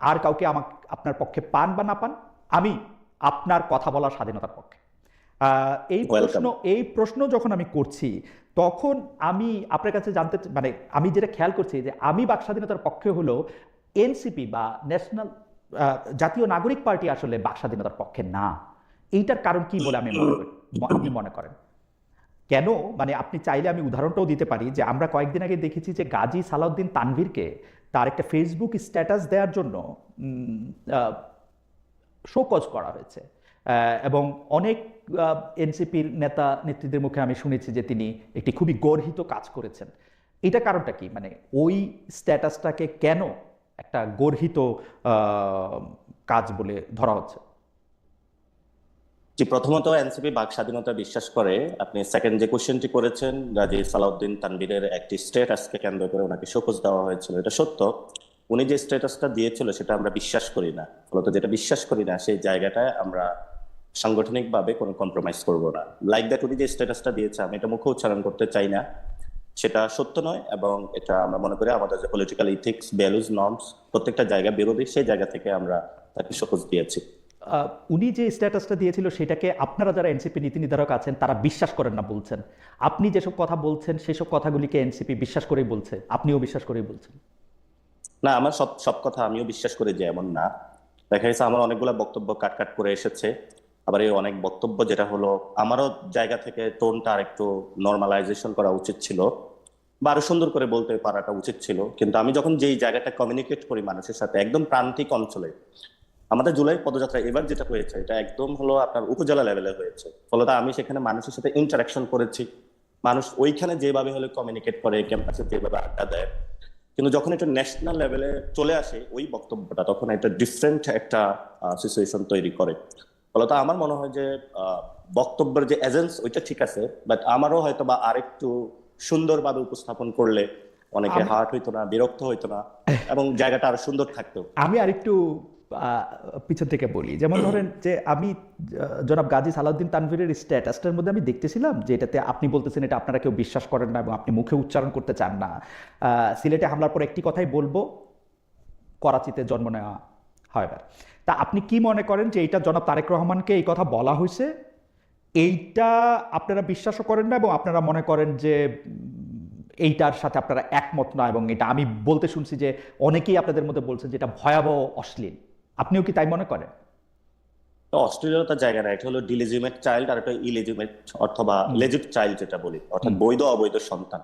আর কাউকে আপনার পক্ষে পান বা না পান, আমি আপনার কথা বলার স্বাধীনতার পক্ষে। ওয়েলকাম। এই প্রশ্ন যখন আমি করছি, তখন আমি আপনার কাছে মানে আমি যেটা খেয়াল করছি যে আমি বাক স্বাধীনতার পক্ষে হলেও এনসিপি বা ন্যাশনাল জাতীয় নাগরিক পার্টি আসলে বাক স্বাধীনতার পক্ষে না। এইটার কারণ কি বলে আপনি মনে করেন? কেন? মানে আপনি চাইলে আমি উদাহরণটাও দিতে পারি যে আমরা কয়েকদিন আগে দেখেছি যে গাজী সালাউদ্দিন তানভীরকে তার একটা ফেসবুক স্ট্যাটাস দেওয়ার জন্য শোকজ করা হয়েছে, এবং অনেক এনসিপির নেতা নেত্রীদের মুখে আমি শুনেছি যে তিনি একটি খুবই গর্হিত কাজ করেছেন। এটা কারণটা কি? মানে ওই স্ট্যাটাসটাকে কেন একটা গর্হিত কাজ বলে ধরা হচ্ছে? জি, প্রথমত এনসিপি বাক স্বাধীনতা বিশ্বাস করে। আপনি সেকেন্ড যে কোশ্চেনটি করেছেন, গাজী সালাউদ্দিন তানভীরের একটি স্ট্যাটাসকে কেন্দ্র করে ওনাকে শোকজ দেওয়া হয়েছিল, এটা সত্য। উনি যে স্ট্যাটাসটা দিয়েছিল সেটা আমরা বিশ্বাস করি না। ফলত যেটা বিশ্বাস করি না সেই জায়গাটায় আমরা সাংগঠনিকভাবে কোনো কম্প্রোমাইজ করব না। লাইক দ্যাট উনি যে স্ট্যাটাসটা দিয়েছে, আমি এটা মুখে উচ্চারণ করতে চাই না, সেটা সত্য নয়। এবং এটা আমরা মনে করি আমাদের যে পলিটিক্যাল ইথিক্স, ভ্যালুজ, নর্মস প্রত্যেকটা জায়গা বিরোধী, সেই জায়গা থেকে আমরা তাকে শোকজ দিয়েছি। উনি যে স্ট্যাটাসটা দিয়েছিল সেটাকে আপনারা যারা এনসিপি নীতি নির্ধারক আছেন তারা বিশ্বাস করেন না বলছেন। আপনি যেসব কথা বলছেন সেসব কথাগুলিকে এনসিপি বিশ্বাস করেই বলছে, আপনিও বিশ্বাস করেই বলছেন। না, আমার সব সব কথা আমিও বিশ্বাস করি যে এমন না। দেখা গেছে আমার অনেকগুলো বক্তব্য কাট কাট করে এসেছে। আবার এই অনেক বক্তব্য যেটা হলো আমারও জায়গা থেকে টোনটা আর একটু নর্মালাইজেশন করা উচিত ছিল, বা আরো সুন্দর করে বলতে পারাটা উচিত ছিল। কিন্তু আমি যখন যেই জায়গাটা কমিউনিকেট করি মানুষের সাথে, একদম প্রান্তিক অঞ্চলে, আমাদের জুলাই পদযাত্রা এবার যেটা হয়েছে এটা একদম হলো আপনার উপজেলা লেভেলে হয়েছে। ফলত আমি সেখানে মানুষের সাথে ইন্টারাকশন করেছি। মানুষ ওইখানে যেভাবে হলে কমিউনিকেট করে, ক্যাম্পাসে যেভাবে আড্ডা দেয়, কিন্তু যখন এটা ন্যাশনাল লেভেলে চলে আসে ওই বক্তব্যটা, তখন এটা ডিফারেন্ট একটা সিচুয়েশন তৈরি করে। ফলত আমার মনে হয় যে বক্তব্যের যে এজেন্স ওইটা ঠিক আছে, বাট আমারও হয়তো বা আরেকটু সুন্দরভাবে উপস্থাপন করলে অনেকে হার্ট হইতো না, বিরক্ত হইতো না, এবং জায়গাটা আরো সুন্দর থাকতো। আমি আরেকটু পিছন থেকে বলি, যেমন ধরেন যে আমি জনাব গাজী সালাউদ্দিন তানভীরের স্ট্যাটাসটার মধ্যে আমি দেখতেছিলাম যে এটাতে আপনি বলতেছেন এটা আপনারা কেউ বিশ্বাস করেন না এবং আপনি মুখে উচ্চারণ করতে চান না। সিলেটে হামলার পর একটি কথাই বলবো, করাচিতে জন্ম নেওয়া হয়। তা আপনি কি মনে করেন যে এইটা জনাব তারেক রহমানকে এই কথা বলা হয়েছে, এইটা আপনারা বিশ্বাসও করেন না এবং আপনারা মনে করেন যে এইটার সাথে আপনারা একমত না, এবং এটা আমি বলতে শুনছি যে অনেকেই আপনাদের মধ্যে বলছেন যে এটা ভয়াবহ অশ্লীল, আপনিও কি তাই মনে করেন? তো অস্ট্রেলিয়ার জায়গা না, এটা হলো ডিলিজিমেট চাইল্ড আর একটা ইলিজিমেট অথবা লেজিট চাইল্ড যেটা বলি, অর্থাৎ বৈধ অবৈধ সন্তান।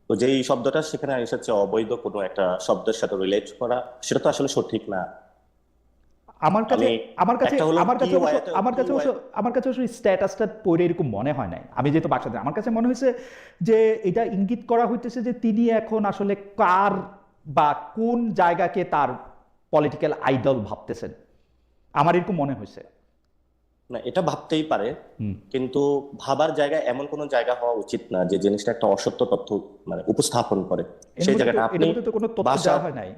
তো যেই শব্দটা সেখানে এসেছে অবৈধ কোনো একটা শব্দের সাথে রিলেট করা, সেটা তো আসলে সঠিক না। আমার কাছে স্ট্যাটাসটা পড়ে এরকম মনে হয় নাই। আমি যেহেতু বাসাতে, আমার কাছে মনে হয়েছে যে এটা ইঙ্গিত করা হইতেছে যে তিনি এখন আসলে কার বা কোন জায়গাকে তার পলিটিক্যাল আইডল ভাবতেছেন, আমার এরকম মনে হয়েছে। না, এটা ভাবতেই পারে, কিন্তু ভাবার জায়গা এমন কোন জায়গা হওয়া উচিত না যে জিনিসটা একটা অসত্য তথ্য মানে উপস্থাপন করে। সেই জায়গাটা আপনি কোনো তথ্য দেওয়া হয় নাই।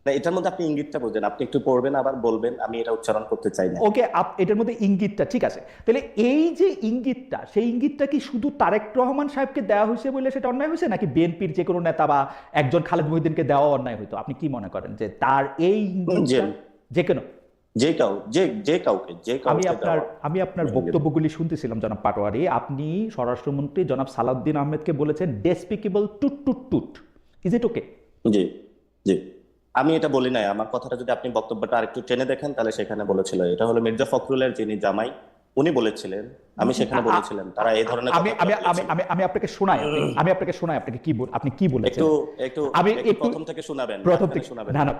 না, এটার মধ্যে আপনি ইঙ্গিতটা বোঝেন, আপনি একটু পড়বেন আবার বলবেন, আমি এটা উচ্চারণ করতে চাই না। ওকে, এটার মধ্যে ইঙ্গিতটা ঠিক আছে, তাহলে এই যে ইঙ্গিতটা, সেই ইঙ্গিতটা কি শুধু তারেক রহমান সাহেবকে দেওয়া হয়েছে বলে সেটা অন্যায় হয়েছে, নাকি বিএনপির যে কোনো নেতা বা একজন খালেদ মহিউদ্দিনকে দেওয়া অন্যায় হইতো? আপনি কি মনে করেন যে তার এই ইঙ্গিতটা যে কেন আমি আপনার বক্তব্যগুলি শুনতেছিলাম জনাব পাটোয়ারি, আপনি স্বরাষ্ট্রমন্ত্রী জনাব সালাউদ্দিন আহমেদকে বলেছেন ডেসপিকেবল টুট টুট টুট। ইজ ইট ওকে? জি জি, আমি এটা বলি নাই। আমার কথাটা যদি আপনি বক্তব্যটা আরেকটু টেনে দেখেন তাহলে সেখানে বলেছিল, এটা হলো মির্জা ফখরুলের যিনি জামাই উনি বলেছিলেন, আমি সেখানে বলেছিলাম তারা এই ধরনের আমি আপনাকে শোনাই, আপনি কি বলেছেন আমি একটু প্রথম থেকে শোনাবেন।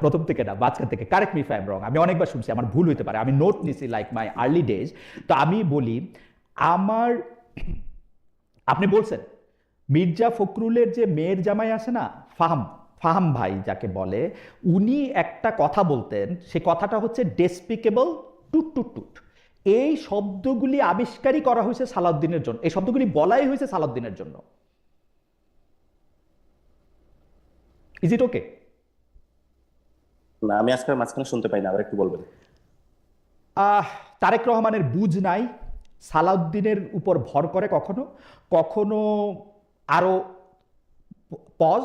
প্রথম থেকে না, মাঝখান থেকে। Correct me if I am রং, আমি অনেকবার শুনছি, আমার ভুল হতে পারে, আমি নোট নিছি লাইক মাই আর্লি ডেজ। তো আমি বলি, আপনি বলছেন মির্জা ফখরুলের যে মেয়ের জামাই আছে না, ফাহাম ভাই যাকে বলে, উনি একটা কথা বলতেন, সে কথাটা হচ্ছে ডেসপিকেবল টুট টুট টুট। এই শব্দগুলি আবিষ্কারই করা হয়েছে সালাউদ্দিনের জন্য, এই শব্দগুলি বলাই হয়েছে সালাউদ্দিনের জন্য। ইজ ইট ওকে? না, আমি আজকে মাঝখানে শুনতে পাই না, আবার একটু বলবেন। তারেক রহমানের বুঝ নাই, সালাউদ্দিনের উপর ভর করে কখনো কখনো, আরো পজ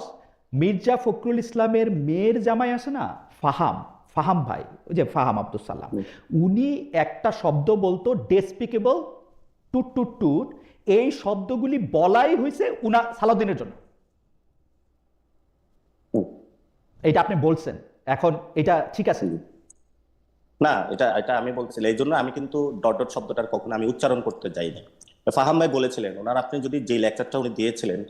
মির্জা ফখরুল ইসলামের মেয়ের জামাই আছে না, ফাহাম, ফাহাম ভাই, ওই যে ফাহাম আব্দুল সালাম, উনি একটা শব্দ বলতো ডেসপিকেবল, টুট টুট টুট, এই শব্দগুলি বলাই হয়েছে সালাউদ্দিনের জন্য। এটা আপনি বলছেন, এখন এটা ঠিক আছে? না, এটা এটা আমি বলতেছিলাম, এই জন্য আমি কিন্তু ডট ডট শব্দটার কখনো আমি উচ্চারণ করতে যাইনি। ফাহাম ভাই বলেছিলেন, ওনার আপনি যদি যে লেকচারটা উনি দিয়েছিলেন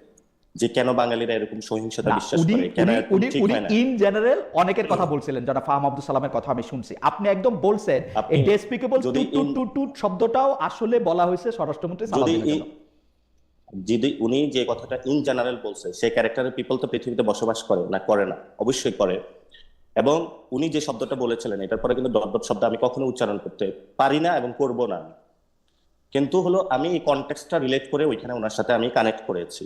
যে কেন বাঙালিরা এরকম সহিংসতা না, বিশ্বাস উনি করে, কেন উনি এরকম উনি ঠিক উনি হয় না। ইন জেনারেল অনেকের কথা বলছিলেন, যারা ফাহাম আব্দুল সালামের কথা আমি শুনছি। আপনি একদম বলছেন আপনি এই ডেসপিকেবল যদি টুট টুট টুট টুট শব্দটাও আসলে বলা হয়েছে স্বরাষ্ট্রমন্ত্রী যদি সালাউদ্দিনের জন্য। যদি উনি যে কথাটা ইন জেনারেল বলছে, সেই ক্যারেক্টারের পিপল তো পৃথিবীতে বসবাস করে না, করে না? অবশ্যই করে। এবং উনি যে শব্দটা বলেছিলেন, এটার পরে কিন্তু ডট ডট শব্দ আমি কখনো উচ্চারণ করতে পারি না এবং করব না। কিন্তু হলো আমি এই কনটেক্সটটা রিলেট করে ওইখানে ওনার সাথে আমি কানেক্ট করেছি।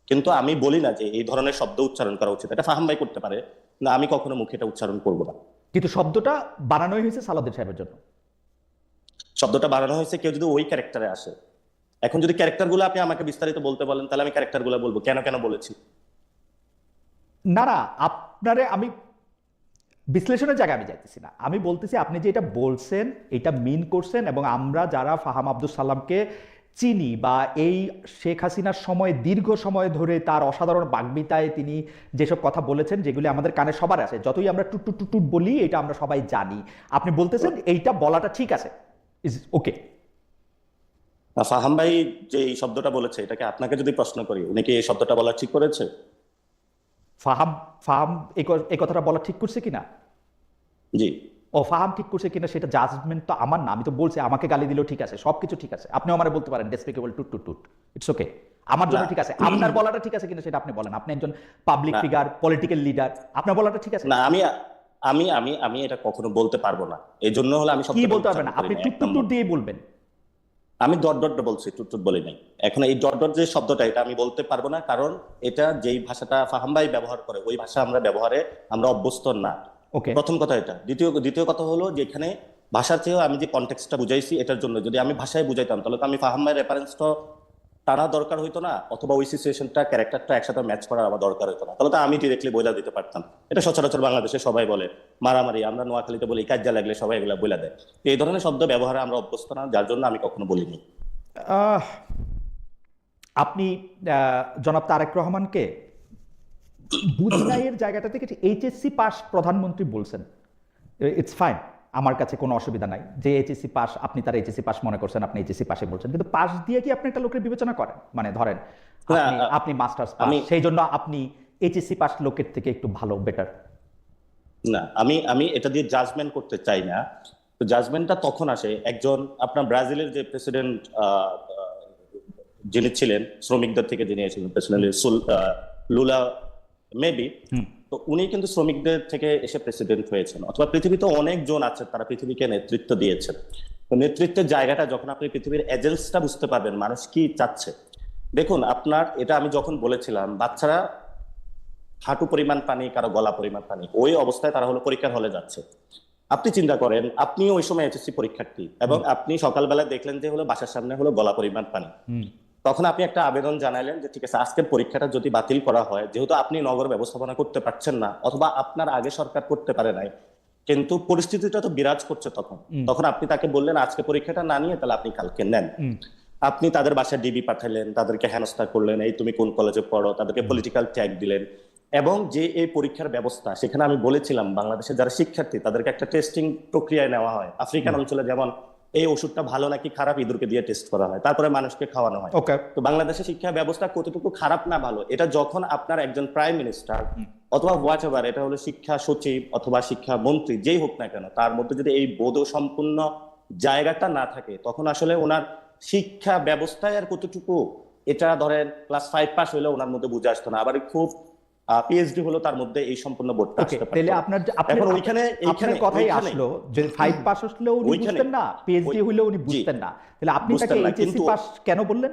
কিন্তু আমি বলি না যে এই ধরনের শব্দ উচ্চারণ করা উচিত, এটা ফাহাম ভাই করতে পারে না, আমি কখনো মুখে এটা উচ্চারণ করব না। কিন্তু শব্দটা বানানোই হয়েছে সালাউদ্দিন সাহেবের জন্য। শব্দটা বানানো হয়েছে কেউ যদি ওই ক্যারেক্টারে আসে। এখন যদি ক্যারেক্টারগুলো আপনি আমাকে বিস্তারিত বলতে বলেন, তাহলে আমি ক্যারেক্টারগুলো বলবো কেন কেন বলেছি। না না, আপনারে আমি বিশ্লেষণের জায়গায় আমি যাইতেছি না, আমি বলতেছি আপনি যে এটা বলছেন এটা মিন করছেন, এবং আমরা যারা ফাহাম আব্দুল সালামকে চিনি বা এই শেখ হাসিনার সময় দীর্ঘ সময় ধরে তার অসাধারণ বাগ্মিতায় তিনি যেসব কথা বলেছেন, যেগুলি আমাদের কানে সবার আসে, যতই আমরা টুট টুট টুট টুট বলি এটা আমরা সবাই জানি, আপনি বলতেছেন এইটা বলাটা ঠিক আছে, ইজ ওকে। ফাহাম ভাই যে এই শব্দটা বলেছে, এটাকে আপনাকে যদি প্রশ্ন করি, উনি কি এই শব্দটা বলা ঠিক করেছে? ফাহাম ফাহাম এই কথাটা বলা ঠিক করছে কিনা, জি। ও ফাহাম ঠিক করছে কিনা সেটা জাজমেন্ট তো আমার না, আমি তো বলছি আমাকে গালি দিলেও ঠিক আছে, সবকিছু ঠিক আছে, আপনি আমারে বলতে পারেন ডেসপিকেবল টুট টুট টুট, ইটস ওকে, আমার জন্য না। ঠিক আছে। আপনার বলাটা ঠিক আছে কিনা সেটা আপনি বলেন, আপনি একজন পাবলিক না। ফিগার, পলিটিক্যাল লিডার, আপনার বলাটা ঠিক আছে? না, আমি আমি আমি আমি এটা কখনো বলতে পারবো না, এই জন্য হলো আমি কি শব্দটা বলতে পারবেন উচ্চারণ না, করি আপনি না, টুট এক টুট নম্বর। টুট দিয়ে বলবেন। আমি ডট ডট বলছি, টুট টুট বলি নাই। এখন এই ডট ডট যে শব্দটা, এটা আমি বলতে পারবো না, কারণ এটা যেই ভাষাটা ফাহাম ভাই ব্যবহার করে ওই ভাষা আমরা ব্যবহারে আমরা অভ্যস্ত না। ওকে, প্রথম কথা এটা। দ্বিতীয় কথা হলো যে এখানে ভাষার চেয়েও আমি যে কনটেক্সটটা বুঝাইছি, এটার জন্য যদি আমি ভাষায় বুঝাইতাম তাহলে তো আমি ফাহাম ভাই রেফারেন্সটা টানা দরকার হইতো না, অথবা ওই সিচুয়েশনটা ক্যারেক্টারটা একসাথে ম্যাচ করার আমার দরকার হতো না, তাহলে তো আমি ডিরেক্টলি বোঝা দিতে পারতাম। এটা সচরাচর বাংলাদেশে সবাই বলে, মারামারি, আমরা নোয়াখালীতে বলি কাজ্জা লাগলে সবাই এগুলা বলে দেয়। তো এই ধরনের শব্দ ব্যবহারে আমরা অভ্যস্ত না, যার জন্য আমি কখনো বলিনি। আপনি জনাব তারেক রহমানকে বুঝনাইয়ের জায়গাটা থেকে এইচএসসি পাস প্রধানমন্ত্রী বলছেন, ইটস ফাইন, আমার কাছে কোনো অসুবিধা নাই যে এইচএসসি পাস, আপনি তার এইচএসসি পাস মনে করছেন, আপনি এইচএসসি পাসে বলছেন, কিন্তু পাস দিয়ে কি আপনি একটা লোকের বিবেচনা করেন? মানে ধরেন আপনি মাস্টার্স পাস, সেই জন্য আপনি এইচএসসি পাস লোকের থেকে একটু ভালো, বেটার? না, আমি আমি এটা দিয়ে জাজমেন্ট করতে চাই না। তো জাজমেন্টটা তখন আসে, একজন আপনার ব্রাজিলের যে প্রেসিডেন্ট যিনি ছিলেন, শ্রমিকদের থেকে যিনি এসেছিলেন, প্রেসিডেন্ট লুলা মেবি, তো উনি কিন্তু শ্রমিকদের থেকে এসে প্রেসিডেন্ট হয়েছেন। অথবা পৃথিবীতে অনেকজন আছে তারা পৃথিবীকে নেতৃত্ব দিয়েছেন। তো নেতৃত্বের জায়গাটা যখন আপনি পৃথিবীর এজেন্সটা বুঝতে পারবেন মানুষ কি চাচ্ছে। দেখুন, আপনার এটা আমি যখন বলেছিলাম, বাচ্চারা হাঁটু পরিমাণ পানি, কারো গলা পরিমাণ পানি, ওই অবস্থায় তারা হলো পরীক্ষার হলে যাচ্ছে। আপনি চিন্তা করেন, আপনি ওই সময় এইচএসসি পরীক্ষার্থী এবং আপনি সকালবেলা দেখলেন যে হলো বাসার সামনে হলো গলা পরিমাণ পানি। তখন আপনি একটা আবেদন জানালেন যে ঠিক আছে, আজকের পরীক্ষাটা যদি বাতিল করা হয়, যেহেতু আপনি নগর ব্যবস্থাপনা করতে পারছেন না, অথবা আপনার আগে সরকার করতে পারে নাই, কিন্তু পরিস্থিতিটা তো বিরাজ করছে তখন আপনি তাকে বললেন আজকে পরীক্ষাটা না নিয়ে তাহলে আপনি কালকে নেন। আপনি তাদের বাসায় ডিবি পাঠালেন, তাদেরকে হেনস্থা করলেন, এই তুমি কোন কলেজে পড়ো, তাদেরকে পলিটিক্যাল ট্যাগ দিলেন। এবং যে এই পরীক্ষার ব্যবস্থা, সেখানে আমি বলেছিলাম বাংলাদেশের যারা শিক্ষার্থী তাদেরকে একটা টেস্টিং প্রক্রিয়ায় নেওয়া হয়। আফ্রিকান অঞ্চলে যেমন এই ওষুধটা ভালো নাকি খারাপ ইঁদুরকে দিয়ে টেস্ট করা হয়, তারপরে মানুষকে খাওয়ানো হয়। তো বাংলাদেশের শিক্ষা ব্যবস্থা কতটুকু খারাপ না ভালো, এটা যখন আপনার একজন প্রাইম মিনিস্টার অথবা হোয়াট এভার, এটা হলো শিক্ষা সচিব অথবা শিক্ষা মন্ত্রী, যেই হোক না কেন, তার মধ্যে যদি এই বোধ সম্পূর্ণ জায়গাটা না থাকে, তখন আসলে ওনার শিক্ষা ব্যবস্থায় আর কতটুকু, এটা ধরেন ক্লাস 5 পাস হইলে ওনার মধ্যে বুঝে আসতো না, আবার খুব পিএইচডি হলো তার মধ্যে এই সম্পূর্ণ বোর্ডটা আসতে পারতো। তাহলে আপনার ওইখানে কথাই আসলো যে 5 পাস হলেও উনি বুঝতেন না, পিএইচডি হইলেও উনি বুঝতেন না, তাহলে আপনি তাকে এইচএসসি পাস কেন বললেন?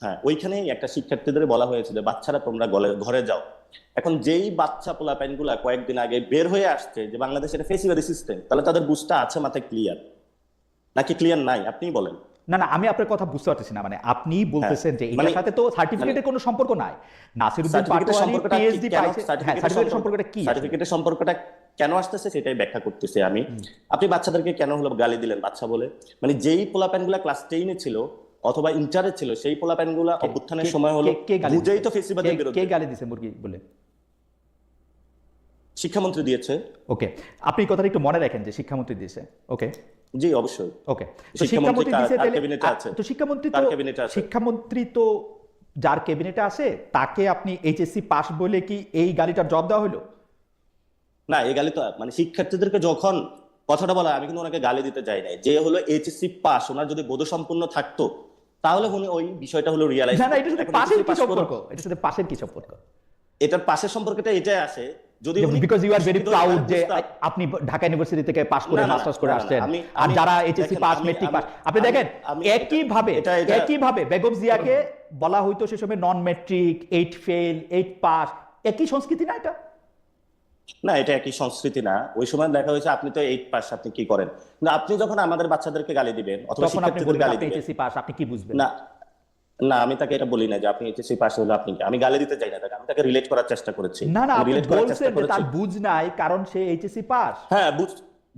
হ্যাঁ, ওইখানেই একটা শিক্ষার্থীদের বলা হয়েছে যে বাচ্চারা তোমরা ঘরে যাও। এখন যেই বাচ্চা পোলাপাইনগুলা কয়েকদিন আগে বের হয়ে আসছে যে বাংলাদেশের ফেসিবাদী সিস্টেম, তাহলে তাদের বুঝটা আছে মাথায় ক্লিয়ার নাকি ক্লিয়ার নাই আপনি বলেন? না না, আমি আপনার কথা বুঝতে পারতেছি না। মানে আপনি বলতেছেন যে মানে এটার সাথে তো সার্টিফিকেটের কোনো সম্পর্ক নাই। নাসিরউদ্দিন সার্টিফিকেটের পাটোয়ারি সম্পর্কটা কি, পিএইচডি কেন পাইছে, হ্যাঁ, সার্টিফিকেটের সম্পর্কটা কি আসলে? সার্টিফিকেটের সম্পর্কটা কেন আসতেছে সেটাই ব্যাখ্যা করতেছি আমি। আপনি বাচ্চাদেরকে কেন হলো গালি দিলেন বাচ্চা বলে? মানে যেই পোলাপ্যানগুলা ক্লাস 10-এ ছিল অথবা ইন্টারে ছিল, সেই পোলাপ্যানগুলা অভ্যুত্থানের সময় হলো বুঝেই তো ফেসিবাদের কে বিরুদ্ধে। গালি দিছে মুরগি বলে? শিক্ষামন্ত্রী দিয়েছে। ওকে, আপনি এই কথাটা একটু মনে রাখেন যে শিক্ষামন্ত্রী দিয়েছে। ওকে জি অবশ্যই। ওকে, তো শিক্ষামন্ত্রী শিক্ষামন্ত্রী দিয়েছে কার তাহলে ক্যাবিনেটে আছে? তো শিক্ষামন্ত্রী কার তো ক্যাবিনেটে আছে? শিক্ষামন্ত্রী তো যার ক্যাবিনেটে আছে তাকে আপনি এইচএসসি পাস বলে কি এই গালিটার জবাব দেওয়া হলো? না, এই গালি তো মানে শিক্ষার্থীদেরকে যখন কথাটা বলা, আমি কিন্তু ওনাকে গালি দিতে চাই নাই। যে হলো এইচএসসি পাস, ওনার যদি বোধ সম্পন্ন থাকতো তাহলে উনি ওই বিষয়টা হলো রিয়ালাইজ। না না, এটার সাথে পাশের কি সম্পর্ক? এটার সাথে পাশের কি সম্পর্ক? এটার পাশের সম্পর্কটা এটাই আসে যদি উনি because you are very proud যে বুঝতাম। আপনি ঢাকা ইউনিভার্সিটি থেকে পাস করে না, না, মাস্টার্স করে না, না, আসছেন, আর আমি- যারা এইচএসসি দেখেন, পাস আমি- মেট্রিক পাস, আমি- আপনি দেখেন আমি- একইভাবে বেগম জিয়াকে বলা হইতো সে সময় নন মেট্রিক, 8 ফেল, 8 পাস, একই সংস্কৃতি না এটা? না, এটা একই সংস্কৃতি না। ওই সময় দেখা হয়েছে আপনি তো 8 পাস, আপনি কি করেন? না, আপনি যখন আমাদের বাচ্চাদেরকে গালি দিবেন অথবা তখন আপনি শিক্ষার্থীদের বলবেন গালি আপনি দিবেন, এইচএসসি পাস, আপনি কি বুঝবেন? না না, আমি তাকে এটা বলি না যে আপনি এইচএসসি পাস হলো আপনি কি। আমি গালি দিতে চাই না তাকে, আমি তাকে রিলেট করার চেষ্টা করেছি। না না, আপনি রিলেট করার চেষ্টা বলছেন যে করেছি। তার বুঝ নাই কারণ সে এইচএসসি পাস। হ্যাঁ,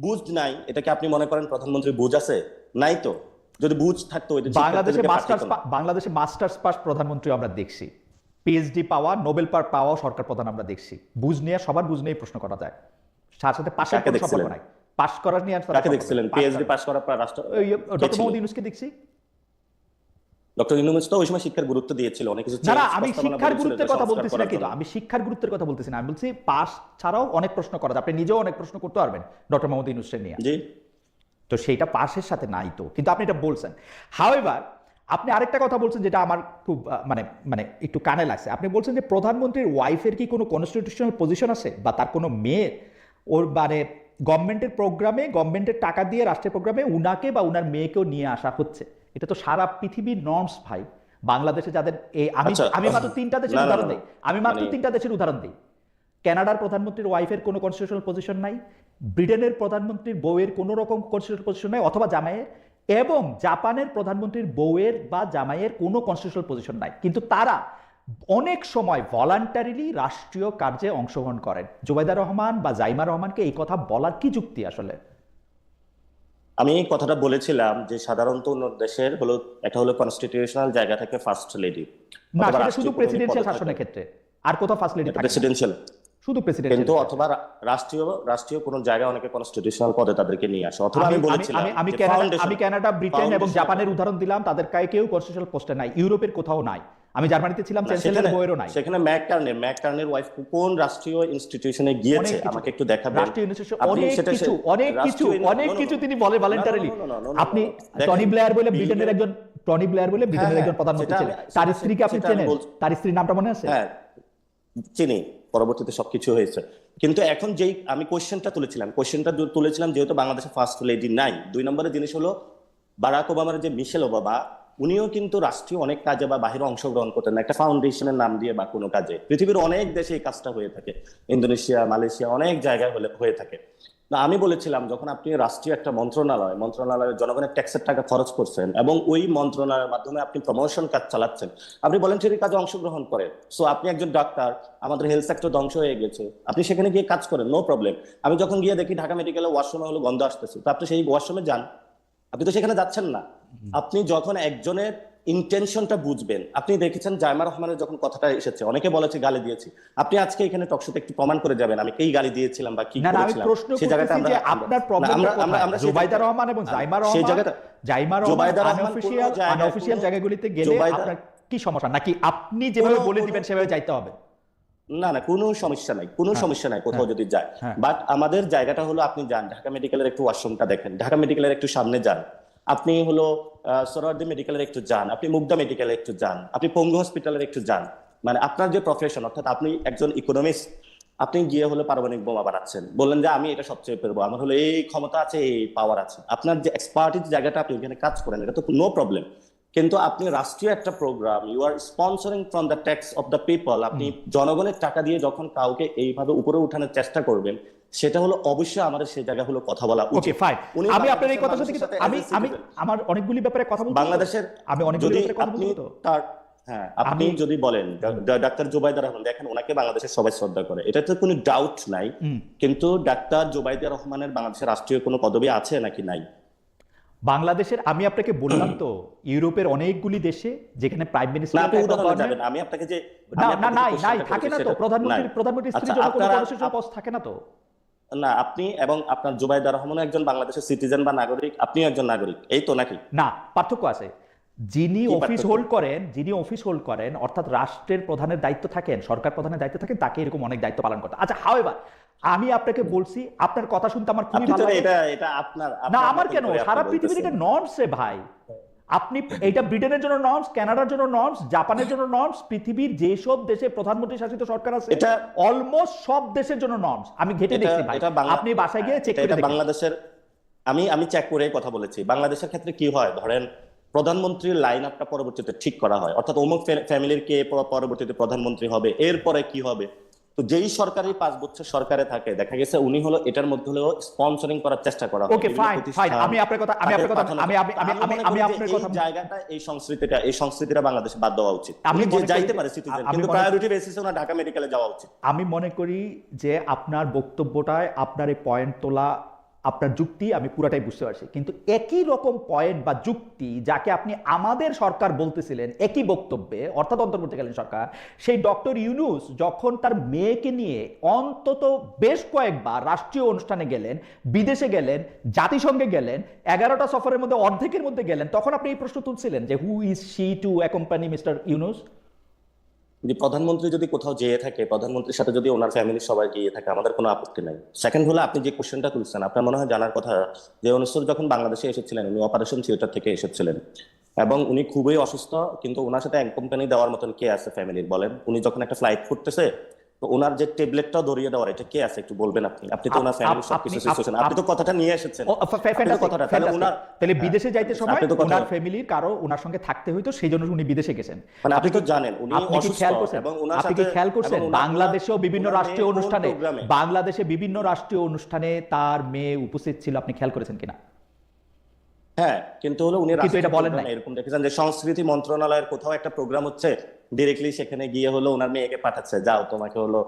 বুঝ নাই, এটাকে আপনি মনে করেন প্রধানমন্ত্রী বুঝ আছে? নাই তো। যদি বুঝ থাকতো ওই যে বাংলাদেশে মাস্টার্স পাস প্রধানমন্ত্রী আমরা দেখছি, পিএইচডি পাওয়া, নোবেল পাওয়া সরকার প্রধান আমরা দেখছি। বুঝ নিয়ে সবার বুঝ নিয়ে প্রশ্ন করা যায়, সাথে সাথে পাশের কাকে কোনো দেখছিলেন? সম্পর্ক নাই। পাস করার নিয়ে কাকে দেখছিলেন? পিএইচডি পাস করার পর রাষ্ট্র ডক্টর মোহাম্মদ ইউনূসকে দেখছি। ডক্টর ইউনূস তো ওই সময় শিক্ষার গুরুত্ব দিয়েছিল, অনেক কিছু না না, change আমি প্রস্তাবনা শিক্ষার বলেছিল গুরুত্বের যে কথা সংস্কার বলতেছি না, করার কিন্তু জন্য। আমি শিক্ষার গুরুত্বের কথা বলতেছি না, আমি বলছি পাস ছাড়াও অনেক প্রশ্ন করা যায়। আপনি নিজেও অনেক প্রশ্ন করতে পারবেন ডক্টর মোহাম্মদ ইউনূসকে নিয়ে, জি। তো সেইটা পাশের সাথে নাই তো, কিন্তু আপনি এটা বলছেন। হাউএভার আপনি আরেকটা কথা বলছেন যেটা আমার খুব মানে মানে একটু কানে লাগছে। আপনি বলছেন যে প্রধানমন্ত্রীর ওয়াইফের কি কোনো কনস্টিটিউশনাল পজিশন আছে, বা তার কোনো মেয়ে ওর মানে গভর্নমেন্টের প্রোগ্রামে, গভর্নমেন্টের টাকা দিয়ে রাষ্ট্রের প্রোগ্রামে উনাকে বা উনার মেয়েকেও নিয়ে আসা হচ্ছে। এটা তো সারা পৃথিবীর নর্মস ভাই। বাংলাদেশে যাদের আচ্ছা, আমি মাত্র 3টা দেশের না, না, উদাহরণ না, দিই, আমি মাত্র মানে- 3টা দেশের উদাহরণ দিই। কানাডার প্রধানমন্ত্রীর ওয়াইফের কোনো কনস্টিটিউশনাল পজিশন নাই, ব্রিটেনের প্রধানমন্ত্রীর বউয়ের কোনো রকম কনস্টিটিউশনাল পজিশন নাই অথবা জামাইয়ের, এবং জাপানের প্রধানমন্ত্রীর বউয়ের বা জামাইয়ের কোনো কনস্টিটিউশনাল পজিশন নাই, কিন্তু তারা অনেক সময় ভলান্টারিলি রাষ্ট্রীয় কার্যে অংশগ্রহণ করেন। জুবাইদা রহমান বা জাইমা রহমানকে এই কথা বলার কি যুক্তি আসলে? আমি এই কথাটা বলেছিলাম যে সাধারণত অন্য দেশের হলো একটা হলো কনস্টিটিউশনাল জায়গা থেকে ফার্স্ট লেডি, না, সেটা শুধু প্রেসিডেন্সিয়াল শাসনের ক্ষেত্রে, আর কোথাও ফার্স্ট লেডি থাকে না, প্রেসিডেন্সিয়াল। শুধু কিন্তু প্রেসিডেন্সিয়াল। অথবা রাষ্ট্রীয় কোন জায়গায় অনেকে কনস্টিটিউশনাল পদে তাদেরকে নিয়ে আসে। অথবা আমি বলেছিলাম আমি কানাডা, ব্রিটেন এবং জাপানের উদাহরণ দিলাম, তাদের কেউ কনস্টিটিউশনাল পোস্টে নাই, ইউরোপের কোথাও নাই। আমি জার্মানিতে ছিলাম, চ্যান্সেলরের বইয়েরও নাই। সেখানে ম্যাককার্নের ওয়াইফ কোন রাষ্ট্রীয় ইনস্টিটিউশনে গিয়েছে আমাকে একটু দেখাবেন। রাষ্ট্রীয় ইনস্টিটিউশন অনেক কিছু তিনি বলে ভলান্টারিলি। আপনি টনি ব্লেয়ার বলে ব্রিটেনের একজন প্রধানমন্ত্রী ছিলেন, তার স্ত্রীকে আপনি চেনেন? তার স্ত্রীর নামটা মনে আছে? হ্যাঁ, চিনি, পরবর্তীতে সবকিছু হয়েছে। কিন্তু এখন যেই আমি কোশ্চেনটা তুলেছিলাম যেহেতু বাংলাদেশে ফার্স্ট লেডি নাই, 2 নম্বরের জিনিস হলো বারাক ওবামার যে মিশেল ওবামা, উনিও কিন্তু রাষ্ট্রীয় অনেক কাজে বা বাহিরে অংশগ্রহণ করতেন না, একটা ফাউন্ডেশনের নাম দিয়ে বা কোনো কাজে। পৃথিবীর অনেক দেশে এই কাজটা হয়ে থাকে, ইন্দোনেশিয়া, মালয়েশিয়া, অনেক জায়গায় হয়ে থাকে। না, আমি বলেছিলাম যখন আপনি রাষ্ট্রীয় একটা মন্ত্রণালয়ের জনগণের ট্যাক্সের টাকা খরচ করছেন এবং ওই মন্ত্রণালয়ের মাধ্যমে আপনি প্রমোশন কাজ চালাচ্ছেন, আপনি ভলান্টারি কাজে অংশগ্রহণ করেন। সো আপনি একজন ডাক্তার, আমাদের হেলথ সেক্টর ধ্বংস হয়ে গেছে, আপনি সেখানে গিয়ে কাজ করেন, নো প্রবলেম। আমি যখন গিয়ে দেখি ঢাকা মেডিকেলে ওয়াশরুমে হলো গন্ধ আসতেছে, তো আপনি সেই ওয়াশরুমে যান, আপনি তো সেখানে যাচ্ছেন না। আপনি যখন একজনের ইন্টেনশনটা বুঝবেন, আপনি দেখেছেন জাইমা রহমানের যখন কথাটা এসেছে, অনেকে বলেছে গালি দিয়েছি, আপনি আজকে এখানে টকশোতে একটু প্রমাণ করে যাবেন আমি কি গালি দিয়েছিলাম বা কি না, আমি করেছিলাম। প্রশ্ন করতেছি যে আপনার প্রবলেমটা কোথায়? জুবাইদা রহমান এবং জাইমা রহমান আনঅফিশিয়াল জায়গাগুলিতে গেলে আপনার কি সমস্যা, নাকি আপনি যেভাবে বলে দিবেন সেভাবে যাইতে হবে? না না, কোনো সমস্যা নাই কোথাও যদি যায়। বাট আমাদের জায়গাটা হলো, আপনি যান ঢাকা মেডিকেলের একটু ওয়াশরুমটা দেখেন, ঢাকা মেডিকেলের একটু সামনে যান, আপনি হলো সোহরাওয়ার্দী মেডিকেলের একটু যান, আপনি মুগদা মেডিকেলের একটু যান, আপনি পঙ্গু হসপিটালের একটু যান। মানে আপনার যে প্রফেশন, অর্থাৎ আপনি একজন ইকোনমিস্ট, আপনি গিয়ে হলো পারমাণবিক বোমা বানাচ্ছেন, বললেন যে আমি এটা সবচেয়ে পারবো, আমার হলো এই ক্ষমতা আছে, এই পাওয়ার আছে, আপনার যে এক্সপার্টিস জায়গাটা, আপনি ওখানে কাজ করেন, এটা তো নো প্রবলেম। কিন্তু আপনি রাষ্ট্রীয় একটা program, you are sponsoring from the tax of the people, আপনি জনগণের টাকা দিয়ে যখন কাউকে এইভাবে উপরে উঠানোর চেষ্টা করবেন, সেটা হলো অবশ্যই আমাদের সেই জায়গা হলো কথা বলা ওকে উচিত। ফাইন, উনি আমি আপনার এই কথার সাথে বাংলাদেশের কিন্তু সাথে আমি as a আমি citizen, আমার অনেকগুলি ব্যাপারে কথা বলতে বাংলাদেশের আমি অনেকগুলি যদি ব্যাপারে কথা আপনি বলতে তো তার হ্যাঁ আপনি আমি যদি বলেন ডাক্তার জুবাইদা রহমান, দেখেন ওনাকে বাংলাদেশের সবাই শ্রদ্ধা করে, এটা তো কোনো ডাউট নাই, কিন্তু ডাক্তার জুবাইদা রহমানের বাংলাদেশের রাষ্ট্রীয় কোনো পদবি আছে নাকি নাই? বাংলাদেশের, আমি আপনাকে বললাম তো ইউরোপের অনেকগুলি দেশে যেখানে প্রাইম না মিনিস্টার আপনি উদাহরণে যাবেন, আমি আপনাকে যে না আমি না আপনাকে যে নাই নাই কোশ্চেনটা থাকে করেছি না তো, সেটা নাই। প্রধানমন্ত্রীর আচ্ছা স্ত্রীর জন্য কোনো আপনারা কর্মসূচির পদ থাকে না তো। না আপনি এবং আপনার জুবাইদা রহমানও একজন বাংলাদেশের সিটিজেন বা নাগরিক, আপনিও একজন নাগরিক, এই তো নাকি? না, পার্থক্য আছে। যিনি কি অফিস পার্থক্য? হোল্ড করেন অর্থাৎ রাষ্ট্রের প্রধানের দায়িত্ব থাকেন, সরকার প্রধানের দায়িত্ব থাকেন, তাকে এরকম অনেক দায়িত্ব পালন করতে। আচ্ছা হাওয়েভার, আমি আপনাকে বলছি, আপনার কথা শুনতে আমার খুবই আপনি ভালো তো লাগে। এটা আপনার না আপনার আমার মতন কেন, করে আপনি সারা পৃথিবীর বলতেছেন। এটা নর্মস রে ভাই। আপনি এটা ব্রিটেনের জন্য নর্মস, কানাডার জন্য নর্মস, জাপানের জন্য নর্মস, পৃথিবীর যেসব দেশে প্রধানমন্ত্রী শাসিত সরকার আছে এটা অলমোস্ট সব দেশের জন্য নর্মস। আমি ঘেটে এটা দেখছি ভাই, এটা বাংলা আপনি বাসায় গিয়ে চেক এটা করে এটা দেখেন। বাংলাদেশের, আমি চেক করে কথা বলেছি। বাংলাদেশের ক্ষেত্রে কি হয়, ধরেন প্রধানমন্ত্রীর লাইন আপটা পরবর্তীতে ঠিক করা হয়, অর্থাৎ অমুক ফ্যামিলির কে পরবর্তীতে প্রধানমন্ত্রী হবে, এরপরে কি হবে। তো যেই সরকারই 5 বছর সরকারে থাকে, দেখা গেছে উনি হলো এটার মধ্যে হলেও স্পন্সরিং করার চেষ্টা করা হয় ওকে বিভিন্ন ফাইন ফাইন, প্রতিষ্ঠান, আমি আপনার কথা তাকে পাঠানো আমি হয়। আমি তো আমি আমি মনে আমি করি যে আপনার এই কথা জায়গাটা, এই সংস্কৃতিটা বাংলাদেশে বাদ দেওয়া উচিত। আমি উনি যে মনে করি যাইতে যে- পারে সিটিজেন, আমি কিন্তু মনে- প্রায়োরিটি বেসিসে ওনার ঢাকা মেডিকেলে যাওয়া উচিত। আমি মনে করি যে আপনার বক্তব্যটায় আপনার এই পয়েন্ট তোলা, আপনার যুক্তি আমি পুরাটাই বুঝতে পারছি, কিন্তু একই রকম পয়েন্ট বা যুক্তি যাকে আপনি আমাদের সরকার বলতেছিলেন একই বক্তব্যে, অর্থাৎ অন্তর্বর্তীকালীন সরকার, সেই ডক্টর ইউনূস যখন তার মেয়েকে নিয়ে অন্তত বেশ কয়েকবার রাষ্ট্রীয় অনুষ্ঠানে গেলেন, বিদেশে গেলেন, জাতিসংঘে গেলেন, 11টা সফরের মধ্যে অর্ধেকের মধ্যে গেলেন, তখন আপনি এই প্রশ্ন তুলছিলেন যে who is she to accompany mister Yunus. যে প্রধানমন্ত্রী যদি কোথাও যেয়ে থাকে, প্রধানমন্ত্রীর সাথে যদি ওনার ফ্যামিলির সবাই গিয়ে থাকে, আমাদের কোনো আপত্তি নাই। সেকেন্ড হলো, আপনি যে কোশ্চেনটা তুলছেন, আপনার মনে হয় জানার কথা যে ইউনূস যখন বাংলাদেশে এসেছিলেন, উনি অপারেশন থিয়েটার থেকে এসেছিলেন এবং উনি খুবই অসুস্থ, কিন্তু ওনার সাথে এক কোম্পানি দেওয়ার মতন কে আছে ফ্যামিলির বলেন? উনি যখন একটা ফ্লাইট করতেছে, তো ওনার যে ট্যাবলেটটা ধরিয়ে দেওয়ার, এটা কে আছে একটু বলবেন আপনি? আপনি তো ওনার ফ্যামিলির সবকিছু সিচুয়েশন, আপনি তো কথাটা নিয়ে এসেছেন, আপনি তো কথাটা, তাহলে ওনার তাহলে বিদেশে যাইতে সময় আপনি তো কথা, ওনার ফ্যামিলির কারো ওনার সঙ্গে থাকতে হইতো, সেই জন্য উনি বিদেশে গেছেন। মানে আপনি তো জানেন উনি আপনি কি অসুস্থ খেয়াল করছেন? এবং ওনার আপনি কি সাথে খেয়াল করছেন এবং ওনার- বাংলাদেশেও বিভিন্ন ওনার রাষ্ট্রীয় মেয়ে কোন অনুষ্ঠানে, প্রোগ্রামে? বাংলাদেশে বিভিন্ন রাষ্ট্রীয় অনুষ্ঠানে তার মেয়ে উপস্থিত ছিল, আপনি খেয়াল করেছেন কিনা? হ্যাঁ, কিন্তু হলো উনি কিন্তু এটা রাষ্ট্রীয় বলেন প্রোগ্রামে নাই। এরকম দেখেছেন যে সংস্কৃতি মন্ত্রণালয়ের কোথাও একটা প্রোগ্রাম হচ্ছে, ডিরেক্টলি সেখানে গিয়ে হলো ওনার মেয়েকে পাঠাচ্ছে, যাও তোমাকে হলো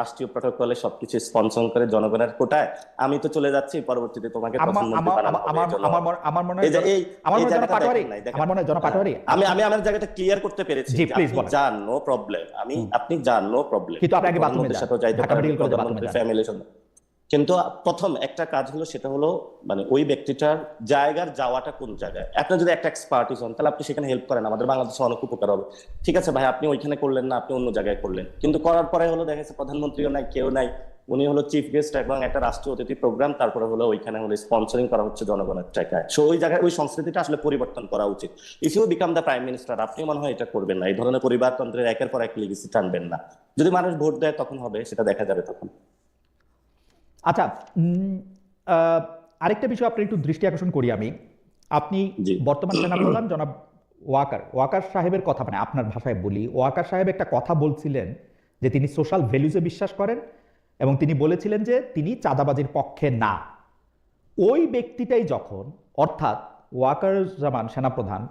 রাষ্ট্রীয় প্রটোকলে সবকিছু স্পন্সর করে জনগণের কোটায় আমি তো চলে যাচ্ছি, পরবর্তীতে তোমাকে প্রধানমন্ত্রী বানানো হবে। এই জন্য আমার মনে এই যে এই আমার এই মনে জায়গাটা পাটোয়ারি, দেখেন নাই, দেখেন। আমার মনে হয় জন পাটোয়ারি, আমি আমার জায়গাটা ক্লিয়ার করতে পেরেছি জি, যে প্লিজ আপনি বলেন। যান, নো প্রবলেম, আপনি যান, নো প্রবলেম, কিন্তু আপনি আগে বাথরুমে প্রধানমন্ত্রীর যান, সাথেও যাইতে ঢাকা পারেন, মেডিকেল কলেজে বাথরুমে প্রধানমন্ত্রীর যান। ফ্যামিলির সাথে। কিন্তু প্রথম একটা কাজ হলো, সেটা হলো মানে ওই ব্যক্তিটার জায়গার যাওয়াটা কোন জায়গায়। আপনি যদি একটা এক্সপার্টিস হন, তাহলে আপনি সেখানে হেল্প করেন, আমাদের বাংলাদেশে অনেক উপকার হবে। ঠিক আছে ভাই, আপনি ওইখানে করলেন না, আপনি অন্য জায়গায় করলেন, কিন্তু করার পরে হলো দেখা যাচ্ছে প্রধানমন্ত্রীও নাই, কেউ নাই, উনি হলো চিফ গেস্ট এবং একটা রাষ্ট্রীয় অতিথি প্রোগ্রাম, তারপরে হলো ওইখানে হলো স্পন্সরিং করা হচ্ছে জনগণের টাকায়। সো ওই জায়গায় ওই সংস্কৃতিটা আসলে পরিবর্তন করা উচিত। If you become the prime minister, আপনি মনে হয় এটা করবেন না, এই ধরনের পরিবারতন্ত্রের একের পর এক লিগেসি টানবেন না। যদি মানুষ ভোট দেয় তখন হবে, সেটা দেখা যাবে তখন। আচ্ছা, আরেকটা বিষয় আপনার একটু দৃষ্টি আকর্ষণ করি আমি। আপনি জি। বর্তমান সেনাপ্রধান জনাব ওয়াকার সাহেবের কথা, মানে আপনার ভাষায় বলি, ওয়াকার সাহেব একটা কথা বলছিলেন যে তিনি সোশ্যাল ভ্যালুজে বিশ্বাস করেন এবং তিনি বলেছিলেন যে তিনি চাঁদাবাজির পক্ষে না। ওই ব্যক্তিটাই যখন, অর্থাৎ ওয়াকারুজ্জামান সেনাপ্রধান,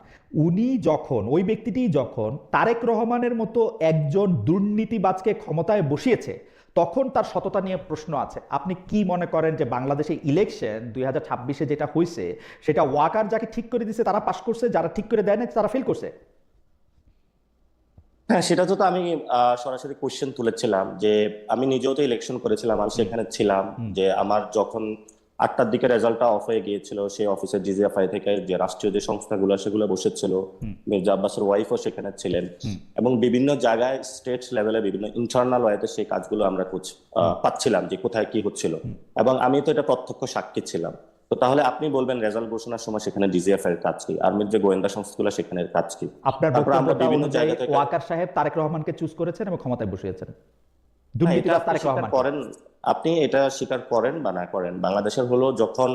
ওই ব্যক্তিটি যখন তারেক রহমানের মতো একজন দুর্নীতিবাজকে ক্ষমতায় বসিয়েছে, তখন তার সততা নিয়ে প্রশ্ন আছে। আপনি কি মনে করেন যে বাংলাদেশে ইলেকশন 2026-এ যেটা হয়েছে, সেটা ওয়াকার যাকে ঠিক করে দিয়েছে তারা পাস করছে, যারা ঠিক করে দেয় না তারা ফেল করছে? হ্যাঁ, সেটা তো আমি সরাসরি কোশ্চেন তুলেছিলাম যে আমি নিজেও তো ইলেকশন করেছিলাম, আমি সেখানে ছিলাম, যে আমার যখন 8টার দিকে রেজাল্টটা অফ হয়ে গিয়েছিল, সেই অফিসের জিজিএফআই থেকে যে রাষ্ট্রীয় যে সংস্থাগুলো সেগুলো বসেছিল, মির্জা আব্বাসের ওয়াইফও সেখানে ছিলেন, এবং বিভিন্ন জায়গায় স্টেট লেভেলে বিভিন্ন ইন্টারনাল ওয়েতে সেই কাজগুলো আমরা পাচ্ছিলাম যে কোথায় কি হচ্ছিল, এবং আমি তো এটা প্রত্যক্ষ সাক্ষী ছিলাম। তো তাহলে আপনি বলবেন রেজাল্ট ঘোষণার সময় সেখানে ডিজিএফ এর কাজ কি, আর্মির যে গোয়েন্দা সংস্থাগুলো সেখানের কাজ কি? আপনার তারপর আমরা বক্তব্যটা বিভিন্ন অনুযায়ী জায়গা থেকে ওয়াকার সাহেব তারেক রহমানকে চুজ করেছেন এবং ক্ষমতায় বসিয়েছেন, হ্যাঁ, এটা দুর্নীতিবাজ আপনি তারেক স্বীকার রহমান। করেন, আপনি এটা স্বীকার করেন বা না করেন, বাংলাদেশের হলো যখন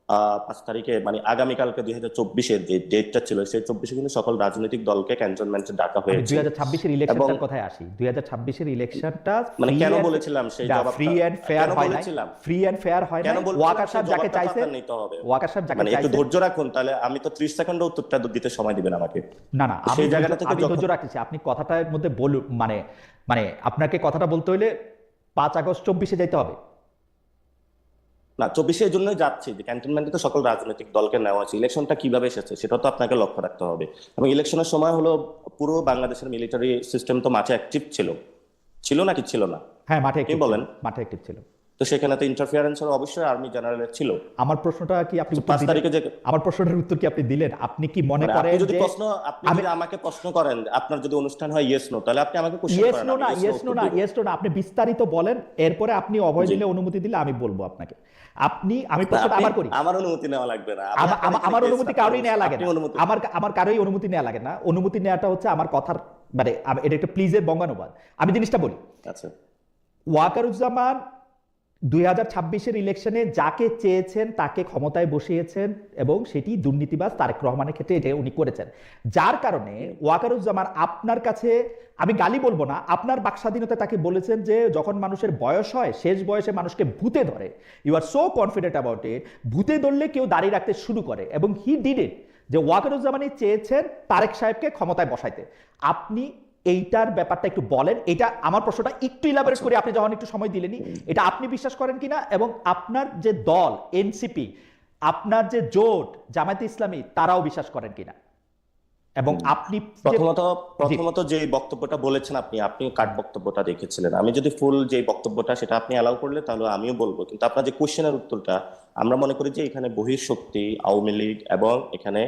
5 তারিখে মানে আগামীকালকে 2024-এর যে ডেটটা ছিল সেই 24-এ কিন্তু সকল রাজনৈতিক দলকে ক্যান্টনমেন্টে ডাকা আমি হয়েছে। 2026-এর এবং ইলেকশনটার কথায় আসি। 2026-এর ইলেকশনটা মানে ফ্রি কেন অ্যান্ড বলেছিলাম সেই ফ্রি জবাবটা, অ্যান্ড ফেয়ার কেন হয় নাই, বলেছিলাম ফ্রি অ্যান্ড ফেয়ার হয় কেন নাই। বলছিলাম ওয়াকার সেই সাহেব যাকে জবাবটা তো চাইছেন, আপনার নিতে হবে। ওয়াকার সাহেব যাকে মানে একটু চাইছেন, ধৈর্য রাখুন, তাহলে আমি তো 30 সেকেন্ডও উত্তরটা দিতে সময় দিবেন আমাকে। না না, আমি সেই জায়গাটা থেকে আমি যখন ধৈর্য রাখছি। আপনি কথাটার মধ্যে বলুন, মানে মানে আপনাকে কথাটা বলতে হলে 5 আগস্ট 24-এ যেতে হবে। না 24-এর জন্যই যাচ্ছি যে ক্যান্টনমেন্টে তো সকল রাজনৈতিক দলকে নেওয়া আছে, ইলেকশনটা কিভাবে এসেছে সেটা তো আপনাকে লক্ষ্য রাখতে হবে। এবং ইলেকশনের সময় হলো পুরো বাংলাদেশের মিলিটারি সিস্টেম তো মাঠে অ্যাক্টিভ ছিল, ছিল নাকি ছিল না? হ্যাঁ, মাঠে কি অ্যাক্টিভ ছিল, বলেন? মাঠে অ্যাক্টিভ ছিল। তো সেখানে তো ইন্টারফিয়ারেন্স অবশ্যই আর্মি জেনারেলের ছিল। আমার প্রশ্নটা কি আপনি তো উত্তর 5 দিলেন? তারিখে যে আমার প্রশ্নটার উত্তর কি আপনি দিলেন? আপনি কি মনে মানে করেন আপনি যদি যে প্রশ্ন, আপনি আমি যদি আমাকে প্রশ্ন করেন, আপনার যদি অনুষ্ঠান হয় ইয়েস নো, তাহলে আপনি আমাকে কোশ্চেন ইয়েস করেন, নো আমি না, ইয়েস নো ইয়েস নো উত্তর না, দিব। ইয়েস নো না, আপনি বিস্তারিত বলেন, এরপরে আপনি অভয় জি দিলে, অনুমতি দিলে আমি বলবো আপনাকে। আমি না, প্রশ্নটা আপনি আবার করি। আমার অনুমতি নেওয়া লাগবে না, আমি আপনার এখানে আমার গেস্ট, অনুমতি আপনি কারোই নেওয়া লাগে আপনি না। অনুমতি। আমার কারোই অনুমতি নেওয়া লাগে না। অনুমতি নেওয়াটা হচ্ছে আমার কথার, মানে এটা একটা প্লিজের বঙ্গানুবাদ। আমি জিনিসটা বলি। আচ্ছা ওয়াকারুজ্জামান 2026-এর ইলেকশনে যাকে চেয়েছেন তাকে ক্ষমতায় বসিয়েছেন, এবং সেটি দুর্নীতিবাজ তারেক রহমানের ক্ষেত্রে এটা উনি করেছেন। যার কারণে ওয়াকারুজ্জামান আপনার কাছে, আমি গালি বলবো না, আপনার বাকস্বাধীনতা তাকে বলেছেন যে যখন মানুষের বয়স হয়, শেষ বয়সে মানুষকে ভূতে ধরে, you are so confident about it, ভূতে ধরলে কেউ দাঁড়িয়ে রাখতে শুরু করে, এবং হি ডিড ইট। যে ওয়াকারুজ্জামানই চেয়েছেন তারেক সাহেবকে ক্ষমতায় বসাইতে। আপনি এইটার ব্যাপারটা একটু বলেন। এটা আমার প্রশ্নটা একটু ইলাবোরেট করে, আপনি যখন একটু সময় দিলেনি, এটা আপনি বিশ্বাস করেন কিনা, এবং আপনার যে দল এনসিপি, আপনার যে জোট জামায়াতে ইসলামী, তারাও বিশ্বাস করেন কিনা, এবং আপনি প্রথমত জি প্রথমত যে বক্তব্যটা বলেছেন আপনি, আপনি কাট বক্তব্যটা রেখেছিলেন। আমি যদি ফুল যে বক্তব্যটা সেটা আপনি অ্যালাউ করলে তাহলে আমিও বলবো, কিন্তু আপনার যে কোশ্চেনের উত্তরটা, আমরা মনে করি যে এখানে বহিঃশক্তি আওয়ামী লীগ এবং এখানে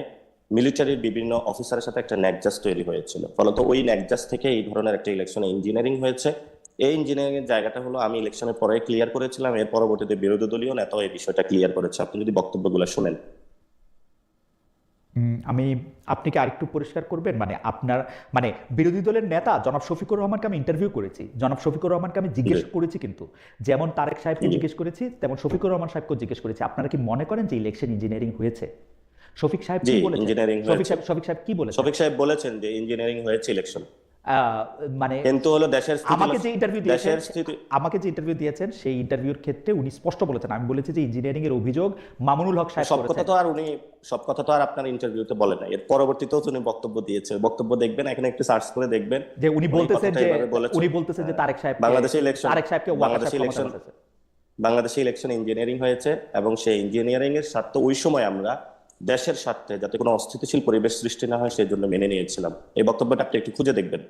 মিলিটারির বিভিন্ন অফিসারের সাথে একটা নেকজাস তৈরি হয়েছিল, ফলত ওই নেকজাস থেকে এই ধরনের একটা ইলেকশনে ইঞ্জিনিয়ারিং হয়েছে। এই ইঞ্জিনিয়ারিং এর জায়গাটা হলো আমি ইলেকশনের পরে ক্লিয়ার করেছিলাম, এর পরবর্তীতে বিরোধী দলীয় নেতাও এই বিষয়টা ক্লিয়ার করেছে, আপনি যদি বক্তব্যগুলো শুনেন। আমি, আপনি কি আরেকটু পরিষ্কার করবেন, মানে আপনার, মানে বিরোধী দলের নেতা জনাব শফিকুর রহমানকে আমি ইন্টারভিউ করেছি, জনাব শফিকুর রহমানকে আমি জিজ্ঞেস জি করেছি, কিন্তু যেমন তারেক সাহেবকে জি জিজ্ঞেস করেছি তেমন শফিকুর রহমান সাহেবকেও জিজ্ঞেস করেছি, আপনারা কি মনে করেন যে ইলেকশন ইঞ্জিনিয়ারিং হয়েছে? শফিক সাহেব জি কি বলেছেন? ইঞ্জিনিয়ারিং হয়েছে। শফিক সাহেব কি বলেছেন? শফিক সাহেব বলেছেন যে ইঞ্জিনিয়ারিং হয়েছে ইলেকশন, মানে কিন্তু হলো দেশের স্থিতি, আমাকে যে ইন্টারভিউ দিয়েছেন, দেশের স্থিতি। সেই ইন্টারভিউর ক্ষেত্রে উনি স্পষ্ট বলেছেন, আমি বলেছি যে ইঞ্জিনিয়ারিং এর অভিযোগ মামুনুল হক সাহেব সব কথা করেছেন। তো আর উনি, সব কথা তো আর আপনার ইন্টারভিউতে বলে নাই, এর পরবর্তীতেও তো উনি বক্তব্য দিয়েছে, বক্তব্য দেখবেন, এখানে একটু সার্চ করে দেখবেন। যে উনি বলতেছেন কথাটা যে এভাবে বলেছেন। তারেক সাহেবকে, বাংলাদেশে ইলেকশন, ওয়াকার সাহেব বাংলাদেশে ক্ষমতা ইলেকশন, বসাইছে। বাংলাদেশে ইলেকশন ইঞ্জিনিয়ারিং হয়েছে, এবং সেই ইঞ্জিনিয়ারিং এর স্বার্থে ওই সময় আমরা দেশের স্বার্থে যাতে কোনো অস্থিতিশীল পরিবেশ সৃষ্টি না হয় সেই জন্য মেনে নিয়েছিলাম। এই বক্তব্যটা আপনি একটু খুঁজে দেখবেন।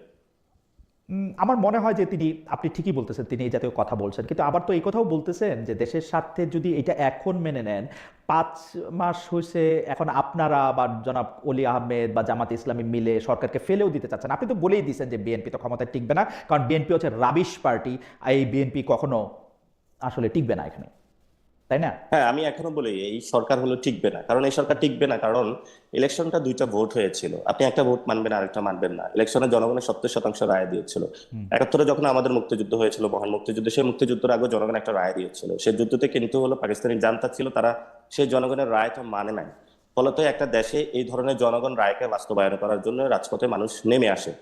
আমার মনে হয় যে আপনি ঠিকই বলতেছেন, তিনি এই জাতীয় কথা বলছেন, কিন্তু আবার তো এই কথাও বলতেছেন যে দেশের স্বার্থে যদি এটা এখন মেনে নেন, 5 মাস হয়েছে, এখন আপনারা বা জনাব অলি আহমেদ বা জামাত ইসলামী মিলে সরকারকে ফেলেও দিতে চাচ্ছেন। আপনি তো বলেই দিয়েছেন যে বিএনপি তো ক্ষমতায় টিকবে না, কারণ বিএনপি হচ্ছে রাবিশ পার্টি, এই বিএনপি কখনো আসলে টিকবে না এখানে, তাই না? হ্যাঁ, আমি এখনো বলি এই সরকার হলো টিকবে না, কারণ এই সরকার টিকবে না কারণ ইলেকশনটা 2টা ভোট হয়েছিল, আপনি একটা ভোট মানবেন আরেকটা মানবেন না। ইলেকশনে জনগণের 70% রায় দিয়েছিল। 71-এ যখন আমাদের মুক্তিযুদ্ধ হয়েছিল, মহান মুক্তিযুদ্ধ, সেই মুক্তিযুদ্ধের আগে জনগণ একটা রায় দিয়েছিল, সেই যুদ্ধতে কিন্তু হলো পাকিস্তানি জান্তা ছিল, তারা সেই জনগণের রায়টা মানে নাই। ফলত একটা দেশে এই ধরনের জনগণ রায়কে বাস্তবায়ন করার জন্য রাজপথে মানুষ নেমে আসে,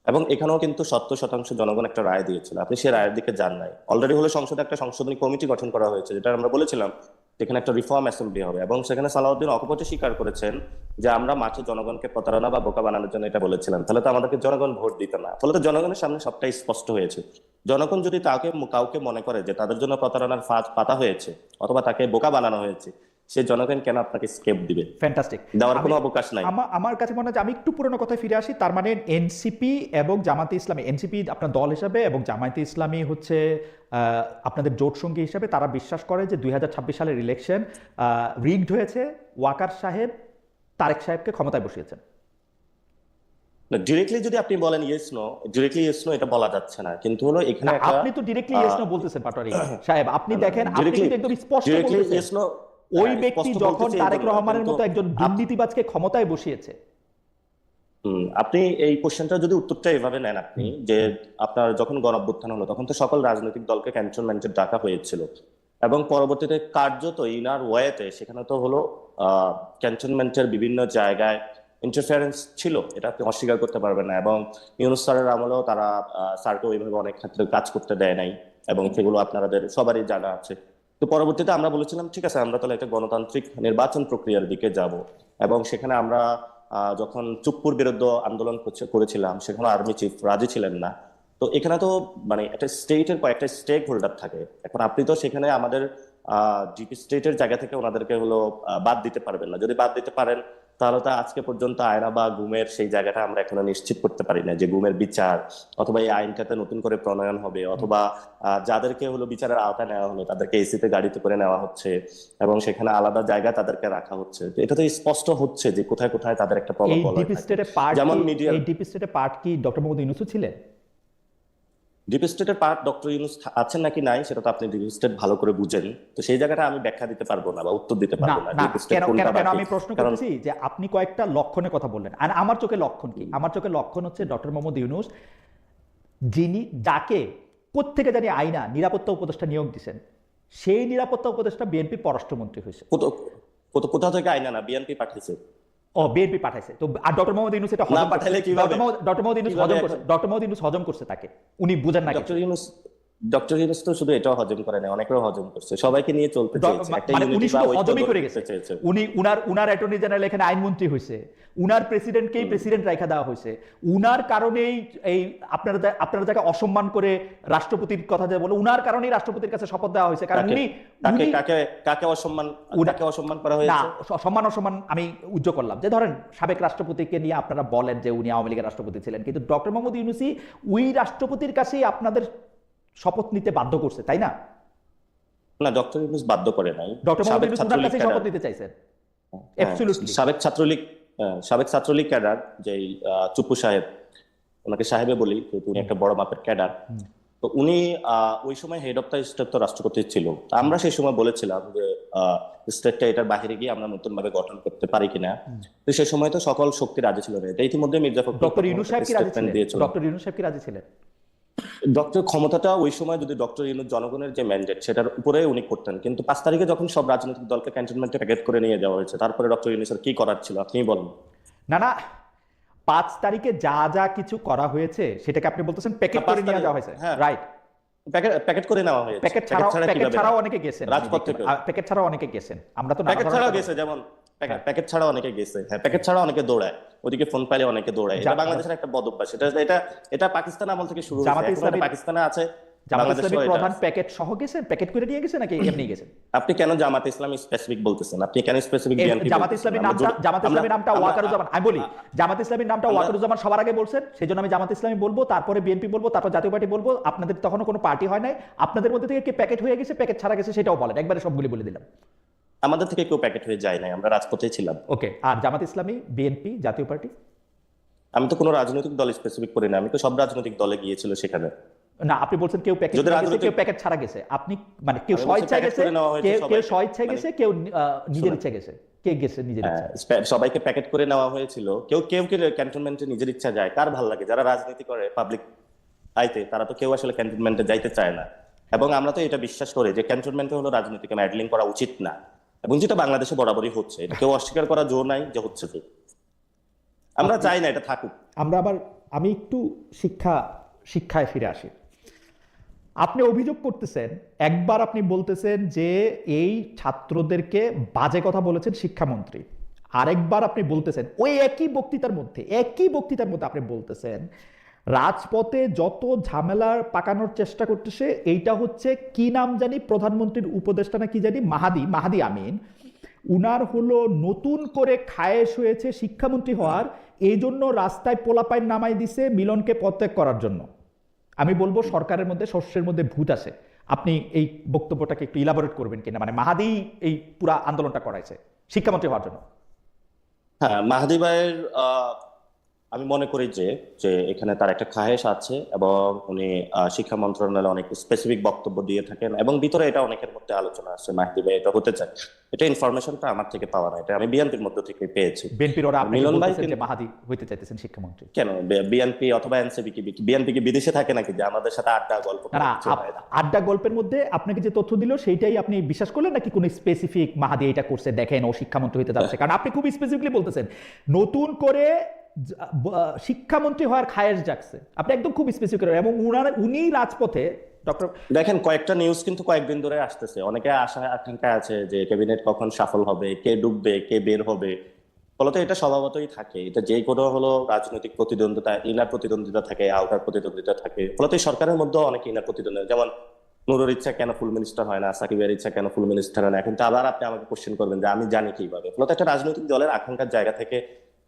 এবং এখানেও কিন্তু 70% জনগণ একটা রায় দিয়েছিল, আপনি সেই রায়ের দিকে যান নাই। অলরেডি হলো সংসদে একটা সংশোধনী কমিটি গঠন করা হয়েছে, যেটা আমরা বলেছিলাম সেখানে একটা রিফর্ম অ্যাসেম্বলি হবে, এবং সেখানে সালাউদ্দিন অকপটে স্বীকার করেছেন যে আমরা মাঠে জনগণকে প্রতারণা বা বোকা বানানোর জন্য এটা বলেছিলাম, তাহলে তো আমাদেরকে জনগণ ভোট দিত না। ফলে তো জনগণের সামনে সবটাই স্পষ্ট হয়েছে। জনগণ যদি কাউকে মনে করে যে তাদের জন্য প্রতারণার ফাঁদ পাতা হয়েছে অথবা তাকে বোকা বানানো হয়েছে, সে জনগণ কেন আপনাকে স্কেপ দিবে? ফ্যান্টাস্টিক। দেওয়ার কোনো অবকাশ নাই। আমার কাছে মনে হয় যে আমি একটু পুরোনো কথায় ফিরে আসি। তার মানে এনসিপি এবং জামাতে ইসলামী, এনসিপি আপনার দল হিসাবে এবং জামায়াতে ইসলামী হচ্ছে আপনাদের জোট সঙ্গী হিসাবে, তারা বিশ্বাস করে যে 2026 সালের ইলেকশন রিগড হয়েছে, ওয়াকার সাহেব তারেক সাহেবকে ক্ষমতায় বসিয়েছেন। ডিরেক্টলি যদি আপনি বলেন yes no, directly yes no এটা বলা যাচ্ছে না, কিন্তু হলো এখানে একটা আপনি তো ডিরেক্টলি ইয়েস নো বলতেছেন পাটোয়ারি সাহেব, আপনি দেখেন, আপনি ডিরেক্টলি কিন্তু একদম স্পষ্ট ডিরেক্টলি বলতেছেন ইয়েস নো। ওই ব্যক্তি স্পষ্ট যখন বলতেছি এই তারেক জন্য, রহমানের কিন্তু মতো একজন দুর্নীতিবাজকে ক্ষমতায় বসিয়েছে। আপনি এই কোশ্চেনটা যদি উত্তরটা এভাবে নেন আপনি, যে আপনার যখন গণ অভ্যুত্থান হলো তখন তো সকল রাজনৈতিক দলকে ক্যান্টনমেন্টে ডাকা হয়েছিল, এবং পরবর্তীতে কার্যত ইনার ওয়েতে সেখানে তো হলো ক্যান্টনমেন্টের বিভিন্ন জায়গায় ইন্টারফারেন্স ছিল, এটা আপনি অস্বীকার করতে পারবেন না। এবং ইউনূস স্যারের আমলেও তারা স্যারকে ওইভাবে অনেক ক্ষেত্রে কাজ করতে দেয় নাই, এবং সেগুলো আপনাদের সবারই জানা আছে। তো পরবর্তীতে আমরা বলেছিলাম ঠিক আছে, আমরা তাহলে একটা গণতান্ত্রিক নির্বাচন প্রক্রিয়ার দিকে যাব। এবং সেখানে আমরা যখন চুপ্পুর বিরুদ্ধে আন্দোলন করেছিলাম, সেখানে আর্মি চিফ রাজি ছিলেন না। তো এখানে তো মানে একটা স্টেটের কয়েকটা স্টেক হোল্ডার থাকে। এখন আপনি তো সেখানে আমাদের ডিপ স্টেটের জায়গা থেকে ওনাদেরকে হলো বাদ দিতে পারবেন না। যদি বাদ দিতে পারেন তাহলে তো আজকে পর্যন্ত আয়না বা গুমের সেই জায়গাটা আমরা এখনো নিশ্চিত করতে পারি না, যে গুমের বিচার অথবা এই আইনটাতে নতুন করে প্রণয়ন হবে, অথবা যাদেরকে হলো বিচারের আওতায় নেওয়া হলো তাদেরকে এসিতে গাড়িতে করে নেওয়া হচ্ছে এবং সেখানে আলাদা জায়গায় তাদেরকে রাখা হচ্ছে। তো এটা তো স্পষ্ট হচ্ছে যে কোথায় কোথায় তাদের একটা প্রভাব এই বলয় ডিপ থাকে। স্টেটের পার্ট যেমন মিডিয়া, এই ডিপ স্টেটের পার্ট কি ডক্টর মোহাম্মদ ইউনূসও ছিলেন? ডিপ স্টেটের পার্ট ডক্টর ইউনূস আছেন নাকি নাই সেটা তো আপনি ডিপ স্টেট ভালো করে বুঝেন, তো সেই জায়গাটা আমি ব্যাখ্যা দিতে পারবো না বা উত্তর দিতে না পারবো না না, ডিপ স্টেট কেন কোনটা কেন কেন বাকি। আমি প্রশ্ন কারণ করতেছি যে আপনি কয়েকটা লক্ষণের কথা বললেন, আর আমার চোখে লক্ষণ কি? আমার চোখে লক্ষণ হচ্ছে ডক্টর মোহাম্মদ ইউনূস, যিনি যাকে কোত্থেকে জানি আইনা নিরাপত্তা উপদেষ্টা নিয়োগ দিয়েছেন, সেই নিরাপত্তা উপদেষ্টা বিএনপির পররাষ্ট্রমন্ত্রী হয়েছে। কোথা থেকে আইনা না বিএনপি পাঠিয়েছে। ও, বিএনপি পাঠাইছে তো, আর ডক্টর মোহাম্মদ ইউনূস এটা না হজম করছে। পাঠালে কিভাবে? ডক্টর মোহাম্মদ ইউনূস কিভাবে হজম করছে, ডক্টর মোহাম্মদ ইউনূস হজম করছে তাকে, উনি বুঝেন না কিছু। ডক্টর ইউনূস তো শুধু এটাও হজম করে না, অনেকেও হজম করছে, সবাইকে নিয়ে চলতে চেয়েছে, একটা মানে উনি ইউনিটি বা শুধু ঐক্য হজমই করে গড়ে গেছে। তুলতে চেয়েছে। উনার অ্যাটর্নি জেনারেল এখানে আইনমন্ত্রী হয়েছে, উনার প্রেসিডেন্টকেই প্রেসিডেন্ট রাখা দেওয়া হয়েছে, উনার কারণেই এই আপনারা যাকে অসম্মান করে রাষ্ট্রপতির কথা যে বলে, উনার কারণেই রাষ্ট্রপতির কাছে শপথ দেওয়া হয়েছে। কারণ উনি কাকে অসম্মান করা হয়েছে? না, অসম্মান আমি উজ্জ্ব করলাম যে ধরেন সাবেক রাষ্ট্রপতিকে নিয়ে আপনারা বলেন যে উনি আওয়ামী লীগের রাষ্ট্রপতি ছিলেন, কিন্তু ডক্টর মোহাম্মদ ইউনূসই ওই রাষ্ট্রপতির কাছেই আপনাদের শপথ নিতে বাধ্য করছে, তাই না? না, ডক্টর ইউনূস বাধ্য করে নাই। ডক্টর মোহাম্মদ সাবেক ইউনূস ওনার ছাত্রলীগ কাছেই ক্যাডার, শপথ নিতে চাইছেন। হ্যাঁ, অ্যাবসলিউটলি। সাবেক ছাত্রলীগ ক্যাডার যেই চুপ্পু সাহেব, ওনাকে সাহেবে বলি যেহেতু উনি একটা বড় মাপের ক্যাডার, তো উনি ওই সময় হেড অফ দ্য স্টেট তো রাষ্ট্রপতি ছিল। তো আমরা সেই সময় বলেছিলাম যে স্টেটটা এটার বাইরে গিয়ে আমরা নতুন ভাবে গঠন করতে পারি কিনা। তো সেই সময় তো সকল শক্তি রাজি ছিল না। এটা ইতিমধ্যে মির্জা ফখরুল ডক্টর ইউনূস সাহেব কি রাজি ছিলেন? দিয়েছিল। ডক্টর ইউনূস সাহেব কি রাজি ছিলেন? ডক্টর ক্ষমতাটা ওই সময় যদি ডক্টর ইউনূস জনগণের যে ম্যান্ডেট সেটার উপরে উনি করতেন, কিন্তু 5 তারিখে যখন সব রাজনৈতিক দলকে ক্যান্টনমেন্টে প্যাকেট করে নিয়ে যাওয়া হয়েছে, তারপরে ডক্টর ইউনূসের কি করার ছিল আপনি বলেন। না, 5 তারিখে যা যা কিছু করা হয়েছে সেটাকে আপনি বলতেছেন প্যাকেট করে নিয়ে যাওয়া হয়েছে, হ্যাঁ, রাইট? প্যাকেট করে নেওয়া হয়েছে। প্যাকেট ছাড়াও অনেকে গেছেন, রাজপথ থেকে প্যাকেট ছাড়াও অনেকে গেছেন, আমরা তো প্যাকেট ছাড়াও গেছে, যেমন প্যাকেট ছাড়াও অনেকে গেছে। হ্যাঁ, প্যাকেট ছাড়াও অনেকে দৌড়ায়, ওদিকে ফোন পাইলে অনেকে দৌড়ায়। এটা বাংলাদেশের একটা বদ অভ্যাস। এটা পাকিস্তান আমল থেকে শুরু হয়েছে, এখন এটা পাকিস্তানে আছে। জামাত ইসলামী প্রধান প্যাকেট সহ গেছেন, প্যাকেট করে নিয়ে গেছেন নাকি এমনি গেছেন? আপনি কেন জামাত ইসলামী স্পেসিফিক বলতেছেন? আপনি কেন স্পেসিফিক বিএনপি? জামাত ইসলামীর নামটা ওয়াকারুজ্জামান, আমি বলি জামাত ইসলামীর নামটা ওয়াকারুজ্জামান সবার আগে বলছেন, সেজন্য আমি জামাত ইসলামী বলবো, তারপরে বিএনপি বলবো, তারপর জাতীয় পার্টি বলবো। আপনাদের তখনও কোনো পার্টি হয় নাই, আপনাদের মধ্যে থেকে কে প্যাকেট হয়ে গেছে, প্যাকেট ছাড়া গেছে সেটাও বলেন, একবারে সবগুলি বলে দিলাম। আমাদের থেকে কেউ প্যাকেট হয়ে যায় নাই, আমরা রাজপথে ছিলাম। ওকে, আর জামাত ইসলামী, বিএনপি, জাতীয় পার্টি? আমি তো কোনো রাজনৈতিক দল স্পেসিফিক করি না, আমি তো সব রাজনৈতিক দলে গিয়েছিল সেখানে। না, আপনি বলছেন কেউ প্যাকেট গেছে, কেউ প্যাকেট ছাড়া গেছে। আপনি মানে কেউ স্বেচ্ছায় গেছে, কেউ স্বেচ্ছায় গেছে, কেউ নিজের ইচ্ছা গেছে। কে গেছে নিজের ইচ্ছা? সবাইকে প্যাকেট করে নেওয়া হয়েছিল। কেউ ক্যান্টনমেন্টে নিজের ইচ্ছা যায়, কার ভালো লাগে? যারা রাজনীতি করে পাবলিক আইতে, তারা তো কেউ আসলে ক্যান্টনমেন্টে যাইতে চায় না। এবং আমরা তো এটা বিশ্বাস করি যে ক্যান্টনমেন্টে হলো রাজনীতিকে ম্যাডলিং করা উচিত না, এবং যেটা বাংলাদেশে বরাবরই হচ্ছে, এটা কেউ অস্বীকার করার জোর নাই যে হচ্ছে। তো আমরা চাই না এটা থাকুক। আমি একটু শিক্ষায় ফিরে আসি। আপনি অভিযোগ করতেছেন, একবার আপনি বলতেছেন যে এই ছাত্রদেরকে বাজে কথা বলেছেন শিক্ষামন্ত্রী, আরেকবার আপনি বলতেছেন ওই একই বক্তৃতার মধ্যে আপনি বলতেছেন রাজপথে যত ঝামেলার পাকানোর চেষ্টা করতেছে এইটা হচ্ছে কি নাম জানি, প্রধানমন্ত্রীর উপদেষ্টা না কি জানি, মাহাদি আমিন, উনার হলো নতুন করে খায়েশ হয়েছে শিক্ষামন্ত্রী হওয়ার, এই জন্য রাস্তায় পোলাপাইন নামাই দিছে মিলনকে পদত্যাগ করার জন্য। আমি বলবো সরকারের মধ্যে শস্যের মধ্যে ভূত আছে। আপনি এই বক্তব্যটাকে একটু ইলাবোরেট করবেন কিনা, মানে মাহাদি এই পুরা আন্দোলনটা করাইছে শিক্ষামন্ত্রী হওয়ার জন্য? হ্যাঁ, মাহাদি ভাইয়ের আমি মনে করি যে যে এখানে তার একটা খাহেশ আছে এবং উনি শিক্ষা মন্ত্রণালয়ে অনেক স্পেসিফিক বক্তব্য দিয়ে থাকেন এবং ভিতরে এটা অনেকের মধ্যে আলোচনা আছে মাহদি ভাই এটা হতে চায়। এটা ইনফরমেশনটা আমার থেকে পাওয়া না, এটা আমি বিএনপির মধ্য থেকে পেয়েছি। বিএনপির ওরা আর আপনাকে মিলন ভাই বলতেছেন যে কিন্তু মাহাদি হইতে চাইতেছেন শিক্ষামন্ত্রী? কেন বিএনপি অথবা এনসিপি কি বিএনপি কি বিদেশে থাকে নাকি যে আমাদের সাথে আড্ডা গল্প না করে না, কিছু হয় না? আড্ডা গল্পের মধ্যে আপনাকে যে তথ্য দিল সেইটাই আপনি বিশ্বাস করলেন নাকি কোনো স্পেসিফিক মাহাদি এটা করছে দেখেন ও শিক্ষামন্ত্রী হইতে যাচ্ছে? কারণ আপনি খুব স্পেসিফিকলি বলতেছেন নতুন করে শিক্ষামন্ত্রী হওয়ার খায়েশ জাগছে, আপনি একদম খুব স্পেসিফিক এবং উনি রাজপথে ডক্টর। দেখেন কয়েকটা নিউজ কিন্তু কয়েকদিন ধরে আসতেছে, অনেকে আশা আকাঙ্ক্ষা আছে যে ক্যাবিনেট কখন সফল হবে, কে ঢুকবে কে বের হবে। ফলত এটা স্বভাবতই থাকে, এটা যে কোনো হলো রাজনৈতিক প্রতিদ্বন্দ্বিতা, ইনার প্রতিদ্বন্দ্বিতা থাকে, আউটার প্রতিদ্বন্দ্বিতা থাকে। ফলত এই সরকারের মধ্যে অনেক ইনার প্রতিদ্বন্দ্বিতা, যেমন নুরুর ইচ্ছা কেন ফুল মিনিস্টার হয় না, সাকিবের ইচ্ছা কেন ফুল মিনিস্টার হয় না। এখন তো আবার আপনি আমাকে কোশ্চেন করবেন যে আমি জানি কিভাবে। ফলত একটা রাজনৈতিক দলের আকাঙ্ক্ষার জায়গা থেকে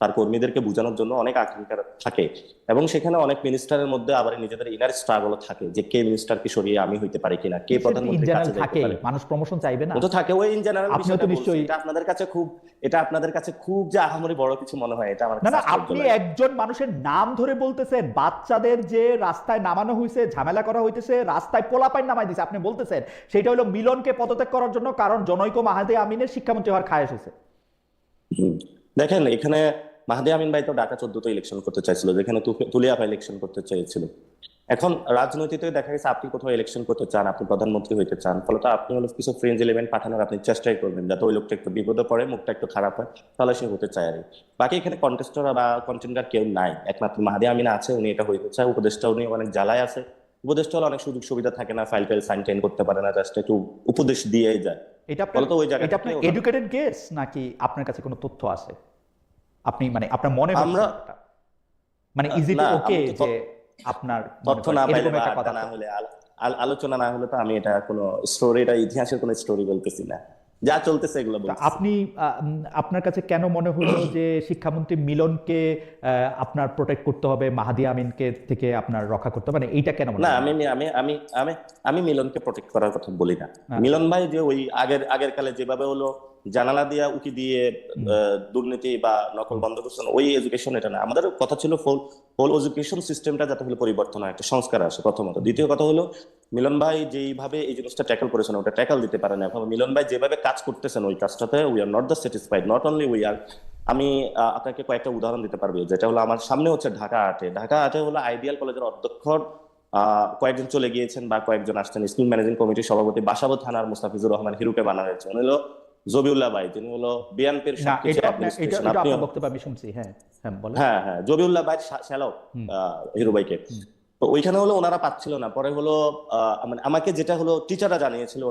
তার কর্মীদেরকে বোঝানোর জন্য অনেক আকাঙ্ক্ষা থাকে এবং সেখানে অনেক মিনিস্টারের মধ্যে আবার নিজেদের ইনার স্ট্রাগল থাকে যে কে মিনিস্টারকে সরিয়ে আমি হইতে পারি কিনা, কে ইন প্রধানমন্ত্রীর জেনারেল কাছে যাইতে থাকে, পারে। মানুষ প্রমোশন চাইবে না? ও তো থাকে ওই ইন জেনারেল আপনিও বিষয়টা তো বলছি। নিশ্চয়ই। এটা আপনাদের কাছে খুব যে আহামরি বড় কিছু মনে হয়, এটা আমার না কাছে না, আশ্চর্য আপনি লাগে। একজন মানুষের নাম ধরে বলতেছেন, বাচ্চাদের যে রাস্তায় নামানো হয়েছে, ঝামেলা করা হইতেছে, রাস্তায় পোলাপাইন নামাই দিছে, আপনি বলতেছেন সেটা হলো মিলনকে পদত্যাগ করার জন্য, কারণ জনৈক মাহাদি আমিনের শিক্ষামন্ত্রী হওয়ার খায়েশ হয়েছে। হুম। দেখেন এখানে মাহদি আমিন ভাই তো ঢাকা 14 ইলেকশন করতে চাইছিল, যেখানে তুলিয়া ভাই ইলেকশন করতে চেয়েছিল। এখন রাজনীতিতে দেখা গেছে আপনি কোথাও ইলেকশন করতে চান, আপনি প্রধানমন্ত্রী হইতে চান, ফলত আপনি হলো কিছু ফ্রেন্ড এলিমেন্ট পাঠানোর আপনি চেষ্টাই করবেন যাতে ওই লোকটা একটু বিপদে পড়ে, মুখটা একটু খারাপ হয়, তাহলে সে হতে চায় আর কি। বাকি এখানে কন্টেস্টর বা কন্টেন্ডার কেউ নাই, একমাত্র মাহদি আমিন আছে, উনি এটা হইতে চায়। উপদেষ্টা উনি অনেক জ্বালায় আছে, উপদেষ্টা হলে অনেক সুযোগ সুবিধা থাকে না, ফাইল টাইল সাইন টাইন করতে পারে না, জাস্ট একটু উপদেশ দিয়েই যায়। এটা আপনার ফলত ওই জায়গা এটা থেকে আপনার ওনার এডুকেটেড গেস নাকি আপনার কাছে কোনো তথ্য আছে? আপনি মানে আপনার মনে হচ্ছে আমরা ব্যাপারটা? মানে ইজ ইট না ওকে আমি তো যে আপনার মনে তথ্য করেন না পাইলে এরকম বা একটা আড্ডা কথা? না হলে আলোচনা না হলে তো আমি এটা কোনো স্টোরি, এটা ইতিহাসের কোনো স্টোরি বলতেছি না, যা চলতেছে এগুলো তা বলতেছি। আপনি আপনার কাছে কেন মনে হলো যে শিক্ষামন্ত্রী মিলনকে আপনার প্রোটেক্ট করতে হবে, মাহাদি আমিনকে থেকে আপনার রক্ষা করতে হবে, মানে এইটা কেন মনে না হলো? আমি আমি আমি আমি আমি মিলনকে প্রোটেক্ট করার কথা বলি না। আচ্ছা। মিলন ভাই যে ওই আগের কালে যেভাবে হলো জানালা দিয়া উকি দিয়ে দুর্নীতি বা নকল বন্ধ করছেন, ওই এডুকেশন এটা না। আমাদের কথা ছিল হোল এডুকেশন সিস্টেমটা যাতে হলো পরিবর্তন হয়, একটা সংস্কার আসে প্রথমত। দ্বিতীয় কথা হলো মিলন ভাই যেইভাবে এই জিনিসটা ট্যাকল করেছেন ওটা ট্যাকল দিতে পারেন। এখন মিলন ভাই যেভাবে কাজ করতেছেন ওই কাজটাতে we are not the satisfied, not only we are. আমি আপনাকে কয়েকটা উদাহরণ দিতে পারবো, যেটা হলো আমার সামনে হচ্ছে ঢাকা আটে হলো আইডিয়াল কলেজের অধ্যক্ষ কয়েকজন চলে গিয়েছেন বা কয়েকজন আসছেন, স্কুল ম্যানেজিং কমিটির সভাপতি বাসাবো থানার মুস্তাফিজুর রহমান হিরুকে বানানো হয়েছে। উনি হলো জবিউল্লাহ ভাই, যিনি হলো বিএনপির না, সবকিছু এটা অ্যাডমিনিস্ট্রেশন। এটা আপনি আপনার বক্তব্য আমি শুনছি। হ্যাঁ হ্যাঁ, বলেন। হ্যাঁ জবিউল্লাহ ভাই শ্যালক হিরু ভাইকে। তো ওইখানে হলো ওনারা পাচ্ছিল না, পরে হলো মানে আমাকে যেটা হলো টিচাররা জানিয়েছিল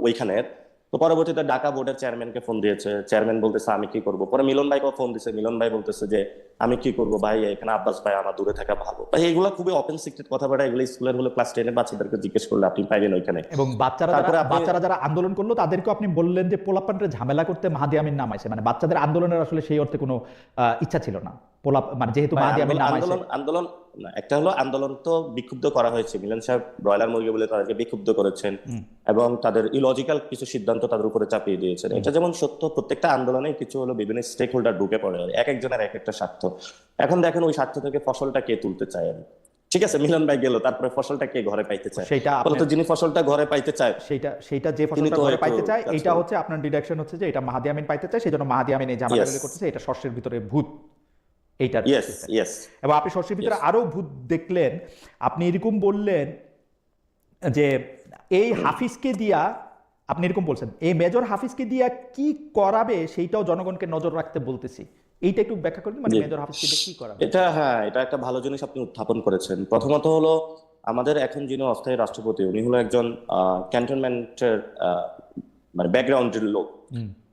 ওইখানের। তো পরবর্তীতে ঢাকা বোর্ডের চেয়ারম্যানকে ফোন দিয়েছে, চেয়ারম্যান বলতেছে আমি কি করবো। পরে মিলন ভাইকে ফোন দিছে, মিলন ভাই বলতেছে যে আমি কি করবো ভাই, এখানে আব্বাস ভাই আমার দূরে থাকা ভালো। ভাই এগুলো খুবই ওপেন সিক্রেট কথা বলা, এগুলো স্কুলের হলো ক্লাস 10-এর বাচ্চাদেরকে জিজ্ঞেস করলে আপনি পাইবেন ওইখানে। এবং তারপরে আপনি বাচ্চারা যারা আন্দোলন করলো তাদেরকে আপনি বললেন যে পোলাপানরে ঝামেলা করতে মাহাদি আমিন নামাইছে, মানে বাচ্চাদের আন্দোলনের আসলে সেই অর্থে কোনো ইচ্ছা ছিল না। মানে যেহেতু ভাই মাহাদি আমিন নামাইছে। আন্দোলন না, একটা হলো আন্দোলন তো বিক্ষুব্ধ করা হয়েছে, মিলন সাহেব ব্রয়লার মুরগি বলে তাদেরকে বিক্ষুব্ধ করেছেন এবং তাদের ইলজিক্যাল কিছু সিদ্ধান্ত তাদের উপরে চাপিয়ে দিয়েছেন। এটা যেমন সত্য, প্রত্যেকটা আন্দোলনে কিছু হলো বিভিন্ন স্টেক হোল্ডার ঢুকে পড়ে, এক একজনের এক একটা স্বার্থ। এখন দেখেন ওই স্বার্থ থেকে ফসলটা কে তুলতে চায়। ঠিক আছে, মিলন ভাই গেল, তারপরে ফসলটা কে ঘরে পাইতে চায়? সেটা ফলত যিনি ফসলটা ঘরে পাইতে চায় সেইটা যে তিনি ফসলটা তো ঘরে একটু পাইতে চায়, কাজ এইটা করেন। হচ্ছে আপনার ডিডাকশন হচ্ছে যে এটা মাহাদি আমিন পাইতে চায়, সেজন্য মাহাদি আমিন এই ঝামেলাগুলি করতেছে, এটা শস্যের ভিতরে ভূত। এইটার ইয়েস ইয়েস এবং আপনি শস্যের ভিতরে আরো ভূত দেখলেন। আপনি এরকম বললেন যে এই হাফিজকে দিয়া, আপনি এরকম বলছেন এই মেজর হাফিজকে দিয়া কি করাবে সেইটাও জনগণকে নজর রাখতে বলতেছি। এইটা একটু ব্যাখ্যা করবেন, মানে মেজর হাফিজকে দিয়ে কি করাবে? এটা একটা ভালো জিনিস আপনি উত্থাপন করেছেন। প্রথমত হলো আমাদের এখন যিনি অস্থায়ী রাষ্ট্রপতি উনি হলো একজন ক্যান্টনমেন্টের মানে ব্যাকগ্রাউন্ডের লোক।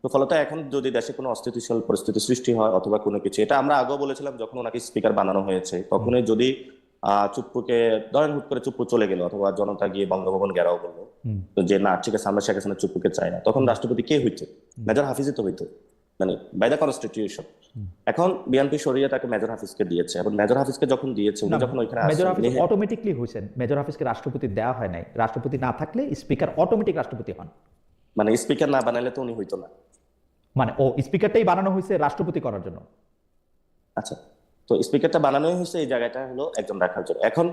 তো ফলত এখন যদি দেশে কোনো অস্থিতিশীল পরিস্থিতি সৃষ্টি হয় অথবা কোনো কিছু, এটা আমরা আগেও বলেছিলাম যখন ওনাকে স্পিকার বানানো হয়েছে, তখনই যদি চুপ্পুকে ধরেন হুট করে চুপ্পু চলে গেল অথবা জনতা গিয়ে বঙ্গভবন ঘেরাও করলো যে না ঠিক আছে আমরা শেখ হাসিনা চুপ্পুকে চাই না, তখন রাষ্ট্রপতি কে হইতো? মেজর হাফিজই তো হইতো, মানে বাই দ্য কনস্টিটিউশন। এখন বিএনপি সরিয়ে তাকে মেজর হাফিজকে দিয়েছে, এবং মেজর হাফিজকে যখন দিয়েছে উনি যখন ওইখানে মেজর হাফিজ আসছেন অটোমেটিকলি হয়েছেন, মেজর হাফিজকে রাষ্ট্রপতি দেওয়া হয় নাই। রাষ্ট্রপতি না থাকলে স্পিকার অটোমেটিক রাষ্ট্রপতি হন। মানে স্পিকার না বানাইলে তো উনি হইতো না। মানে ও স্পিকারটাই বানানো হয়েছে রাষ্ট্রপতি করার জন্য। আচ্ছা তো স্পিকারটা বানানোই হয়েছে এই জায়গাটা হলো একজন রাখার জন্য। এখন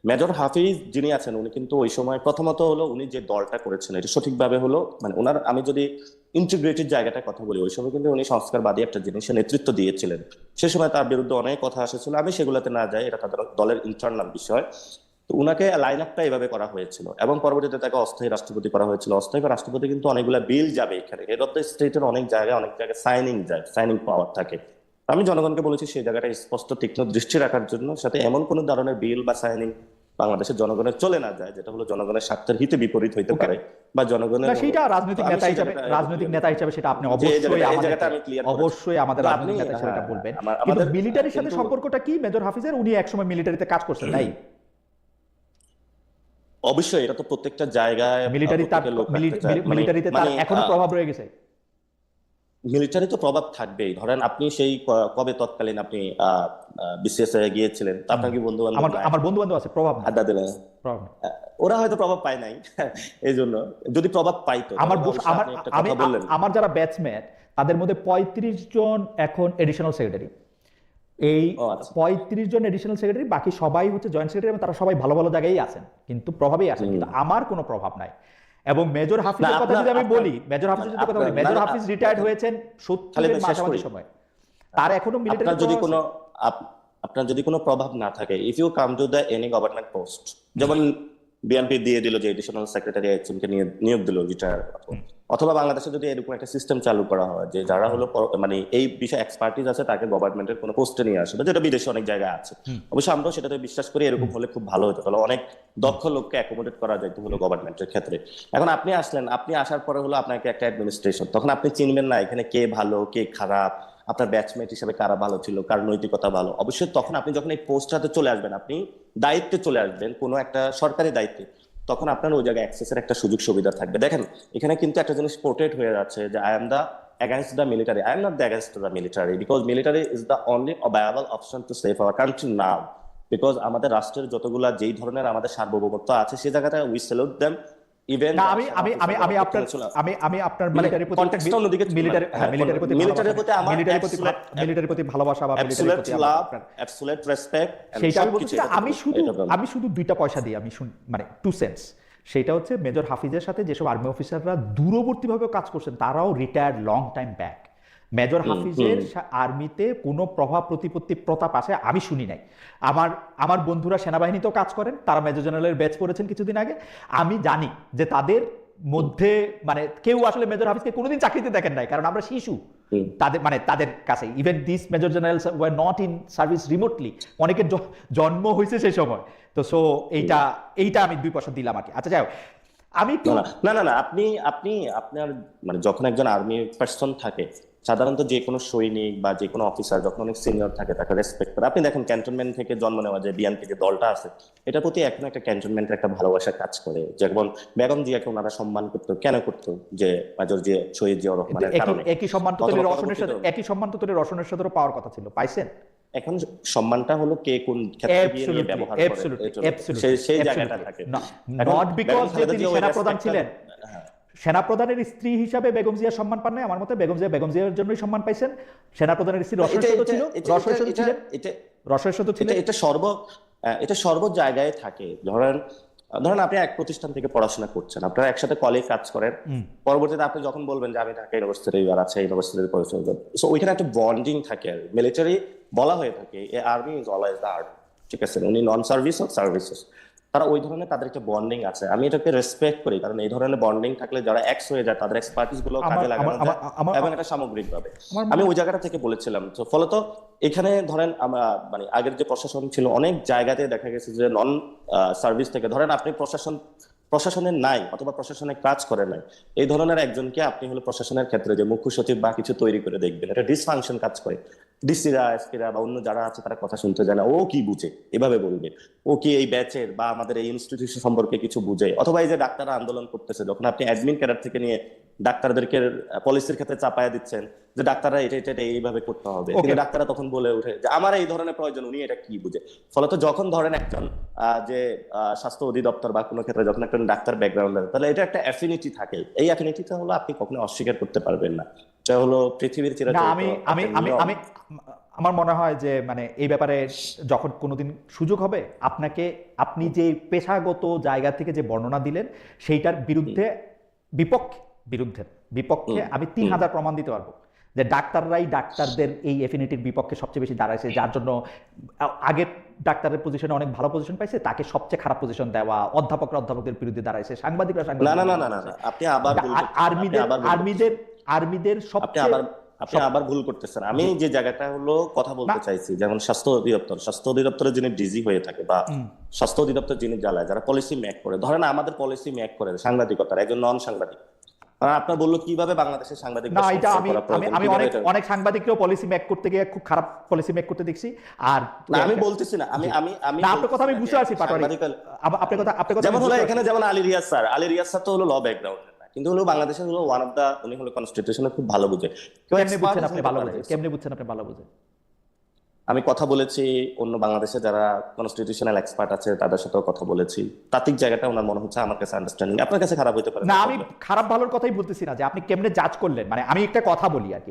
মেজর হাফিজ যিনি আছেন উনি কিন্তু ওই সময় প্রথমত হলো উনি যে দলটা করেছেন এটা সঠিকভাবে হলো মানে ওনার আমি যদি ইন্টিগ্রেটেড জায়গাটা কথা বলি ওই সময় কিন্তু উনি সংস্কারবাদী একটা জিনিসের নেতৃত্ব দিয়েছিলেন। সে সময় তার বিরুদ্ধে অনেক কথা এসেছিল, আমি সেগুলোতে না যাই, এটা তাদের দলের ইন্টারনাল বিষয়। তো উনাকে লাইন আপটা এভাবে করা হয়েছিল এবং পরবর্তীতে তাকে অস্থায়ী রাষ্ট্রপতি করা হয়েছিল। অস্থায়ী রাষ্ট্রপতি কিন্তু অনেকগুলা বিল যাবে এখানে, হেড অফ দ্য স্টেটের অনেক জায়গায় সাইনিং যায়, সাইনিং পাওয়ার থাকে। আমি জনগণকে বলেছি সেই জায়গাটা স্পষ্ট তীক্ষ্ণ দৃষ্টি রাখার জন্য, সাথে এমন কোন ধরনের বিল বা সাইনিং বাংলাদেশের জনগণের চলে না যায় যেটা হলো জনগণের স্বার্থের হিতে বিপরীত হইতে পারে বা জনগণের না সেটা রাজনৈতিক আমি নেতা সেই হিসেবে জায়গাটা রাজনৈতিক নেতা হিসেবে সেটা আপনি যে এই অবশ্যই জায়গাটা আমাদেরকে আমি ক্লিয়ার অবশ্যই আমাদের আপনি রাজনৈতিক নেতা হিসেবে এটা বলবেন। কিন্তু আমাদের মিলিটারির সাথে কিন্তু সম্পর্কটা কি মেজর হাফিজের? উনি একসময় মিলিটারিতে কাজ করছেন, তাই? অবশ্যই এটা তো প্রত্যেকটা জায়গায় মিলিটারি তার প্রত্যেকের লোক রাখতে চায় মিলিটারিতে তার এখনো প্রভাব রয়ে গেছে। মিলিটারি তো প্রভাব থাকবেই। ধরেন আপনি সেই কবে তৎকালীন আপনি বিসিএস এ গিয়েছিলেন, তো আপনার কি বন্ধু বান্ধব আমার আমার বন্ধু বান্ধব আছে, প্রভাব না, আড্ডা দিলেন? প্রভাব না। ওরা হয়তো প্রভাব পায় নাই এই জন্য। যদি প্রভাব পাইতো আমার তাহলে অবশ্যই আমার আপনি একটা আমি কথা বললেন। আমার যারা ব্যাচমেট তাদের মধ্যে 35 জন এখন এডিশনাল সেক্রেটারি। এই ও আচ্ছা। 35 জন এডিশনাল সেক্রেটারি, বাকি সবাই হচ্ছে জয়েন্ট সেক্রেটারি এবং তারা সবাই ভালো ভালো জায়গায় আছেন, কিন্তু প্রভাবেই আছেন। কিন্তু আমার কোনো প্রভাব নাই। এবং মেজর হাফিজের কথা যদি আমি বলি, মেজর হাফিজের যদি কথা বলি, মেজর হাফিজ রিটায়ার্ড হয়েছেন 70-এর মাঝামাঝি সময়। তার এখনো মিলিটারি আপনার যদি কোনো আপনার যদি কোনো প্রভাব না থাকে, if you come to the any government post, যেমন বিএনপি দিয়ে দিল যে এডিশনাল সেক্রেটারি একজনকে নিয়োগ দিল রিটায়ার, অথবা বাংলাদেশে যদি এরকম একটা সিস্টেম চালু করা হয় যে যারা হলো মানে এই বিষয়ে এক্সপার্টিস আছে তাকে গভর্নমেন্টের কোনো পোস্টে নিয়ে আসবে, যেটা বিদেশে অনেক জায়গায় আছে। অবশ্যই আমরাও সেটাতে বিশ্বাস করি, এরকম হলে খুব ভালো হতো, তাহলে অনেক দক্ষ লোককে অ্যাকোমোডেট করা যেত হলো গভর্নমেন্টের ক্ষেত্রে। এখন আপনি আসলেন, আপনি আসার পরে হলো আপনাকে একটা অ্যাডমিনিস্ট্রেশন, তখন আপনি চিনবেন না এখানে কে ভালো কে খারাপ, আপনার ব্যাচমেট হিসেবে কারা ভালো ছিল, কার নৈতিকতা ভালো। অবশ্যই তখন আপনি যখন এই পোস্টটাতে চলে আসবেন, আপনি দায়িত্বে চলে আসবেন কোনো একটা সরকারি দায়িত্বে, তখন আপনার ওই জায়গায় অ্যাক্সেসের একটা সুযোগ সুবিধা থাকবে। দেখেন এখানে কিন্তু একটা জিনিস পোর্ট্রেট হয়ে যাচ্ছে যে I am the against the military. I am not against the military because military is the only viable option to save our country now. Because আমাদের রাষ্ট্রের যতগুলা যেই ধরনের আমাদের সার্বভৌমত্ব আছে সেই জায়গাটা we salute them. ইভেন না আমি আপনার মিলিটারি প্রতি মিলিটারি প্রতি ভালোবাসা বা মিলিটারি প্রতি অ্যাবসলিউট রেসপেক্ট, সেটা আমি বলছি না। আমি শুধু 2টা পয়সা দিই, আমি মানে 2 সেন্টস। সেটা হচ্ছে মেজর হাফিজের সাথে যেসব আর্মি অফিসাররা দূরবর্তীভাবে কাজ করছেন তারাও retired long time back. Major হাফিজের আর্মিতে কোনো প্রভাব প্রতিপত্তি প্রতাপ আছে আমি শুনি নাই। আমার বন্ধুরা সেনাবাহিনীতেও কাজ করেন, তারা মেজর জেনারেলের ব্যাচ পড়েছেন কিছুদিন আগে। আমি জানি যে তাদের মধ্যে মানে কেউ আসলে মেজর হাফিজকে কোনোদিন চাকরিতে দেখেন নাই, কারণ আমরা শিশু তাদের কাছে। Even this major generals were not in service remotely, অনেকের জন্ম হয়েছে সেই সময়। তো সো এইটা আমি 2 পয়সা দিলাম আর কি। আচ্ছা যাই হোক, আমি না আপনি আপনার মানে যখন একজন আর্মি পার্সন থাকে, সাধারণত যে কোনো সৈনিক বা যে কোনো অফিসার যখন অনেক সিনিয়র থাকে তাকে রেসপেক্ট করে। আপনি দেখেন ক্যান্টনমেন্ট থেকে জন্ম নেওয়া যে বিএনপি যে দলটা আছে, এটার প্রতি এখন একটা ক্যান্টনমেন্টের একটা ভালোবাসা কাজ করে। যেমন বেগম জিয়াকে ওনারা সম্মান করতো, কেন করতো? যে মেজর যে শহীদ জিয়াউর রহমানের কারণে। একই সম্মান তো তোদের রসনের সাথে পাওয়ার কথা ছিল, পাইছেন? এখন সম্মানটা হলো কে কোন ক্ষেত্রে গিয়ে ব্যবহার করে সেই জায়গাটা থাকে। নট বিকজ যে তিনি সেনাপ্রধান ছিলেন, সেনাপ্রধানের স্ত্রী হিসাবে বেগম জিয়া সম্মান পান নাই। আমার মতে বেগম জিয়ার জন্যই সম্মান পাইছেন। সেনাপ্রধানের স্ত্রী রসের সাথে ছিলেন। এটা সর্ব জায়গায় থাকে। ধরেন আপনি এক প্রতিষ্ঠান থেকে পড়াশোনা করছেন, আপনারা একসাথে কলেজ কাজ করেন, পরবর্তীতে আপনি যখন বলবেন যে আমি ঢাকা ইউনিভার্সিটি আছে ইউনিভার্সিটির পড়াশোনা করেন, সো ওইখানে একটা বন্ডিং থাকে। আর মিলিটারি বলা হয়ে থাকে army is always the army, ঠিক আছে, উনি নন সার্ভিস হোক সার্ভিসেস, তারা ওই ধরনের তাদের একটা বন্ডিং আছে। আমি এটাকে রেসপেক্ট করি, কারণ এই ধরনের বন্ডিং থাকলে যারা এক্স হয়ে যায় তাদের এক্সপার্টিস গুলো কাজে লাগানো যায় এবং এটা সামগ্রিকভাবে। আমি ওই জায়গাটা থেকে বলেছিলাম। তো ফলত এখানে ধরেন আমরা মানে আগের যে প্রশাসন ছিল অনেক জায়গাতে দেখা গেছে যে নন সার্ভিস থেকে, ধরেন আপনি প্রশাসনের নাই অথবা প্রশাসনে কাজ করে নাই, এই ধরনের একজনকে আপনি হলো প্রশাসনের ক্ষেত্রে যে মুখ্য সচিব বা কিছু তৈরি করে দেখবেন, এটা ডিসফাংশন কাজ করে। ডিসিরা এসপিরা বা অন্য যারা আছে তারা কথা শুনতে যায় না, ও কি বুঝে এভাবে বলবে, ও কি এই ব্যাচের বা আমাদের এই ইনস্টিটিউশন সম্পর্কে কিছু বুঝে। অথবা এই যে ডাক্তাররা আন্দোলন করতেছে, যখন আপনি অ্যাডমিন ক্যাডার থেকে নিয়ে ডাক্তারদেরকে পলিসির ক্ষেত্রে চাপায়া দিচ্ছেন যে ডাক্তাররা এটা এইভাবে করতে হবে, কিন্তু ডাক্তাররা তখন বলে ওঠে যে আমার এই ধরনের প্রয়োজন, উনি এটা কি বুঝে। ফলত যখন ধরেন একজন যে স্বাস্থ্য অধিদপ্তর বা কোনো ক্ষেত্রে যখন একটা ডাক্তার ব্যাকগ্রাউন্ড আছে, তাহলে এটা একটা অ্যাফিনিটি থাকে। এই অ্যাফিনিটিটা হলো আপনি কখনো অস্বীকার করতে পারবেন না। এটা হলো পৃথিবীর চিরাচরিত। আমার মনে হয় যে মানে এই ব্যাপারে যখন কোনোদিন সুযোগ হবে আপনি যে পেশাগত জায়গা থেকে যে বর্ণনা দিলেন সেইটার বিপক্ষে আমি 3000 প্রমাণ দিতে পারবো যে ডাক্তাররাই ডাক্তারদের এই এফিনিটির বিপক্ষে সবচেয়ে বেশি দাঁড়াইছে, যার জন্য আগের ডাক্তারের পজিশনে অনেক ভালো পজিশন পাইছে তাকে সবচেয়ে খারাপ পজিশন দেওয়া, অধ্যাপকদের বিরুদ্ধে দাঁড়াইছে, সাংবাদিকরা না না না না না আপনি আবার আর্মিদের আপনি আবার ভুল করতেছেন। আমি যে জায়গাটা হলো কথা বলতে চাইছি, যেমন স্বাস্থ্য অধিদপ্তরের যিনি ডিজি হয়ে থাকে বা স্বাস্থ্য অধিদপ্তর যিনি জ্বালায়, যারা পলিসি মেক করে, ধরেন আমাদের পলিসি মেক করে সাংবাদিকতার একজন নন সাংবাদিক, আপনার বললো কিভাবে বাংলাদেশের সাংবাদিক না, এটা আমি অনেক সাংবাদিককেও পলিসি মেক করতে গিয়ে খুব খারাপ পলিসি মেক করতে দেখছি। আর আমি বলতেছি না, আমি আপনার কথা আমি বুঝতে পারছি পাটোয়ারি, আপনার কথা যেমন হলো এখানে যেমন আলী রিয়াজ স্যার তো হলো ল ব্যাকগ্রাউন্ড, কিন্তু হলো বাংলাদেশের হলো ওয়ান অফ দা, উনি হলো কনস্টিটিউশনে খুব ভালো বুঝে। কেমনে বুঝছেন আপনি ভালো বুঝে? আমি কথা বলেছি অন্য বাংলাদেশে যারা কনস্টিটিউশনাল এক্সপার্ট আছে তাদের সাথেও কথা বলেছি, তাত্ত্বিক জায়গাটা ওনার মনে হচ্ছে আমার কাছে আন্ডারস্ট্যান্ডিং, আপনার কাছে খারাপ হতে পারে না। আমি খারাপ ভালোর কথাই বলতেছি না যে আপনি কেমনে জাজ করলেন, মানে আমি একটা কথা বলি আর কি,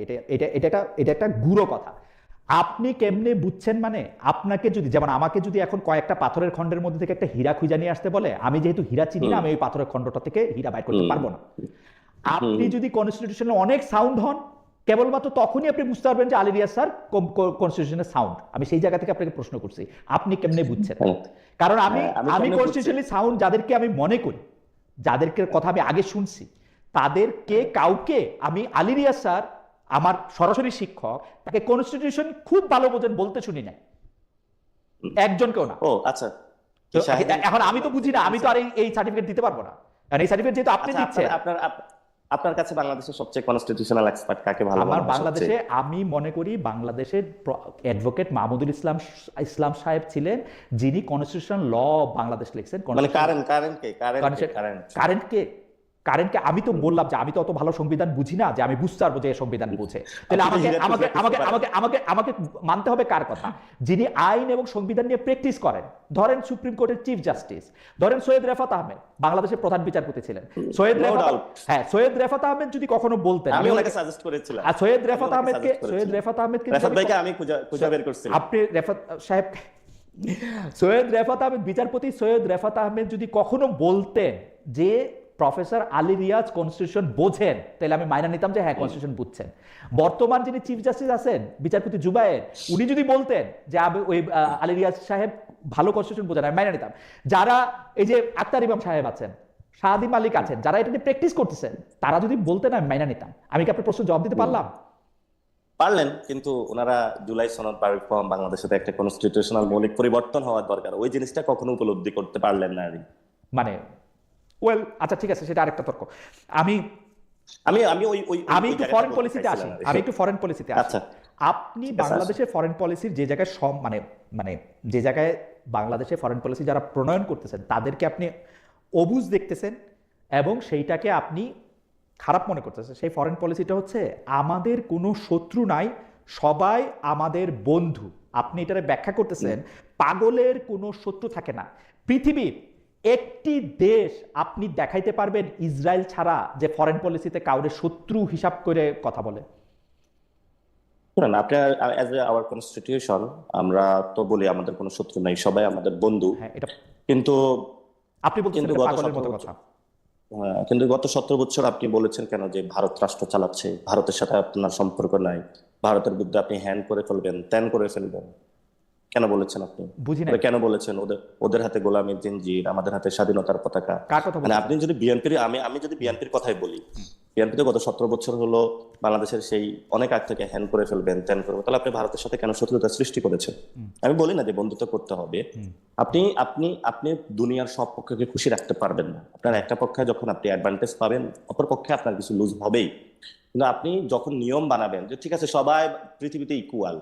এটা একটা গুঁড়ো কথা। আপনি কেমনে বুঝছেন মানে আপনাকে যদি, যেমন আমাকে যদি এখন কয়েকটা পাথরের খণ্ডের মধ্যে থেকে একটা হীরা খুঁজে নিয়ে আসতে বলে, আমি যেহেতু হীরা চিনি না, আমি ওই পাথরের খণ্ডটা থেকে হীরা বাইর করতে পারবো না। আপনি যদি কনস্টিটিউশনে অনেক সাউন্ড হন, কেবলমাত্র তখনই আপনি বুঝতে পারবেন যে আলী রিয়াজ স্যার কনস্টিটিউশনের সাউন্ড। আমি সেই জায়গা থেকে আপনাকে প্রশ্ন করছি আপনি কেমনে বুঝছেন, কারণ আমি কনস্টিটিউশনালি সাউন্ড যাদেরকে আমি মনে করি, যাদেরকে কথা আমি আগে শুনছি, কাউকে আমি আলী রিয়াজ স্যার আমার সরাসরি শিক্ষক, তাকে কনস্টিটিউশন খুব ভালো বোঝেন বলতে শুনি নাই, একজনকেও না। ও আচ্ছা, এখন আমি তো বুঝি না, আমি তো আর এই সার্টিফিকেট দিতে পারবো না, কারণ এই সার্টিফিকেট যেহেতু আপনি দিচ্ছেন। আপনার কাছে বাংলাদেশের সবচেয়ে কনস্টিটিউশনাল এক্সপার্ট কাকে ভালো আমার বাংলাদেশে আমি মনে করি বাংলাদেশের অ্যাডভোকেট মাহমুদুল ইসলাম সাহেব ছিলেন, যিনি কনস্টিটিউশনাল ল বাংলাদেশ লিখছেন। মানে কারেন্টকে আমি তো বললাম যে আমি তো অত ভালো সংবিধান বুঝি না যে আমি বুঝতে পারবো যে সংবিধান বুঝে, তাহলে আমাকে মানতে হবে কার কথা? যিনি আইন এবং সংবিধান নিয়ে প্র্যাকটিস করেন, ধরেন সুপ্রিম কোর্টের চিফ জাস্টিস, ধরেন সৈয়দ রেফাত আহমেদ বাংলাদেশের প্রধান বিচারপতি ছিলেন। সৈয়দ রেফাত আহমেদ যদি কখনো বলতেন, আমি ওনাকে সাজেস্ট করেছিলাম, সৈয়দ রেফাত আহমেদকে আপনি সৈয়দ রেফাত আহমেদ বিচারপতি সৈয়দ রেফাত আহমেদ যদি কখনো বলতেন যে প্রফেসর আলী রিয়াজ কনস্টিটিউশন বোঝেন, তাহলে আমি মাইনা নিতাম যে হ্যাঁ কনস্টিটিউশন বুঝছেন। বর্তমান যিনি চিফ জাস্টিস আছেন বিচারপতি জুবায়ের, উনি যদি বলতেন যে ওই আলী রিয়াজ সাহেব ভালো কনস্টিটিউশন বোঝেন, আমি মাইনা নিতাম। যারা এই যে আক্তার ইমাম সাহেব আছেন, শাহাদি মালিক আছেন, যারা এটা নিয়ে প্র্যাকটিস করতেছেন, তারা যদি বলতেন আমি মাইনা নিতাম। আমি কি আপনার প্রশ্ন জবাব দিতে পারলেন? কিন্তু ওনারা জুলাই সনদ বা রিফর্ম, বাংলাদেশে একটা কনস্টিটিউশনাল মৌলিক পরিবর্তন হওয়ার দরকার, ওই জিনিসটা কখনো উপলব্ধি করতে পারলেন না। মানে আচ্ছা ঠিক আছে, সেটা আরেকটা তর্ক। আমি একটু ফরেন পলিসিতে আসি। আপনি বাংলাদেশের ফরেন পলিসির যে জায়গায় যে জায়গায় বাংলাদেশের ফরেন পলিসি যারা প্রণয়ন করতেছেন তাদেরকে আপনি অবুঝ দেখতেছেন এবং সেইটাকে আপনি খারাপ মনে করতেছেন। সেই ফরেন পলিসিটা হচ্ছে আমাদের কোনো শত্রু নাই, সবাই আমাদের বন্ধু। আপনি এটারে ব্যাখ্যা করতেছেন পাগলের কোনো শত্রু থাকে না। পৃথিবীর একটি দেশ আপনি দেখাইতে পারবেন ইসরায়েল ছাড়া যে ফরেন পলিসিতে কাউরে শত্রু হিসাব করে কথা বলে? আওয়ার কনস্টিটিউশন আমরা তো বলি আমাদের কোনো শত্রু নাই, সবাই আমাদের বন্ধু। হ্যাঁ, এটা কিন্তু আপনি বলছেন পাগলের মতো কথা। কিন্তু গত 17 বছর আপনি বলেছেন কেন যে ভারত রাষ্ট্র চালাচ্ছে, ভারতের সাথে আপনার সম্পর্ক নাই, ভারতের বিরুদ্ধে আপনি হ্যান্ড করে ফেলবেন, ত্যান করে ফেলবেন, কেন বলেছেন আপনি? বুঝি না কেন বলেছেন ওদের হাতে গোলামের জিঞ্জির, আমাদের হাতে স্বাধীনতার পতাকা? মানে আপনি যদি বিএনপির, আমি যদি বিএনপির কথাই বলি, বিএনপি তো গত 17 বছর হলো বাংলাদেশের সেই অনেক আগ থেকে হ্যান্ড করে ফেলবেন, ত্যান করবেন, তাহলে আপনি ভারতের সাথে কেন শত্রুতা সৃষ্টি করেছেন? আমি বলি না যে বন্ধুত্ব করতে হবে, আপনি আপনি আপনি দুনিয়ার সব পক্ষকে খুশি রাখতে পারবেন না। আপনার একটা পক্ষে যখন আপনি অ্যাডভান্টেজ পাবেন, অপর পক্ষে আপনার কিছু লুজ হবেই। কিন্তু আপনি যখন নিয়ম বানাবেন যে ঠিক আছে সবাই পৃথিবীতে ইকুয়াল,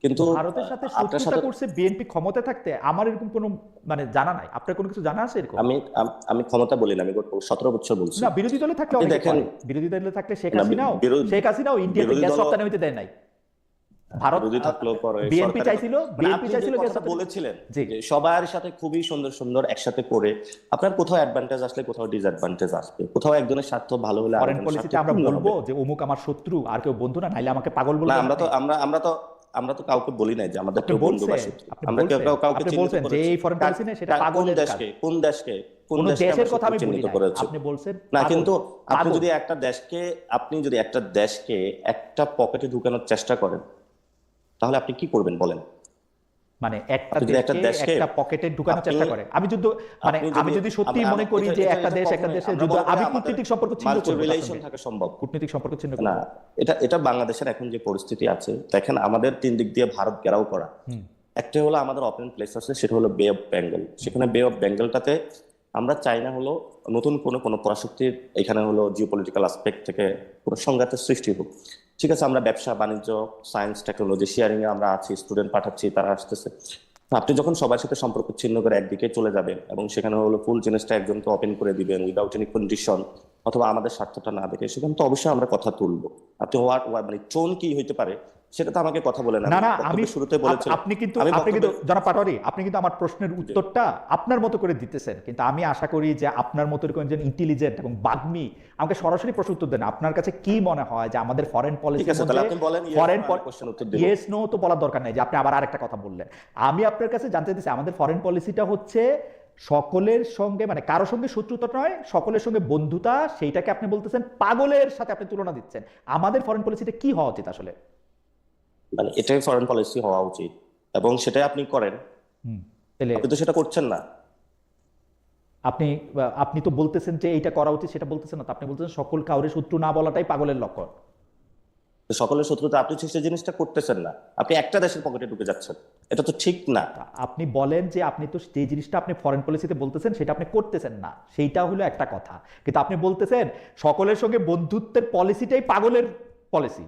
কিন্তু ভারতের সাথে শত্রুতা করছে বিএনপি ক্ষমতা থাকতে, আমার এরকম কোনো জানা নাই। আপনার কোনো কিছু জানা আছে এরকম? আমি ক্ষমতা বলি না, আমি 17 বছর বলছি। না, বিরোধী দলে থাকলে দেখেন, বিরোধী দলে থাকলে শেখ হাসিনাও ইন্ডিয়াতে গ্যাস রপ্তানি হইতে দেয় নাই। ভারত বিরোধী থাকলেও পরে বিএনপি চাইছিল বলেছিলেন যে সবার সাথে খুবই সুন্দর সুন্দর একসাথে করে আপনার কোথাও অ্যাডভান্টেজ আসলে কোথাও ডিসঅ্যাডভান্টেজ আসবে, কোথাও একজনের স্বার্থ ভালো হলে ফরেন পলিসিতে আমরা বলবো যে অমুক আমার শত্রু আর কেউ বন্ধু না, নাইলে আমাকে পাগল বলবো। আমরা তো আমরা তো কাউকে বলি নাই যে আমাদের আপনি কেউ বন্ধু বলছেন, বা শত্রু। আপনি আমরা কেউ বলছেন, কাউকে আপনি চিহ্নিত বলছেন যে করেছি। এই ফরেন পলিসি না সেটা কোন পাগলের কাজ। দেশকে কোন দেশকে কোন কোন দেশকে আমরা দেশের কথা শত্রু আমি বলি চিহ্নিত নাই, করেছি? আপনি বলছেন না, পাগল। কিন্তু আপনি পাগল যদি একটা দেশকে একটা পকেটে ঢুকানোর চেষ্টা করেন, তাহলে আপনি কি করবেন বলেন? মানে একটা আপনি যদি একটা দেশকে দেশকে একটা পকেটে ঢুকানোর আপনি চেষ্টা করে, আমি যুদ্ধ মানে আপনি আমি যদি যদি সত্যি মনে করি যে একটা দেশ একটা দেশের আমরা যুদ্ধ, মনে করি আমি আমাদের কূটনৈতিক সম্পর্ক ছিন্ন মাল্টি করবো তার রিলেশন সঙ্গে, থাকা সম্ভব কূটনৈতিক সম্পর্ক ছিন্ন না। করবো। এটা বাংলাদেশের এখন যে পরিস্থিতি আছে, দেখেন আমাদের 3 দিক দিয়ে ভারত ঘেরাও করা। হুম। একটা হলো আমাদের ওপেন প্লেস আছে, সেটা হলো বে অফ বেঙ্গল। সেখানে বে অফ বেঙ্গলটাতে আমরা চাই না হলো নতুন কোনো পরাশক্তির এখানে হলো জিওপলিটিক্যাল আসপেক্ট থেকে কোনো সংঘাতের সৃষ্টি হোক। ঠিক আছে, আমরা ব্যবসা বাণিজ্য সায়েন্স টেকনোলজি শেয়ারিং এ আমরা আছি, স্টুডেন্ট পাঠাচ্ছি, তারা আসতেছে। তো আপনি যখন সবার সাথে সম্পর্ক ছিন্ন করে একদিকে চলে যাবেন এবং সেখানে হলো ফুল জিনিসটা একজনকে ওপেন করে দিবেন উইদাউট এনি কন্ডিশন, অথবা আমাদের স্বার্থটা না দেখে, সেখানে তো অবশ্যই আমরা কথা তুলবো। আপনি মানে টোন কি হইতে পারে সেটা তো আমাকে কথা বলেন। না না, আমি বক্তব্যের শুরুতে বলেছিলাম। আপনি কিন্তু জনাব পাটোয়ারি, আপনি কিন্তু আমার প্রশ্নের উত্তরটা আপনার মতো করে দিতেছেন, কিন্তু আমি আশা করি যে আপনার মতো এরকম একজন ইন্টেলিজেন্ট এবং বাগ্মী আমাকে সরাসরি প্রশ্ন উত্তর দেন। আপনার কাছে কি মনে হয় যে আমাদের ফরেন ঠিক পলিসির আছে, তাহলে মধ্যে আপনি বলেন ফরেন কোশ্চেন উত্তর দিব। ইয়েস নো তো বলার দরকার নাই, যে আপনি আবার আরেকটা কথা বললেন। আমি আপনার কাছে জানতে চাইছি আমাদের ফরেন পলিসিটা হচ্ছে সকলের সঙ্গে, মানে কারো সঙ্গে শত্রুতা নয়, সকলের সঙ্গে বন্ধুতা, সেইটাকে আপনি বলতেছেন পাগলের সাথে আপনি তুলনা দিচ্ছেন। আমাদের ফরেন পলিসিটা কি হওয়া উচিত আসলে? মানে এটাই ফরেন পলিসি হওয়া উচিত এবং সেটাই আপনি করেন। হুম। তাহলে আপনি তো সেটা করছেন না। আপনি আপনি তো বলতেছেন যে এইটা করা উচিত, সেটা বলতেছেন না তো, আপনি বলতেছেন সকল কাউরে শত্রু না বলাটাই পাগলের লক্ষণ। তো সকলের শত্রুতা আপনি সেই জিনিসটা করতেছেন না, আপনি একটা দেশের পকেটে ঢুকে যাচ্ছেন। এটা তো ঠিক না। আপনি বলেন যে আপনি তো যে জিনিসটা আপনি ফরেন পলিসিতে বলতেছেন সেটা আপনি করতেছেন না, সেইটা হলো একটা কথা, কিন্তু আপনি বলতেছেন সকলের সঙ্গে বন্ধুত্বের পলিসিটাই পাগলের পলিসি।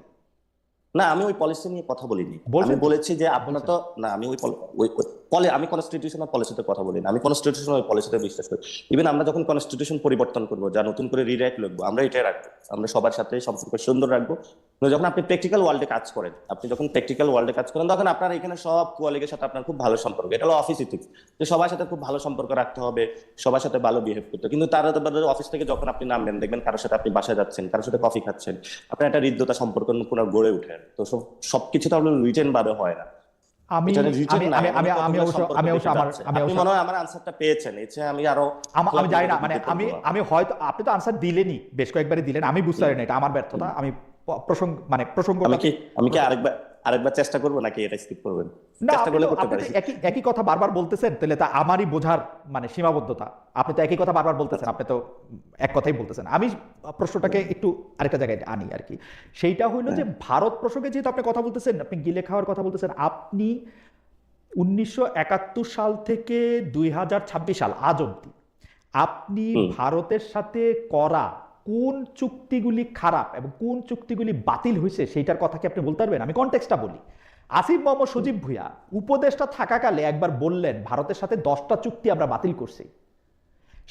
না, আমি ওই পলিসি নিয়ে কথা বলিনি। বলছেন আমি তো? বলেছি যে আপনারা বলছেন। তো না, আমি আমি কনস্টিটিউশনাল পলিসিতে কথা বলি না, আমি কনস্টিটিউশনাল পলিসিতে বিশ্বাস করি। ইভেন আমরা যখন কনস্টিটিউশন পরিবর্তন করবো, যা নতুন করে রিরাইট লিখবো, আমরা এটাই রাখবো, আমরা সবার সাথে সম্পর্ক সুন্দর রাখবো। কিন্তু যখন আপনি প্র্যাকটিক্যাল ওয়ার্ল্ডে কাজ করেন, তখন আপনার এখানে সব কোয়ালিগের সাথে আপনার খুব ভালো সম্পর্ক, এটা হলো অফিস ইথিক্স, যে সবার সাথে খুব ভালো সম্পর্ক রাখতে হবে, সবার সাথে ভালো বিহেভ করতে। কিন্তু তার অফিস থেকে যখন আপনি নামবেন, দেখবেন কারোর সাথে আপনি বাসায় যাচ্ছেন, কারোর সাথে কফি খাচ্ছেন, আপনার একটা হৃদ্যতা সম্পর্ক পুরো গড়ে উঠেন। তো সবকিছু তো আপনার রিটেন ভাবে হয় না। আমি এটা written আমি না, আমি এমন আমি আমি কতগুলো অবশ্য সম্পর্ক আমি অবশ্য দেখে আমার যাচ্ছে। আমি আপনি অবশ্য মনে হয় আমার আনসারটা পেয়েছেন, এতে আমি আরো আমি জানি না, মানে দিতে আমি পারবো না। আমি হয়তো আপনি তো আনসার দিলেনই, বেশ কয়েকবারই দিলেন, আমি বুঝতে পারি না, এটা আমার ব্যর্থতা। আমি প্রসঙ্গ মানে প্রসঙ্গ আমি কি আরেকবার চেষ্টা করবো নাকি এটা স্কিপ করবেন? না, চেষ্টা করলে করতে আপনি তো পারি। একই কথা বারবার বলতেছেন, তাহলে তা আমারই বোঝার মানে সীমাবদ্ধতা। আপনি তো একই কথা বারবার বলতেছেন, আপনি তো এক কথাই বলতেছেন। আমি প্রশ্নটাকে একটু আরেকটা জায়গায় আনি আর কি। সেইটা হইলো যে ভারত প্রসঙ্গে যেহেতু আপনি কথা বলতেছেন, আপনি গিলে খাওয়ার কথা বলতেছেন, আপনি 1971 সাল থেকে 2026 সাল আজ অব্দি আপনি ভারতের সাথে করা কোন চুক্তিগুলি খারাপ এবং কোন চুক্তিগুলি বাতিল হয়েছে সেইটার কথা কি আপনি বলতে পারবেন? আমি কনটেক্সটটা বলি। আসিফ মোহাম্মদ সজীব ভুঁইয়া উপদেষ্টা থাকাকালে একবার বললেন ভারতের সাথে 10টা চুক্তি আমরা বাতিল করছি।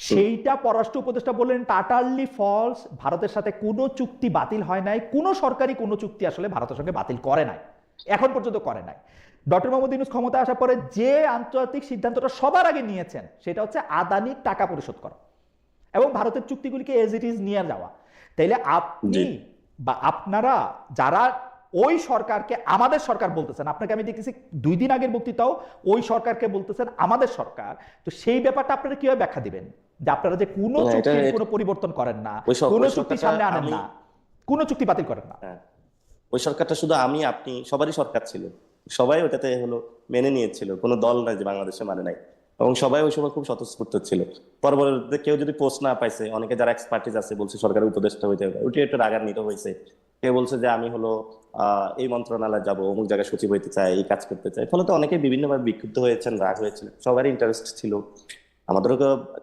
সেইটা পররাষ্ট্র উপদেষ্টা বললেন টাটারলি ফলস, ভারতের সাথে কোনো চুক্তি বাতিল হয় নাই, কোনো সরকারি কোনো চুক্তি আসলে ভারতের সঙ্গে বাতিল করে নাই, এখন পর্যন্ত করে নাই। ডক্টর মোহাম্মদ ইউনূস ক্ষমতায় আসার পরে যে আন্তর্জাতিক সিদ্ধান্তটা সবার আগে নিয়েছেন সেটা হচ্ছে আদানির টাকা পরিশোধ করা এবং ভারতের চুক্তিগুলিকে এজ ইট ইজ নিয়ে যাওয়া। তাইলে আপনি বা আপনারা যারা ওই সরকারকে আমাদের সরকার বলতেছেন, আপনাকে আমি দেখতেছি 2 দিন আগের বক্তৃতাও ওই সরকারকে বলতেছেন আমাদের সরকার, তো সেই ব্যাপারটা আপনারা কিভাবে ব্যাখ্যা দিবেন যে আপনারা যে কোনো চুক্তির কোনো পরিবর্তন করেন না, কোনো চুক্তি সামনে আনেন না, কোনো চুক্তি বাতিল করেন না? ওই সরকারটা শুধু আপনি সবারই সরকার ছিল, সবাই ওটাতে হলো মেনে নিয়েছিল, কোনো দল নাই যে বাংলাদেশে মানে নাই, এবং সবাই ওই সময় খুব স্বতঃস্ফূর্ত ছিল। পরবর্তীতে কেউ যদি পোস্ট না পাইছে, অনেকে যারা এক্সপার্টিস আছে বলছে সরকারের উপদেষ্টা হইতে হবে, ওইটা একটু রাগান্বিত হয়েছে। কেউ বলছে যে আমি হলো এই মন্ত্রণালয়ে যাব, অমুক জায়গায় সচিব হইতে চাই, এই কাজ করতে চাই। ফলে তো অনেকে বিভিন্নভাবে বিক্ষুব্ধ হয়েছেন, রাগ হয়েছিলেন, সবারই ইন্টারেস্ট ছিল। আমাদেরও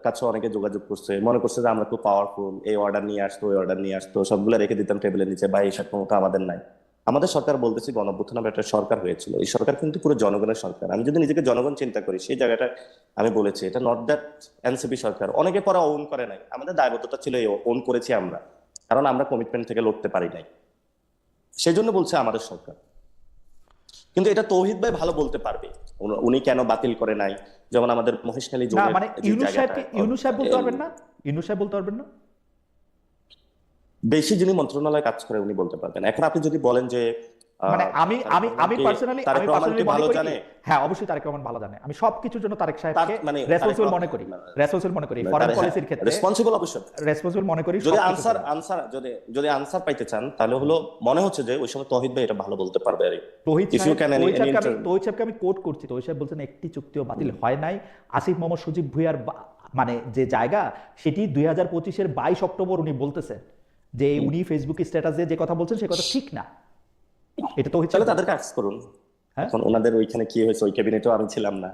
কাছে অনেকে যোগাযোগ করছে, মনে করছে যে আমরা খুব পাওয়ারফুল, এই অর্ডার নিয়ে আসতো, ওই অর্ডার নিয়ে আসতো, সবগুলো রেখে দিতাম টেবিলের নিচে, বা এই সব ক্ষমতা আমাদের নাই। আমাদের সরকার বলতেছি গণঅভ্যুত্থান নামে একটা সরকার হয়েছিল, এই সরকার কিন্তু পুরো জনগণের সরকার। আমি যদি নিজেকে জনগণ চিন্তা করি সেই জায়গাটা আমি বলেছি, এটা নট দ্যাট এনসিপি সরকার। অনেকে পরে ওন করে নাই, আমাদের দায়বদ্ধতা ছিল ওন করেছি আমরা, কারণ আমরা কমিটমেন্ট থেকে লড়তে পারি নাই, সেই জন্য বলছে আমাদের সরকার। কিন্তু এটা তৌহিদ ভাই ভালো বলতে পারবে উনি কেন বাতিল করে নাই। যেমন আমাদের মহেশখালী না, জোনের মানে ইউনূস সাহেব বলতে পারবেন না? ইউনূস সাহেব বলতে পারবেন না? বেশি যিনি মন্ত্রণালয়ে কাজ করে উনি বলতে পারবেন। এখন আপনি যদি বলেন যে মানে আমি আমি আমি কি পার্সোনালি তারেক রহমান কি মনে ভালো করি কি, জানে? হ্যাঁ অবশ্যই তারেক রহমান ভালো জানে। আমি সবকিছুর জন্য তারেক তার সাহেবকে মানে রেসপন্সিবল মনে করি, রেসপন্সিবল মনে করি ফরেন পলিসির ক্ষেত্রে রেসপন্সিবল অবশ্যই। রেসপন্সিবল মনে করি যদি সবকিছুর আনসার জন্য। আনসার যদি যদি আনসার পাইতে চান তাহলে হলো মনে হচ্ছে যে ওই সময় তৌহিদ ভাই এটা ভালো বলতে পারবে আর তৌহিদ ইফ ইউ ক্যান এনি তৌহিদ সাহেবকে আমি কোট করছি। তৌহিদ সাহেব বলছেন একটি চুক্তিও বাতিল হয় নাই। আসিফ মোহাম্মদ সজীব ভুঁইয়ার মানে যে জায়গা সেটি 2025-এর 22 অক্টোবর উনি বলতেছেন যে উনি ফেসবুক স্ট্যাটাসে যে কথা বলছেন সে কথা ঠিক না। এটা তৌহিদ তাহলে সাহেব তাদেরকে আক্স করুন। হ্যাঁ? এখন ওনাদের ওইখানে কি হয়েছে ওই ক্যাবিনেটেও আমি ছিলাম না,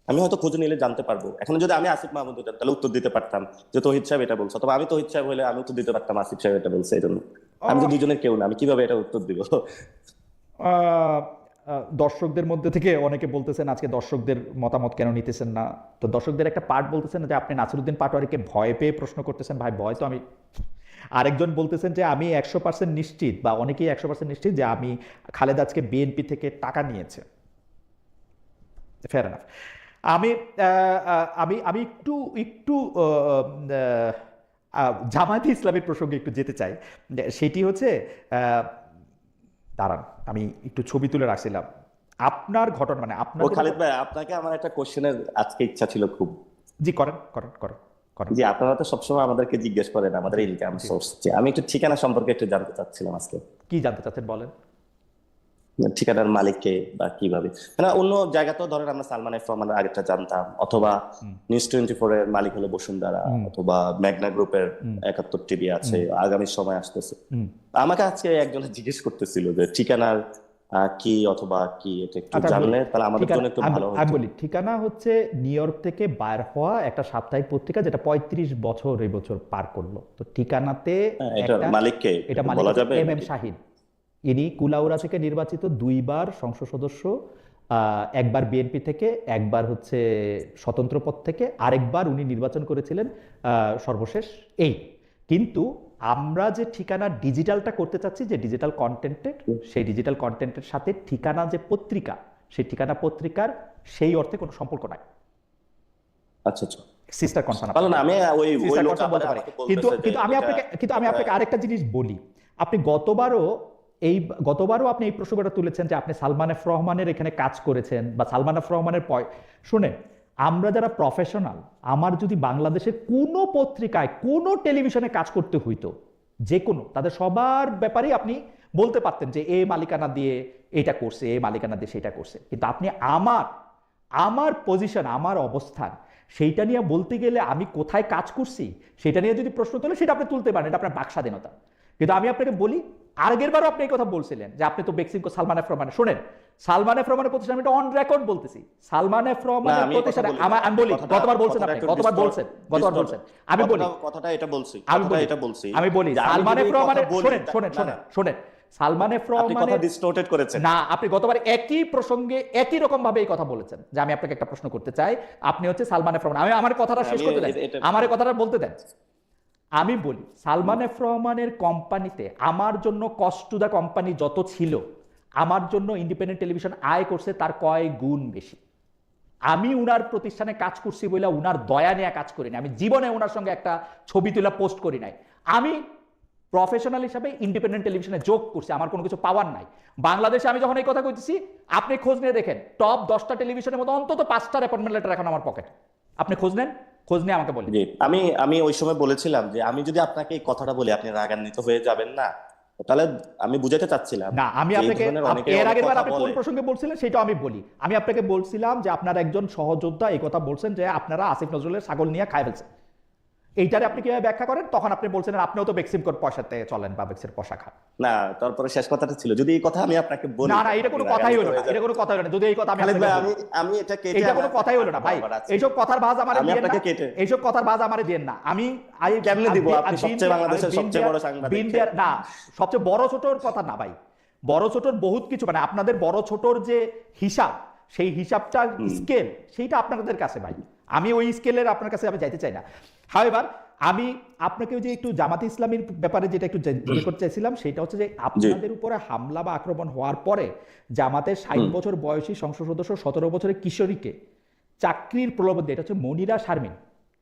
আমি হয়তো খোঁজ নিলে জানতে পারবো। এখন যদি আমি আসিফ মাহমুদ হতাম তাহলে উত্তর দিতে পারতাম যে তৌহিদ সাহেব এটা বলছে, অথবা আমি তৌহিদ সাহেব হলে আমি উত্তর দিতে পারতাম আসিফ সাহেব এটা বলছে। এই জন্য আমি তো দুজনের কেউ না, আমি কিভাবে এটা উত্তর দিব? দর্শকদের মধ্যে থেকে অনেকে বলতেছেন আজকে দর্শকদের মতামত কেন নিতেছেন না। তো দর্শকদের একটা পার্ট বলতেছেন যে আপনি নাসিরউদ্দিন পাটোয়ারিকে ভয় পেয়ে প্রশ্ন করতেছেন। ভাই ভয় তো আমি, আরেকজন বলতেছেন যে আমি 100% নিশ্চিত, বা অনেকেই 100% নিশ্চিত যে আমি খালেদা আজকে বিএনপি থেকে টাকা নিয়েছে। Fair enough. আমি আমি আমি একটু একটু জামায়াতে ইসলামের প্রসঙ্গে একটু যেতে চাই। সেটি হচ্ছে দাঁড়ান আমি একটু ছবি তুলে রাখছিলাম আপনার ঘটনা, মানে আপনার খালিদ ভাই আপনাকে আমার একটা কোশ্চেনের আজকে ইচ্ছা ছিল খুব। জি করেন করেন করেন করেন। জি, আপনারা তো সবসময় আমাদেরকে জিজ্ঞেস করেন আমাদের ইনকাম সোর্স, যে আমি একটু ঠিকানা সম্পর্কে একটু জানতে চাচ্ছিলাম আজকে। কি জানতে চাচ্ছেন বলেন। ঠিকানার মালিককে বা কিভাবে, মানে অন্য জায়গাতেও ধরেন আমরা সালমান এফ রহমানের আগেরটা জানতাম, অথবা নিউজ 24 এর মালিক হলো বসুন্ধরা, অথবা মেঘনা গ্রুপের 71 টিভি আছে, আগামী সময় আসতেছে। আমাকে আজকে একজন জিজ্ঞেস করতেছিল যে ঠিকানার কি অথবা কি, এটা একটু জানলে তাহলে আমাদের জন্য একটু ভালো হতো। আমি বলি ঠিকানা হচ্ছে নিউ ইয়র্ক থেকে বাইর হওয়া একটা সাপ্তাহিক পত্রিকা যেটা 35 বছর এই বছর পার করলো। তো ঠিকানাতে এটা মালিককে এটা বলা যাবে? এম শাহিন। ইনি কুলাউড়া থেকে নির্বাচিত 2 বার সংসদ সদস্য, একবার বিএনপি থেকে, একবার হচ্ছে স্বতন্ত্র পদ থেকে, আরেকবার উনি নির্বাচন করেছিলেন সর্বশেষ এই। কিন্তু আমরা যে ঠিকানা ডিজিটালটা করতে চাচ্ছি, যে ডিজিটাল কন্টেন্টের, সেই ডিজিটাল কন্টেন্টের সাথে ঠিকানা যে পত্রিকা, সেই ঠিকানা পত্রিকার সেই অর্থে কোনো সম্পর্ক নাই। আচ্ছা আচ্ছা, সিস্টার কনসার্ন ভালো না, আমি ওই সিস্টার লোক কনসার্ন বলতে পারি। আমাকে বলতেছে কিন্তু যে কিন্তু আমি আপনাকে আরেকটা জিনিস বলি। আপনি গতবারও আপনি এই প্রসঙ্গটা তুলেছেন যে আপনি সালমান এফ রহমানের এখানে কাজ করেছেন, বা সালমান এফ রহমানের শুনেন, আমরা যারা প্রফেশনাল, আমার যদি বাংলাদেশের কোনো পত্রিকায় কোনো টেলিভিশনে কাজ করতে হইতো, যে কোনো, তাদের সবার ব্যাপারেই আপনি বলতে পারতেন যে এই মালিকানা দিয়ে এটা করছে, এই মালিকানা দিয়ে সেটা করছে। কিন্তু আপনি আমার পজিশন, আমার অবস্থান, সেইটা নিয়ে বলতে গেলে আমি কোথায় কাজ করছি সেটা নিয়ে যদি প্রশ্ন তোলে, সেটা আপনি তুলতে পারেন, এটা আপনার বাক স্বাধীনতা। কিন্তু আমি আপনাকে বলি, আগের বারও আপনি এই কথা বলছিলেন যে আপনি তো বেক্সিমকো সালমান এফ রহমান, শোনেন, সালমান এফ রহমানের প্রতিষ্ঠান, আমি এটা অন রেকর্ড বলতেছি, সালমান এফ রহমানের প্রতিষ্ঠান, আমি বলি গতবার বলছেন আপনি, গতবার বলছেন আমি বলি কথাটা এটা বলছি, আমি বলি সালমান এফ রহমানের, শোনেন সালমান এফ রহমানের ডিসটোর্টেড করেছেন না, আপনি গতবার একই প্রসঙ্গে একই রকম ভাবে এই কথা বলেছেন। যে আমি আপনাকে একটা প্রশ্ন করতে চাই, আপনি হচ্ছে সালমান এফ রহমান, আমি আমার কথাটা শেষ করতে দেন, আমার কথাটা বলতে দেন। আমি বলি সালমান এফ রহমানের কোম্পানিতে আমার জন্য কস্ট টু দা কোম্পানি যত ছিল, আমার জন্য ইন্ডিপেন্ডেন্ট টেলিভিশন আয় করছে তার কয়েক গুণ বেশি। আমি উনার প্রতিষ্ঠানে কাজ করছি বলে উনার দয়া নিয়ে কাজ করি না, আমি জীবনে উনার সঙ্গে একটা ছবি তুলে পোস্ট করি নাই। আমি প্রফেশনাল হিসাবে ইন্ডিপেন্ডেন্ট টেলিভিশনে যোগ করছি, আমার কোনো কিছু পাওয়ার নাই। বাংলাদেশে আমি যখন এই কথা কইতেছি, আপনি খোঁজ নিয়ে দেখেন, টপ 10টা টেলিভিশনের মধ্যে অন্তত 5টার অ্যাপয়েন্টমেন্ট লেটার এখন আমার পকেটে। আপনি খোঁজ নেন, খোঁজ নিয়ে আমাকে বলেন। আমি ওই সময় বলেছিলাম যে আমি যদি আপনাকে এই কথাটা বলি আপনি রাগান্বিত হয়ে যাবেন না, তাহলে আমি বুঝাতে চাচ্ছিলাম না, আমি আপনাকে এর আগের বার আপনি কোন প্রসঙ্গে বলছিলেন সেটা আমি বলি। আমি আপনাকে বলছিলাম যে আপনার একজন সহযোদ্ধা এই কথা বলছেন যে আপনারা আসিফ নজরুলের ছাগল নিয়ে খায় ফেলছেন। এইটারে আপনি কিভাবে ব্যাখ্যা করেন? তখন আপনি বলছেন আপনিও তো বেক্সিমকোর পয়সাতে চলেন বা বেক্সের পয়সা খান। না, তারপরে শেষ কথাটা ছিল যদি এই কথা আমি আপনাকে বলি, না এটা কোনো কথাই হলো না, এটা কোনো কথাই হলো না। যদি এই কথা আমি এটা কেটে, এটা কোনো কথাই হলো না ভাই, এইসব কথার ভাজ আমারে দিয়েন না, এইসব কথার ভাজ আমারে দিয়েন না। আমি কেমনে দিব? আপনি সবচেয়ে বাংলাদেশের সবচেয়ে বড় সাংবাদিক। না, সবচেয়ে বড় ছোটর কথা না ভাই, বড় ছোটর বহুত কিছু, মানে আপনাদের বড় ছোটর যে হিসাব, সেই হিসাবটা স্কেল সেইটা আপনাদের কাছে ভাই, আমি ওই স্কেলের আপনার কাছে আমি যাইতে চাই না। হাওয়েভার আমি আপনাকে যে একটু জামাতে ইসলামীর ব্যাপারে যেটা একটু জিজ্ঞেস করতে চাইছিলাম, সেটা হচ্ছে যে আপনাদের উপরে হামলা বা আক্রমণ হওয়ার পরে জামাতের 60 বছর বয়সী সংসদ সদস্য 17 বছরের কিশোরীকে চাকরির প্রলোভন দিয়ে, এটা হচ্ছে মনিরা শারমিন,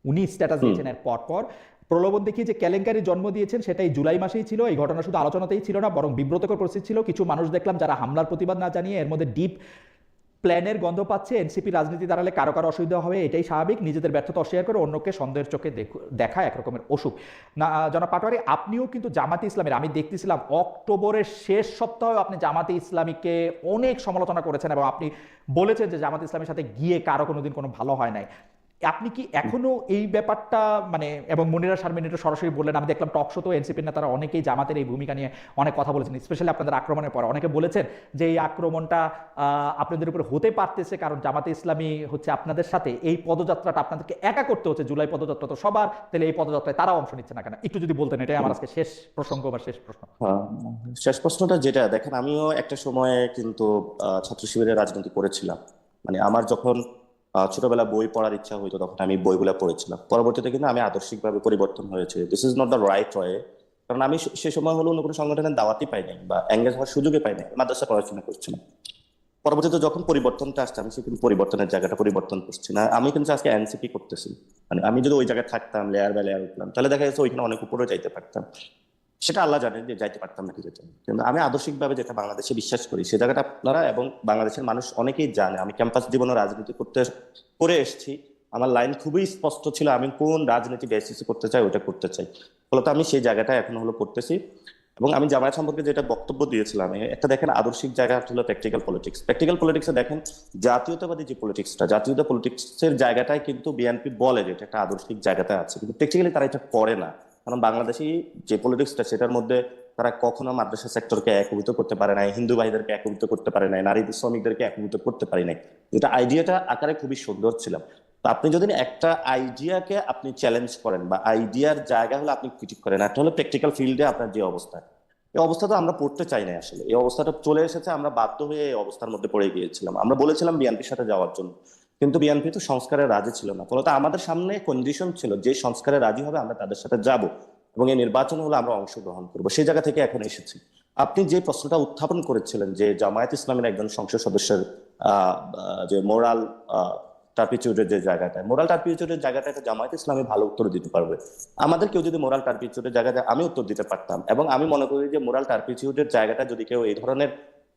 উনি স্ট্যাটাস দিয়েছেন এর পর প্রলোভন দেখিয়ে যে কেলেঙ্কারি জন্ম দিয়েছেন সেটাই জুলাই মাসেই ছিল। এই ঘটনা শুধু আলোচনাতেই ছিল না, বরং বিব্রতকর পরিস্থিতি ছিল। কিছু মানুষ দেখলাম যারা হামলার প্রতিবাদ না জানিয়ে এর মধ্যে ডিপ প্ল্যানের গন্ধ পাচ্ছে। এনসিপি রাজনীতি দাঁড়ালে কারো কারো অসুবিধা হবে, এটাই স্বাভাবিক। নিজেদের ব্যর্থতা অস্বীকার করে অন্যকে সন্দেহের চোখে দেখা একরকমের অসুখ। না জনাব পাটোয়ারি, আপনিও কিন্তু জামাতে ইসলামের, আমি দেখতেছিলাম অক্টোবরের শেষ সপ্তাহে আপনি জামাতে ইসলামীকে অনেক সমালোচনা করেছেন এবং আপনি বলেছেন যে জামাতে ইসলামের সাথে গিয়ে কারো কোনোদিন কোনো ভালো হয় নাই। আপনি কি এখনো এই ব্যাপারটা মানে, এবং মনিরা শারমিন এটা সরাসরি বললেন, আমি দেখলাম টক শোতেও এনসিপির নেতারা অনেকেই জামাতের এই ভূমিকা নিয়ে অনেক কথা বলেছেন, স্পেশালি আপনাদের আক্রমণের পর অনেকে বলেছেন যে এই আক্রমণটা আপনাদের উপর হতে পারতেছে কারণ জামাতে ইসলামী হচ্ছে আপনাদের সাথে এই পদযাত্রাটা আপনাদেরকে একা করতে হচ্ছে। জুলাই পদযাত্রা তো সবার, তাহলে এই পদযাত্রায় তারাও অংশ নিচ্ছে না কেন? একটু যদি বলতেন, এটাই আমার আজকে শেষ প্রসঙ্গ বা শেষ প্রশ্ন। হ্যাঁ, শেষ প্রশ্নটা যেটা দেখেন, আমিও একটা সময়ে কিন্তু ছাত্র শিবিরের রাজনীতি করেছিলাম। মানে আমার যখন ছোটবেলা বই পড়ার ইচ্ছা হইতো তখন আমি বইগুলো পড়েছিলাম। পরবর্তীতে কিন্তু আমি আদর্শিকভাবে পরিবর্তন হয়েছে। This is not the right way. কারণ আমি সে সময় হলো অন্য কোনো সংগঠনের দাওয়াতই পাই নাই বা এঙ্গেজ হওয়ার সুযোগই পাই নাই, মাদ্রাসা পড়াশোনা করছিলাম। পরবর্তীতে যখন পরিবর্তনটা আসছে, আমি কিন্তু পরিবর্তনের জায়গাটা পরিবর্তন করছি না, আমি কিন্তু আজকে এনসিপি করতেছি। মানে আমি যদি ওই জায়গায় থাকতাম, লেয়ার বাই লেয়ার উঠলাম, তাহলে দেখা যাচ্ছে ওইখানে অনেক উপরে যাইতে পারতাম। সেটা আল্লাহ জানেন যে যাইতে পারতাম নাকি যেতাম, কিন্তু আমি আদর্শিকভাবে যেটা বাংলাদেশে বিশ্বাস করি সে জায়গাটা আপনারা এবং বাংলাদেশের মানুষ অনেকেই জানে। আমি ক্যাম্পাস জীবনে রাজনীতি করে এসেছি। আমার লাইন খুবই স্পষ্ট ছিল, আমি কোন রাজনীতি বেসিসে করতে চাই ওটা করতে চাই। ফলত আমি সেই জায়গাটা এখন হলো করতেছি। এবং আমি জামায়াত সম্পর্কে যেটা বক্তব্য দিয়েছিলাম, একটা দেখেন আদর্শিক জায়গা হলো প্র্যাকটিক্যাল পলিটিক্স। প্র্যাকটিক্যাল পলিটিক্সে দেখেন জাতীয়তাবাদী যে পলিটিক্সটা, জাতীয়তা পলিটিক্সের জায়গাটাই কিন্তু বিএনপি বলে যে এটা একটা আদর্শিক জায়গাতে আছে, কিন্তু প্র্যাকটিক্যালি তারা এটা করে না। কারণ বাংলাদেশি যে পলিটিক্সটা সেটার মধ্যে তারা কখনো মাদ্রাসা সেক্টরকে একীভূত করতে পারে নাই, হিন্দু ভাইদেরকে একীভূত করতে পারে নাই, নারী শ্রমিকদেরকে একীভূত করতে পারে নাই। যেটা আইডিয়াটা আকারে খুবই সুন্দর ছিল। তো আপনি যদি একটা আইডিয়াকে আপনি চ্যালেঞ্জ করেন বা আইডিয়ার জায়গা হলে আপনি ক্রিটিক করেন, একটা হলো প্র্যাকটিক্যাল ফিল্ডে আপনার যে অবস্থা, এই অবস্থাটা আমরা পড়তে চাই না। আসলে এই অবস্থাটা চলে এসেছে, আমরা বাধ্য হয়ে এই অবস্থার মধ্যে পড়ে গিয়েছিলাম। আমরা বলেছিলাম বিএনপির সাথে যাওয়ার জন্য, কিন্তু বিএনপি তো সংস্কারের রাজি ছিল না। ফলত আমাদের সামনে কন্ডিশন ছিল যে সংস্কারে রাজি হবে আমরা তাদের সাথে যাব এবং এই নির্বাচন হলে আমরা অংশগ্রহণ করবো। সেই জায়গা থেকে এখন এসেছি। আপনি যে প্রশ্নটা উত্থাপন করেছিলেন যে জামায়াত ইসলামের একজন সংসদ সদস্যের যে মোরাল টার্পিচিউডের যে জায়গাটা, মোরাল টার্পিচিউডের জায়গাটা একটা জামায়াত ইসলামী ভালো উত্তর দিতে পারবে। আমাদের কেউ যদি মোরাল টার্পিচিউডের জায়গাটা আমি উত্তর দিতে পারতাম, এবং আমি মনে করি যে মোরাল টার্পিচিউডের জায়গাটা যদি কেউ এই ধরনের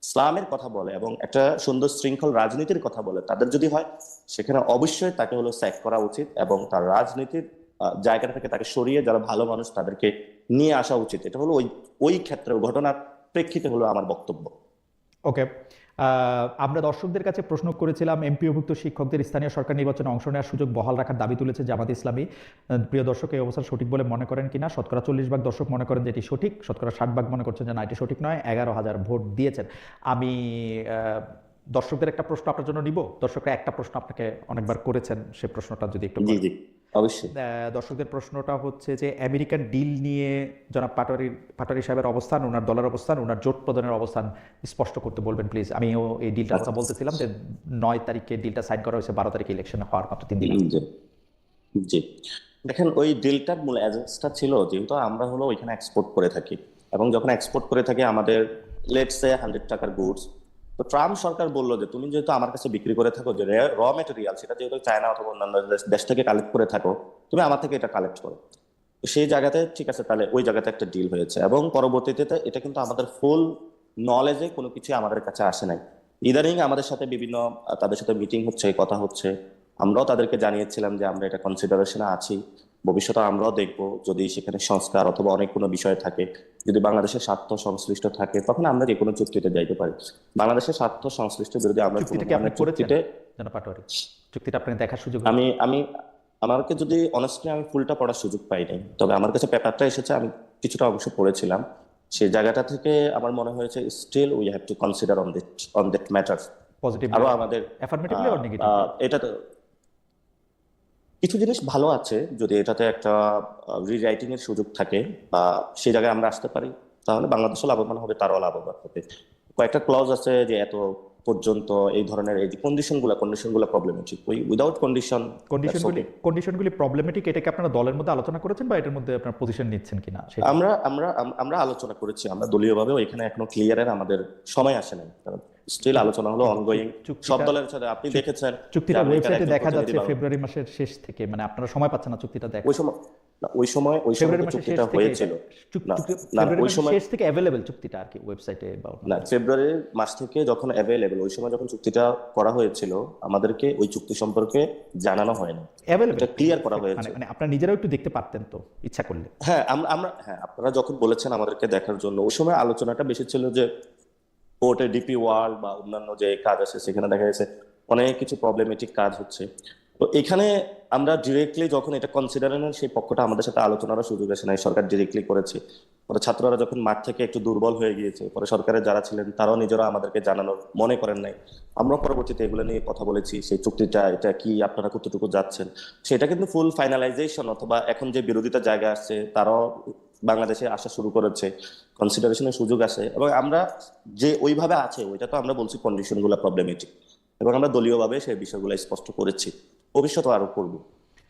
ইসলামের কথা বলে এবং একটা সুন্দর শৃঙ্খল রাজনীতির কথা বলে তাদের যদি হয়, সেখানে অবশ্যই তাকে হলো স্যাক করা উচিত এবং তার রাজনীতির জায়গাটা থেকে তাকে সরিয়ে যারা ভালো মানুষ তাদেরকে নিয়ে আসা উচিত। এটা হলো ওই ক্ষেত্রে ঘটনার প্রেক্ষিতে হলো আমার বক্তব্য। ওকে, আমরা দর্শকদের কাছে প্রশ্ন করেছিলাম এমপিওভুক্ত শিক্ষকদের স্থানীয় সরকার নির্বাচনে অংশ নেওয়ার সুযোগ বহাল রাখার দাবি তুলেছে জামাত ইসলামী। প্রিয় দর্শক, এই অবস্থা সঠিক বলে মনে করেন কিনা? শতকরা 40% দর্শক মনে করেন যে এটি সঠিক, শতকরা 60% মনে করছেন যে না এটি সঠিক নয়। 11,000 ভোট দিয়েছেন। আমি দর্শকদের একটা প্রশ্ন আপনার জন্য নিব। দর্শকরা একটা প্রশ্ন আপনাকে অনেকবার করেছেন, সে প্রশ্নটা যদি একটু জি জি অবশ্যই। দর্শকদের প্রশ্নটা হচ্ছে যে আমেরিকান ডিল নিয়ে জনাব পাটোয়ারি সাহেবের অবস্থান, ওনার দলের অবস্থান, ওনার জোট প্রদানের অবস্থান স্পষ্ট করতে বলবেন প্লিজ। আমিও এই ডিলটার কথা বলতেছিলাম যে 9 তারিখে ডিলটা সাইন করা হয়েছে, 12 তারিখে ইলেকশন হওয়ার মাত্র 3 দিন। জি জি দেখেন, ওই ডিলটার মূল এজেন্সটা ছিল যেহেতু আমরা হলো ওইখানে এক্সপোর্ট করে থাকি, এবং যখন এক্সপোর্ট করে থাকি আমাদের লেটস সে 100 টাকার গুডস, তো ট্রাম্প সরকার বললো যে তুমি যেহেতু আমার কাছে বিক্রি করে থাকো যে র মেটেরিয়াল, সেটা যেহেতু চায়না অথবা অন্যান্য দেশ থেকে কালেক্ট করে থাকো, তুমি আমার থেকে এটা কালেক্ট করো। তো সেই জায়গাতে ঠিক আছে, তাহলে ওই জায়গাতে একটা ডিল হয়েছে। এবং পরবর্তীতে এটা কিন্তু আমাদের ফুল নলেজে কোনো কিছু আমাদের কাছে আসে নাই। ইদানিং আমাদের সাথে বিভিন্ন তাদের সাথে মিটিং হচ্ছে, কথা হচ্ছে, আমরাও তাদেরকে জানিয়েছিলাম যে আমরা এটা কনসিডারেশনে আছি, ভবিষ্যতে আমরাও দেখবো যদি সেখানে সংস্কার অথবা অনেক কোনো বিষয় থাকে, যদি বাংলাদেশের স্বার্থ সংশ্লিষ্ট থাকে তখন আমরা যে কোনো চুক্তিতে যাইতে পারি। বাংলাদেশের স্বার্থ সংশ্লিষ্ট বিরোধী আমরা চুক্তিটা কি আপনি করেছেন জনাব পাটোয়ারি? চুক্তিটা আপনি দেখার সুযোগ? আমি আমাকে যদি অনেস্টলি আমি ফুলটা পড়ার সুযোগ পাই নাই, তবে আমার কাছে পেপারটা এসেছে, আমি কিছুটা অংশ পড়েছিলাম। সেই জায়গাটা থেকে আমার মনে হয়েছে still we have to consider on that matter. Positively আরো আমাদের অ্যাফার্মেটিভলি অর নেগেটিভলি? এটা তো কিছু জিনিস ভালো আছে, যদি এটাতে একটা রিরাইটিং এর সুযোগ থাকে বা সেই জায়গায় আমরা আসতে পারি তাহলে বাংলাদেশও লাভবান হবে, তারও লাভবান হবে। কয়েকটা ক্লজ আছে যে এত পর্যন্ত এই ধরনের এই কন্ডিশনগুলো প্রবলেমেটিক, উইদাউট কন্ডিশনগুলি প্রবলেমেটিক। এটাকে আপনারা দলের মধ্যে আলোচনা করেছেন বা এটার মধ্যে আপনারা পজিশন নিচ্ছেন কিনা? আমরা আমরা আমরা আলোচনা করেছি, আমরা দলীয়ভাবে এখানে এখনো ক্লিয়ারের আমাদের সময় আসে নাই, কারণ স্টিল আলোচনা হলো অনগোয়িং সব দলের সাথে। আপনি দেখেছেন চুক্তিটা ওয়েবসাইটে দেখা যাচ্ছে ফেব্রুয়ারি মাসের শেষ থেকে, মানে আপনারা সময় পাচ্ছেন না চুক্তিটা দেখা। না, ওই সময় ফেব্রুয়ারি তো মাসের শেষ চুক্তিটা থেকে হয়েছিল। না না ফেব্রুয়ারি ওই মাসের সময় শেষ থেকে অ্যাভেলেবেল চুক্তিটা আর কি ওয়েবসাইটে বা না, ফেব্রুয়ারি মাস থেকে যখন অ্যাভেলেবল, ওই সময় যখন চুক্তিটা করা হয়েছিল আমাদেরকে ওই চুক্তি সম্পর্কে জানানো হয়নি, অ্যাভেলেবেল এটা ক্লিয়ার করা মানে হয়েছে। মানে আপনারা নিজেরাও একটু দেখতে পারতেন তো ইচ্ছা করলে। হ্যাঁ আমরা হ্যাঁ, আপনারা যখন বলেছেন আমাদেরকে দেখার জন্য, ওই সময় আলোচনাটা বেশি ছিল যে পোর্টে ডিপি ওয়ার্ল্ড বা অন্যান্য যে কাজ আছে সেখানে দেখা গেছে অনেক কিছু প্রবলেমেটিক কাজ হচ্ছে। তো এখানে আমরা ডিরেক্টলি যখন এটা কনসিডার নেন, সেই পক্ষটা আমাদের সাথে আলোচনার সুযোগ আসে নাই, সরকার ডিরেক্টলি করেছে। পরে ছাত্ররা যখন মাঠ থেকে একটু দুর্বল হয়ে গিয়েছে, পরে সরকারের যারা ছিলেন তারাও নিজেরা আমাদেরকে জানানোর মনে করেন নাই। আমরা পরবর্তীতে এগুলো নিয়ে কথা বলেছি, সেই চুক্তিটা এটা কি, আপনারা কতটুকু যাচ্ছেন, সেটা কিন্তু ফুল ফাইনালাইজেশন অথবা এখন যে বিরোধিতার জায়গা আসছে তারাও বাংলাদেশে আসা শুরু করেছে, কনসিডারেশনের সুযোগ আছে। এবং আমরা যে ওইভাবে আছে ওইটা তো আমরা বলছি কন্ডিশন গুলো প্রবলেমেটিক, এবং আমরা দলীয়ভাবে সেই বিষয়গুলো স্পষ্ট করেছি, ভবিষ্যতে আরো করব।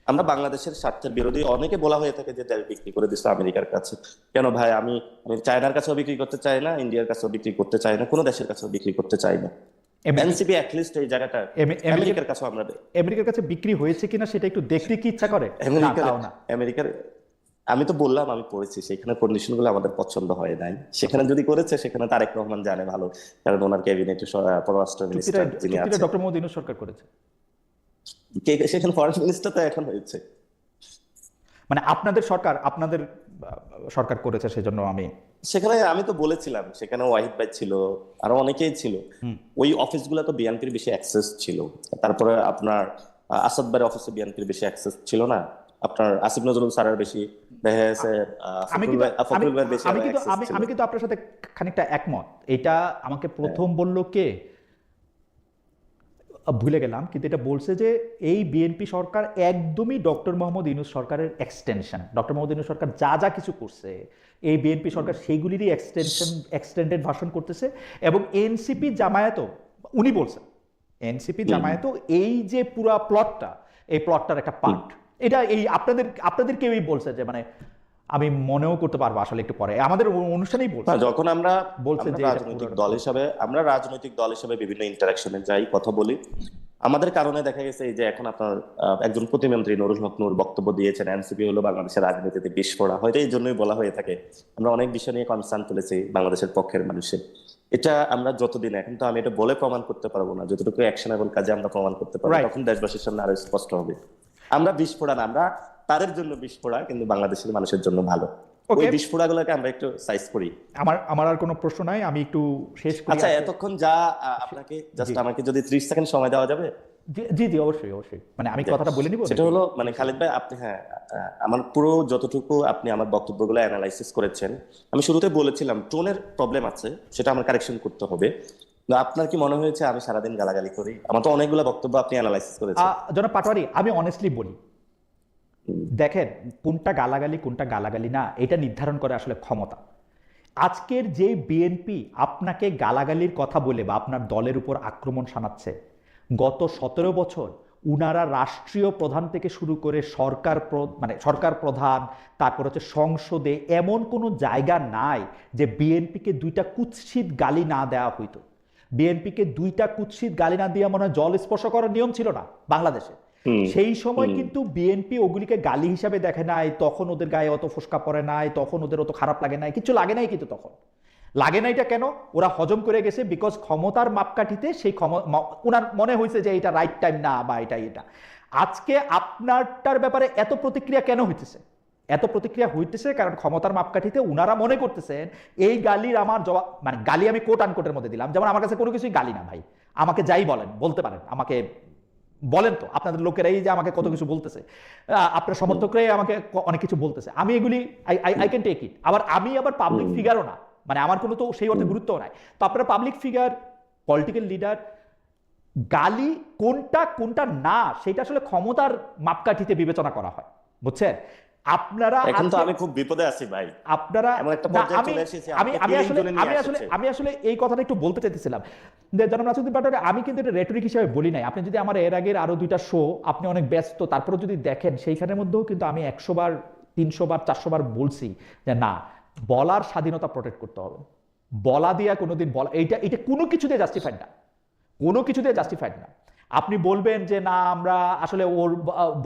আমরা বাংলাদেশের স্বার্থের বিরোধী, অনেকে বলা হয়ে থাকে যে তেল বিক্রি করে দিচ্ছে আমেরিকার কাছে। কেন ভাই, আমি আমি চায়নার কাছেও বিক্রি করতে চাই না, ইন্ডিয়ার কাছেও বিক্রি করতে চাই না, কোনো দেশের কাছেও বিক্রি করতে চাই না। এনসিপি অ্যাটলিস্ট এই জায়গাটা আমেরিকার কাছেও আমরা আমেরিকার কাছে বিক্রি হয়েছে কিনা সেটা একটু দেখতে কি ইচ্ছা করে? না, তাও না। আমেরিকার আমি তো বললাম আমি পড়েছি, সেখানে কন্ডিশন গুলো আমাদের পছন্দ হয় নাই। সেখানে যদি করেছে সেখানে তারেক রহমান জানে ভালো, কারণ ওনার ক্যাবিনেটে পররাষ্ট্র মিনিস্টার যিনি চুক্তিটা আছেন, ডক্টর মোহাম্মদ ইউনূস সরকার করেছে। সেখানে ফরেন মিনিস্টার তো এখন হয়েছে। মানে আপনাদের সরকার করেছে, সেজন্য আমি সেখানে আমি তো বলেছিলাম, সেখানে ওয়াহিদ ভাই ছিল, আরো অনেকেই ছিল। ওই অফিসগুলো তো বিএনপির বেশি অ্যাক্সেস ছিল। তারপরে আপনার আসাদ ভাইয়ের অফিসে বিএনপির বেশি অ্যাক্সেস ছিল না, আপনার আসিফ নজরুল স্যারের বেশি দেখা গেছে, ফখরুল ভাইয়ের বেশি অ্যাক্সেস ছিল। আমি কিন্তু আপনার সাথে খানিকটা একমত। এটা আমাকে প্রথম বললো কে ভুলে গেলাম, কিন্তু এটা বলছে যে এই বিএনপি সরকার একদমই ডক্টর মোহাম্মদ ইউনূস সরকারের এক্সটেনশন। ডক্টর মোহাম্মদ ইউনূস সরকার যা যা কিছু করছে এই বিএনপি সরকার সেইগুলিরই এক্সটেন্ডেড ভার্সন করতেছে। এবং এনসিপি জামায়াতও, উনি বলছেন এনসিপি জামায়াতও এই যে পুরা প্লটটা, এই প্লটটার একটা পার্ট। এটা এই আপনাদের কেউই বলছে যে, মানে আমি মনেও করতে পারবো আসলে একটু পরে আমাদের অনুষ্ঠানেই বলছে, যখন আমরা বলছে যে রাজনৈতিক দল হিসেবে বিভিন্ন ইন্টারাকশনে যাই, কথা বলি, আমাদের কারণে দেখা গেছে এই যে এখন আপনার একজন প্রতিমন্ত্রী নুরুল হক নূর বক্তব্য দিয়েছেন এনসিপি হলো বাংলাদেশের রাজনীতিতে বিস্ফোরা, হয়তো এই জন্যই বলা হয়ে থাকে। আমরা অনেক বিষয় নিয়ে কনসার্ন তুলেছি বাংলাদেশের পক্ষের মানুষের। এটা আমরা যতদিন, এখন তো আমি এটা বলে প্রমাণ করতে পারবো না, যতটুকু অ্যাকশনেবল কাজে আমরা প্রমাণ করতে পারবো তখন দেশবাসীর সামনে আরো স্পষ্ট হবে। আমরা বিস্ফোরা না, আমরা তাদের জন্য বিস্ফোরা, কিন্তু বাংলাদেশের মানুষের জন্য ভালো। ওই বিস্ফোরাগুলোকে আমরা একটু সাইজ করি। আমার আর কোনো প্রশ্ন নাই, আমি একটু শেষ করি। আচ্ছা, এতক্ষণ যা আপনাকে জাস্ট আমাকে যদি 30 সেকেন্ড সময় দেওয়া যাবে। জি জি, অবশ্যই অবশ্যই, মানে আমি কথাটা বলে নিব। সেটা হলো, মানে খালিদ ভাই আপনি, হ্যাঁ, আমার পুরো যতটুকু আপনি আমার বক্তব্যগুলো অ্যানালাইসিস করেছেন, আমি শুরুতে বলেছিলাম টোনের প্রবলেম আছে, সেটা আমার কারেকশন করতে হবে। আপনার কি মনে হয়েছে আমি সারাদিন গালাগালি করি? আমার তো অনেকগুলো বক্তব্য আপনি অ্যানালাইসিস করেছেন। জনাব পাটোয়ারি, আমি অনেস্টলি বলি, দেখেন কোনটা গালাগালি না এটা নির্ধারণ করে আসলে ক্ষমতা। আজকের যে বিএনপি আপনাকে গালাগালির কথা বলে বা আপনার দলের উপর আক্রমণ শানাচ্ছে, গত 17 বছর উনারা রাষ্ট্রীয় প্রধান থেকে শুরু করে সরকার প্রধান, তারপর হচ্ছে সংসদে এমন কোনো জায়গা নাই যে বিএনপিকে দুইটা কুৎসিত গালি না দেওয়া হইতো। বিএনপিকে দুইটা কুৎসিত গালি না দিয়ে মনে হয় জল স্পর্শ করার নিয়ম ছিল না বাংলাদেশে। সেই সময় কিন্তু বিএনপি ওগুলিকে গালি হিসাবে দেখে নাই, তখন ওদের গায়ে অত ফোসকা পড়ে নাই, তখন ওদের অত খারাপ লাগে নাই, কিছু লাগে নাই। কিন্তু তখন লাগে না, এটা কেন? ওরা হজম করে গেছে, বিকজ ক্ষমতার মাপকাঠিতে সেই ওনার মনে হয়েছে যে এটা রাইট টাইম না, বা এটা। আজকে আপনারটার ব্যাপারে এত প্রতিক্রিয়া কেন হইতেছে? এত প্রতিক্রিয়া হইতেছে কারণ ক্ষমতার মাপকাঠিতে উনারা মনে করতেছেন এই গালির আমার জবাব, মানে গালি আমি কোট আনকোটের মধ্যে দিলাম, যেমন আমার কাছে কোনো কিছুই গালি না ভাই, আমাকে যাই বলতে পারেন, আমাকে বলেন তো আপনাদের লোকেরাই যে আমাকে কত কিছু বলতেছে, আপনার সমর্থকরাই আমাকে অনেক কিছু বলতেছে, আমি এগুলি আই ক্যান টেক ইট। আমি পাবলিক ফিগারও না, মানে আমার কোনো তো সেই অর্থে গুরুত্বও নাই। তো আপনারা পাবলিক ফিগার, পলিটিক্যাল লিডার, গালি কোনটা না সেটা আসলে ক্ষমতার মাপকাঠিতে বিবেচনা করা হয়, বুঝছেন? আপনারা এখন তো আমি খুব বিপদে আছি ভাই, আপনারা আমি আসলে এই কথাটা একটু বলতে চাইতেছিলাম। জনাব নাসিরউদ্দিন পাটোয়ারি, আমি কিন্তু এটা রেটরিক হিসেবে বলি নাই। আপনি যদি আমার এর আগের আরো 2টা শো, আপনি অনেক ব্যস্ত, তারপরে যদি দেখেন সেইখানের মধ্যেও কিন্তু আমি 100 বার 300 বার 400 বার বলছি যে না, বলার স্বাধীনতা প্রোটেক্ট করতে হবে। বলা দিয়া কোনোদিন বলা, এটা কোনো কিছু দিয়ে জাস্টিফাইড না, কোনো কিছু দিয়ে জাস্টিফাইড না। আপনি বলবেন যে না আমরা আসলে ওর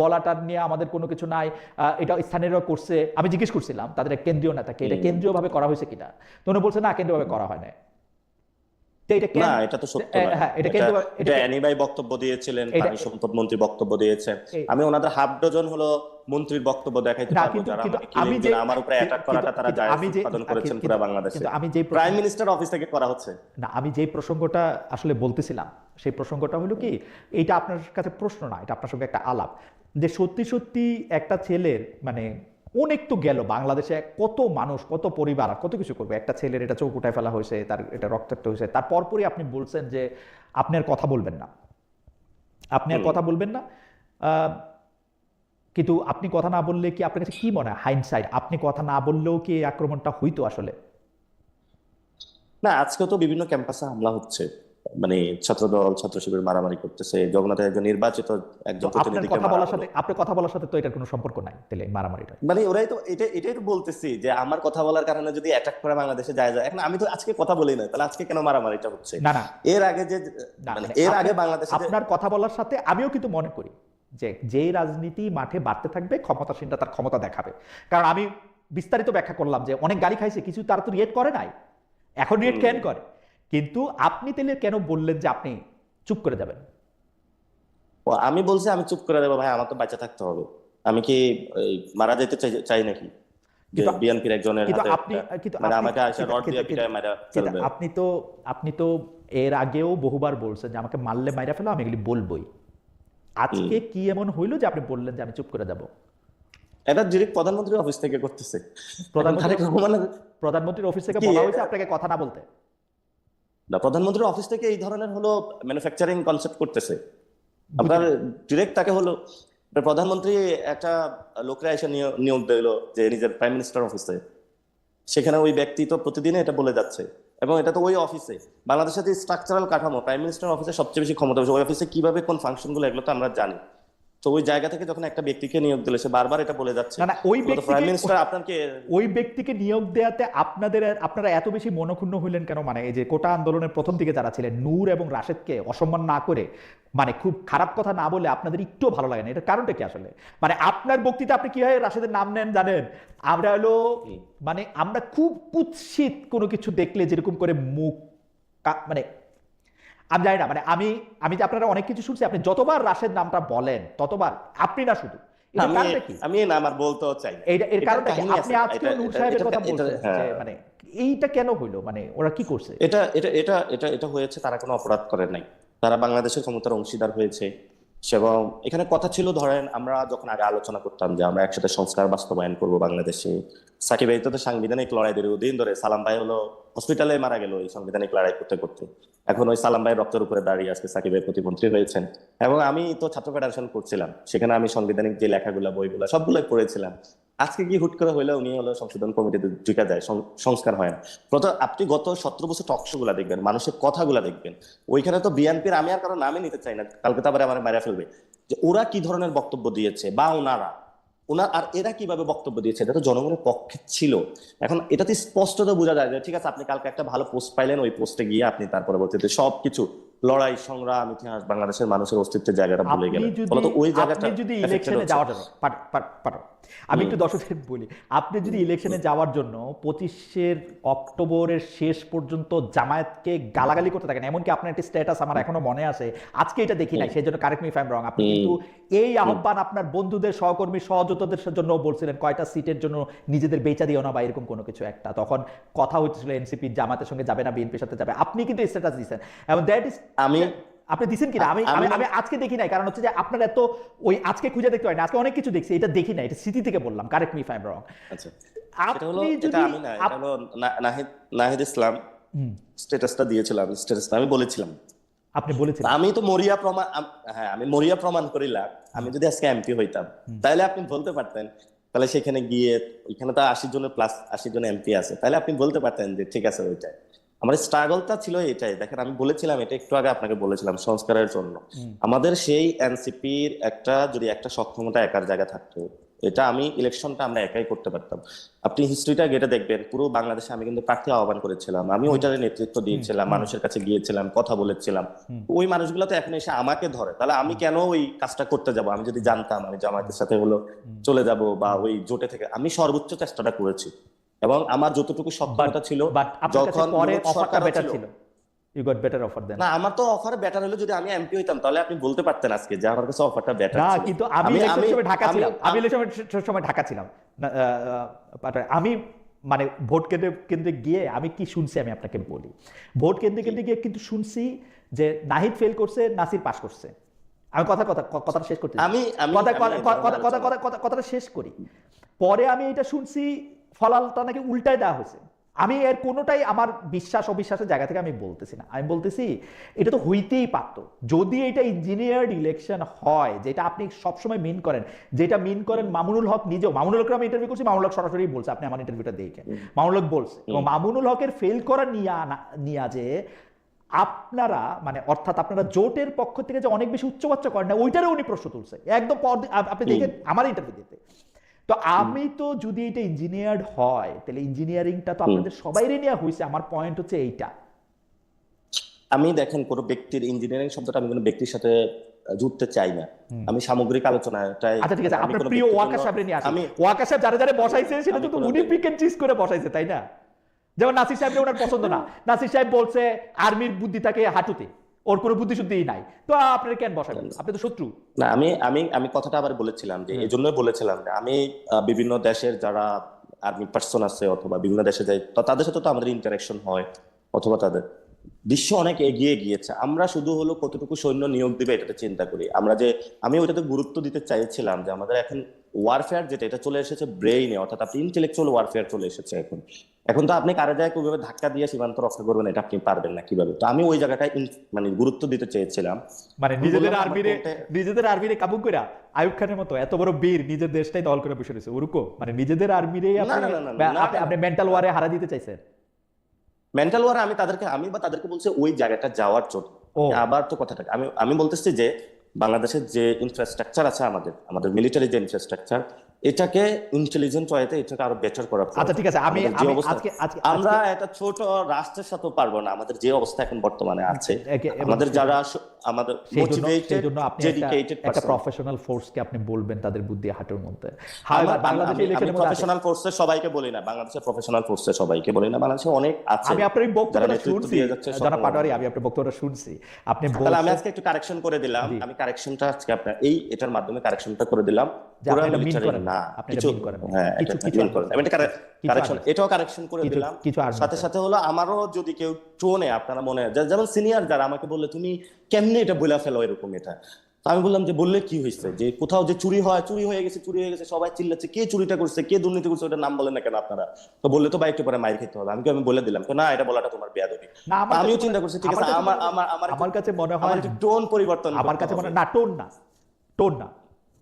বলাটা নিয়ে আমাদের কোনো কিছু নাই, এটা স্থানীয়রা করছে। আমি জিজ্ঞেস করছিলাম তাদের এক কেন্দ্রীয় নেতাকে এটা কেন্দ্রীয়ভাবে করা হয়েছে কিনা, তো উনি বলছে না কেন্দ্রীয়ভাবে করা হয় না। তো এটা না, কেন? এটা তো সত্য নয়। হ্যাঁ এটা এটা কেন্দ্র, এটা অ্যানি ভাই বক্তব্য দিয়েছিলেন, এটা পানি সম্পদ মন্ত্রী বক্তব্য দিয়েছেন। এই- আমি ওনাদের হাফ ডজন হলো মন্ত্রীর বক্তব্য দেখাইতে না পারবো কিন্তু যারা কিন্তু আমাকে আমি কিলিং যে দিন আমার উপরে অ্যাটাক করাটা তারা কিন্তু জায়েজ আমি যে উৎপাদন করেছেন পুরো কিন্তু বাংলাদেশে। কিন্তু আমি যে প্রাইম মিনিস্টার অফিস থেকে করা হচ্ছে। না আমি যেই প্রসঙ্গটা আসলে বলতেছিলাম সেই প্রসঙ্গটা হলো কি, এইটা আপনার কাছে প্রশ্ন না, এটা আপনার সঙ্গে একটা আলাপ, যে সত্যি সত্যি একটা ছেলের মানে অনেক তো গেল বাংলাদেশে, কত মানুষ কত পরিবার আর কত কিছু করবে, একটা ছেলের এটা চোখ উঠায় ফেলা হয়েছে, তার এটা রক্তাক্ত হয়েছে, তার পরপরই আপনি বলছেন যে আপনি আর কথা বলবেন না, আপনি আর কথা বলবেন না। আহ, কিন্তু আপনি কথা না বললে কি আপনার কাছে কি মনে হয় হাইন্ডসাইড, আপনি কথা না বললেও কি এই আক্রমণটা হইতো আসলে? না, আজকে তো বিভিন্ন ক্যাম্পাসে হামলা হচ্ছে, মানে ছাত্রদল ছাত্র শিবির মারামারি করতেছে, জগন্নাথের একজন নির্বাচিত একজন তো আপনার প্রতিনিধিকে কথা মারা বলার হলো। সাথে আপনার কথা বলার সাথে তো এটার কোনো সম্পর্ক নাই তাহলে মারামারিটা। মানে ওরাই তো এটাই তো বলতেছি যে আমার কথা বলার কারণে যদি অ্যাটাক করে বাংলাদেশে যায় এখন আমি তো আজকে কথা বলি না, তাহলে আজকে কেন মারামারিটা হচ্ছে? না না এর আগে যে না, মানে মানে এর আগে আপনার বাংলাদেশে যে আপনার কথা বলার সাথে আমিও কিন্তু মনে করি যে যেই রাজনীতি মাঠে বাড়তে থাকবে ক্ষমতাসীনরা তার ক্ষমতা দেখাবে। কারণ আমি বিস্তারিত ব্যাখ্যা করলাম যে অনেক গালি খাইছে, কিছু তারা তো রিয়েক্ট করে নাই, এখন রিয়েক্ট কেন করে। কিন্তু আপনি তাহলে কেন বললেন যে আপনি চুপ করে যাবেন? আমি বলছি আমি চুপ করে দেবো? ভাই আমার তো বাঁচা থাকতে হবে। আমি কি মারা যেতে চাই নাকি যে কিন্তু বিএনপির একজনের কিন্তু হাতে আপনি কিন্তু মানে আপনি আমাকে আইসা রড দিয়ে পিটায় মারা কিন্তু ফেলবে? আপনি তো এর আগেও বহুবার বলছেন যে আমাকে মারলে মাইরা ফেলো, আমি এগুলি বলবোই। আজকে কি এমন হইলো যে আপনি বললেন যে আমি চুপ করে যাব? এটা ডিরেক্ট প্রধানমন্ত্রীর অফিস থেকে করতেছে। এখন প্রধানমন্ত্রী তারেক রহমানের প্রধানমন্ত্রীর অফিস থেকে কি বলা হয়েছে আপনাকে কথা না বলতে? না, প্রধানমন্ত্রীর অফিস থেকে এই ধরনের হলো ম্যানুফ্যাকচারিং কনসেপ্ট করতেছে। আপনার ডিরেক্ট তাকে হলো প্রধানমন্ত্রী একটা লোকরা এসে নিয়োগ দিল যে নিজের প্রাইম মিনিস্টার অফিসে, সেখানে ওই ব্যক্তি তো প্রতিদিনই এটা বলে যাচ্ছে, এবং এটা তো ওই অফিসে বাংলাদেশের যে স্ট্রাকচারাল কাঠামো প্রাইম মিনিস্টার অফিসে সবচেয়ে বেশি ক্ষমতা ওই অফিসে কিভাবে কোন ফাংশন গুলো এগুলো তো আমরা জানি। তো ওই জায়গা থেকে যখন একটা ব্যক্তিকে নিয়োগ দিলে সে বারবার এটা বলে যাচ্ছে না না ওই প্রাইম ব্যক্তিকে মিনিস্টার আপনাকে ওই ব্যক্তিকে নিয়োগ দেওয়াতে আপনারা এত বেশি মনক্ষুণ্ণ হইলেন কেন? মানে এই যে কোটা আন্দোলনের প্রথম দিকে যারা ছিলেন নূর এবং রাশেদকে অসম্মান না করে, মানে খুব খারাপ কথা না বলে আপনাদের একটু ভালো লাগে না, এটার কারণটা কি আসলে? মানে আপনার বক্তৃতা আপনি কিভাবে রাশেদের নাম নেন জানেন? আমরা হলো মানে আমরা খুব কুৎসিত কোনো কিছু দেখলে যেরকম করে মুখ মানে আমি জানি না, মানে আমি যে আপনারা অনেক কিছু শুনছি, আপনি যতবার রাশেদ নামটা বলেন ততবার, আপনি না শুধু, এটা আমি কারণটা কি? আমি না আমার বলতেও চাই না। এর এটার কারণটা কি? কাহিনী আপনি আছে। আজকেও নূর সাহেবের কথা বলছেন যে হ্যাঁ, মানে এইটা কেন হইলো, মানে ওরা কি করছে? এটা এটা এটা এটা এটা হয়েছে, তারা কোনো অপরাধ করে নাই, তারা বাংলাদেশের ক্ষমতার অংশীদার হয়েছে। এবং এখানে কথা ছিল, ধরেন আমরা যখন আগে আলোচনা করতাম যে আমরা একসাথে সংস্কার বাস্তবায়ন করব বাংলাদেশে, সাকিব ভাই তো সাংবিধানিক লড়াই দীর্ঘদিন ধরে, সালাম ভাই হলো হসপিটালে মারা গেল এই সাংবিধানিক লড়াই করতে করতে, এখন ওই সালাম ভাই রক্তের উপরে দাঁড়িয়ে আজকে সাকিব ভাই প্রতিমন্ত্রী হয়েছেন। এবং আমি তো ছাত্র ফেডারেশন করছিলাম, সেখানে আমি সাংবিধানিক যে লেখাগুলা বইগুলা সবগুলোই পড়েছিলাম। আজকে কি হুট করে হইলে উনি হলো সংশোধন কমিটিতে ঢুকে যায়, সংস্কার হয় না। আপনি গত 17 বছর টকশো গুলা দেখবেন, মানুষের কথাগুলা দেখবেন, ওইখানে তো বিএনপির, আমি আর কারো নামে নিতে চাই না, কালকে তো আবার আমার মারা ফেলবে, যে ওরা কি ধরনের বক্তব্য দিয়েছে বা আর এরা কিভাবে বক্তব্য দিয়েছে, এটা তো জনগণের পক্ষে ছিল। এখন এটাতে স্পষ্টত বোঝা যায় যে ঠিক আছে আপনি কালকে একটা ভালো পোস্ট পাইলেন, ওই পোস্টে গিয়ে আপনি তার পরবর্তীতে সবকিছু লড়াই সংগ্রাম ইতিহাস বাংলাদেশের মানুষের অস্তিত্বের জায়গাটা ভুলে গেলেন, ফলত ওই জায়গাটা আপনি যদি ইলেকশনে যাওয়ার জন্য আমি একটু দর্শকদের বলি, আপনি যদি ইলেকশনে যাওয়ার জন্য 25 অক্টোবরের শেষ পর্যন্ত জামায়াতকে গালাগালি করতে থাকেন, এমনকি আপনার একটি স্ট্যাটাস আমার এখনো মনে আছে, আজকে এটা দেখি নাই সেই জন্য correct me if I am রং, আপনি কিন্তু এই আহ্বান আপনার বন্ধুদের সহকর্মী সহযোদ্ধাদের জন্য বলছিলেন কয়টা সিটের জন্য নিজেদের বেচা দিও না বা এরকম কোনো কিছু একটা, তখন কথা হচ্ছিল এনসিপি জামাতের সঙ্গে যাবে না বিএনপির সাথে যাবে, আপনি কিন্তু স্ট্যাটাস দিয়েছেন এবং দ্যাট ইজ আপনি দিছেন কিনা আমি আজকে দেখি নাই, কারণ হচ্ছে যে আপনার এত ওই আজকে খুঁজে দেখতে হয় না, আজকে অনেক কিছু দেখছি, এটা দেখি না, এটা স্মৃতি থেকে বললাম, correct me if I am রং। আচ্ছা, এটা হলো এটা আমি না, এটা হলো নাহিদ ইসলাম স্ট্যাটাসটা দিয়েছিলাম, স্ট্যাটাসটা আমি বলেছিলাম, আপনি বলেছিলেন আমি তো মরিয়া প্রমাণ, হ্যাঁ আমি মরিয়া প্রমাণ করিলাম, আমি যদি আজকে এমপি হইতাম তাহলে আপনি বলতে পারতেন, তাহলে সেখানে গিয়ে ওইখানে তো 80 জনের প্লাস 80 জন এমপি আছে, তাহলে আপনি বলতে পারতেন যে ঠিক আছে ওইটাই আমার স্ট্রাগলটা ছিল, এটাই দেখেন আমি বলেছিলাম, এটা একটু আগে আপনাকে বলেছিলাম সংস্কারের জন্য আমাদের সেই এনসিপির একটা যদি একটা সক্ষমতা একার জায়গা থাকতো, এটা আমি ইলেকশনটা আমরা একাই করতে পারতাম। আপনি হিস্ট্রিটা ঘেটে দেখবেন, পুরো বাংলাদেশে আমি কিন্তু প্রার্থী আহ্বান করেছিলাম, আমি ওইটার নেতৃত্ব দিয়েছিলাম, মানুষের কাছে গিয়েছিলাম, কথা বলেছিলাম। ওই মানুষগুলো তো এখন এসে আমাকে ধরে, তাহলে আমি কেন ওই কাজটা করতে যাব? আমি যদি জানতাম আমি জামায়াতের সাথে হলো চলে যাব বা ওই জোটে থেকে, আমি সর্বোচ্চ চেষ্টাটা করেছি এবং আমার যতটুকু সক্ষমতা ছিল। বাট আপনার কাছে যখন পরে বিরোধ অফারটা সরকারও বেটার ছিল, ছিল, ইউ গট বেটার অফার দেন। না আমার তো অফার বেটার হলো, যদি আমি এমপি হইতাম তাহলে আপনি বলতে পারতেন আজকে যে আমার কাছে অফারটা বেটার না, ছিল। কিন্তু আমি ইলেকশনের সময় ঢাকা ছিলাম, আমি ইলেকশনের সময় ঢাকা ছিলাম না, but আমি মানে ভোট কেন্দ্রে গিয়ে আমি কি শুনছি আমি আপনাকে বলি। ভোট কেন্দ্রে গিয়ে কিন্তু শুনছি যে নাহিদ ফেল করছে, নাসির পাস করছে। আমি কথাটা শেষ করতে কথাটা শেষ করি। পরে আমি এটা শুনছি ফলালটা নাকি উল্টায় দেওয়া হয়েছে। আমি এর কোনোটাই আমার বিশ্বাস অবিশ্বাসের জায়গা থেকে আমি বলতেছি না, আমি বলতেছি এটা তো হইতেই পারতো যদি এটা ইঞ্জিনিয়ার্ড ইলেকশন হয়, যেটা আপনি সবসময় মিন করেন, যেটা মিন করেন মামুনুল হক নিজেও। মামুনুল হককে আমি ইন্টারভিউ করছি, মামুনুল হক সরাসরি বলছে, আপনি আমার ইন্টারভিউটা দেখেন, মামুনুল হক বলছে। এবং মামুনুল হকের ফেল করা নিয়ে যে আপনারা মানে অর্থাৎ আপনারা জোটের পক্ষ থেকে যে অনেক বেশি উচ্চবাচ্য করেন না, ওইটারও উনি প্রশ্ন তুলছে একদম। আপনি দেখেন আমার ইন্টারভিউ দিতে। তো আমি তো যদি এটা ইঞ্জিনিয়ার্ড হয় তাহলে ইঞ্জিনিয়ারিংটা তো আপনাদের সবাইরই নেওয়া হয়েছে। আমার পয়েন্ট হচ্ছে এইটা। আমি দেখেন, কোনো ব্যক্তির ইঞ্জিনিয়ারিং শব্দটা আমি কোনো ব্যক্তির সাথে জুড়তে চাই না, আমি সামগ্রিক আলোচনাটাই। আচ্ছা ঠিক আছে, আপনার প্রিয় ওয়াকার সাহেব নিয়ে আসি। ওয়াকার সাহেব যারা বসাইছে সেটা তো উনি পিক এন্ড চিজ করে বসাইছে, তাই না? যেমন নাসির সাহেবকে ওনার পছন্দ না, নাসির সাহেব বলছে আর্মির বুদ্ধি থাকে হাঁটুতে, ওর কোনো বুদ্ধি শুদ্ধিই নাই, তো আপনার কেন বসাবেন? আপনি তো শত্রু না। আমি আমি আমি কথাটা আবার বলেছিলাম যে এই জন্যই বলেছিলাম যে আমি বিভিন্ন দেশের যারা আর্মি পার্সন আছে অথবা বিভিন্ন দেশে যাই, তো তাদের সাথে তো আমাদের ইন্টারাকশন হয়, অথবা তাদের বিশ্ব অনেক এগিয়ে গিয়েছে। আমরা শুধু হলো কতটুকু সৈন্য নিয়োগ দিবে এটাতে চিন্তা করি আমরা। যে আমি ওইটাতে গুরুত্ব দিতে চাইছিলাম যে আমাদের এখন ওয়ারফেয়ার যেটা, এটা চলে এসেছে ব্রেইনে, অর্থাৎ আপনি ইন্টেলেকচুয়াল ওয়ারফেয়ার চলে এসেছে এখন। এখন তো আপনি কারো জায়গায় কিভাবে ধাক্কা দিয়ে সীমান্ত রক্ষা করবেন এটা আপনি পারবেন না কিভাবে। তো আমি ওই জায়গাটায় মানে গুরুত্ব দিতে চেয়েছিলাম, মানে নিজেদের আর্মিরে কাবু করে আইয়ুব খানের মতো এত বড় বীর নিজের দেশটাই দখল করে বসে রয়েছে ওরকো, মানে নিজেদের আর্মিরে আপনি মেন্টাল ওয়ারে হারা দিতে চাইছেন। মেন্টাল ওয়ার আমি তাদেরকে বলছি ওই জায়গাটা যাওয়ার জন্য। আবার তো কথাটা আমি বলতেছি যে বাংলাদেশের যে ইনফ্রাস্ট্রাকচার আছে, আমাদের মিলিটারি যে ইনফ্রাস্ট্রাকচার, এটাকে ইন্টেলিজেন্ট ওয়েতে এটাকে আরো বেটার করা। আচ্ছা ঠিক আছে, আমরা একটা ছোট রাষ্ট্রের সাথে পারবো না, আমাদের যে অবস্থা এখন বর্তমানে আছে, আমাদের যারা আমাদের মোটিভেটেড ডেডিকেটেড একটা প্রফেশনাল ফোর্সকে আপনি বলবেন তাদের বুদ্ধি হাঁটুর মধ্যে। বাংলাদেশের ইলেকশনের মধ্যে প্রফেশনাল ফোর্সের সবাইকে বলি না, বাংলাদেশের প্রফেশনাল ফোর্সের সবাইকে বলি না, বাংলাদেশে অনেক আছে। আমি আপনার বক্তব্যটা শুনছি জনাব পাটোয়ারি, আমি আপনার বক্তব্যটা শুনছি। আপনি তাহলে আমি আজকে একটু কারেকশন করে দিলাম, আমি কারেকশনটা আজকে আপনার এটার মাধ্যমে কারেকশনটা করে দিলাম। এটাও কারেকশন করে দিলাম। সাথে সাথে হলো আমারও যদি কেউ টোনে আপনারা মনে হয়, যেমন সিনিয়র যারা আমাকে বললে তুমি কেমনে এটা বলে ফেলো এরকম, এটা আমি বললাম যে বললে কি হয়েছে, যে কোথাও যে চুরি হয়ে গেছে সবাই চিল্লাচ্ছে কে চুরিটা করছে, কে দুর্নীতি করছে, ওটার নাম বলেন না কেন আপনারা? তো বললে তো বা একটু পরে মাইর খেতে হবে। আমি বলে দিলাম তো না, এটা বলাটা তোমার বেয়াদবি। আমিও চিন্তা করছি ঠিক আছে, আমার কাছে মনে হয় টোন পরিবর্তন, আমার কাছে মনে হয় না, টোন না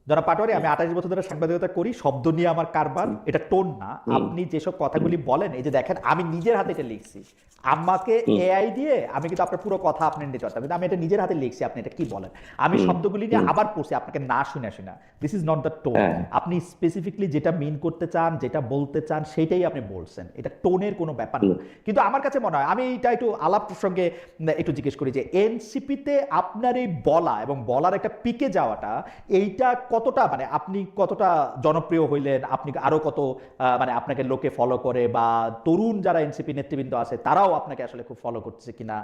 যারা পাটোয়ারি, আমি 28 বছর ধরে সাংবাদিকতা করি, শব্দ নিয়ে আমার কারবার, এটা টোন না। আপনি যেসব কথাগুলি বলেন, এই যে দেখেন আমি নিজের হাতে এটা লিখছি, আমাকে এআই দিয়ে আমি কিন্তু আপনার পুরো কথা আপনি নিতে পারতাম, কিন্তু আমি এটা নিজের হাতে লিখছি, আপনি এটা কি বলেন, আমি শব্দগুলি নিয়ে আবার পড়ছি আপনাকে না শুনে। This is not the tone. আপনি স্পেসিফিকলি যেটা মিন করতে চান, যেটা বলতে চান, সেটাই আপনি বলছেন, এটা টোনের কোনো ব্যাপার না। কিন্তু আমার কাছে মনে হয়, আমি এটা একটু আলাপ প্রসঙ্গে একটু জিজ্ঞেস করি যে এনসিপিতে আপনার এই বলা এবং বলার একটা পিকে যাওয়াটা, এইটা কতটা মানে আপনি কতটা জনপ্রিয় হইলেন, আপনি আরো কত মানে আপনাকে লোকে ফলো করে, বা তরুণ যারা এনসিপি নেতৃবৃন্দ আছে তারাও আপনাকে আসলে খুব ফলো করতেছে কিনা,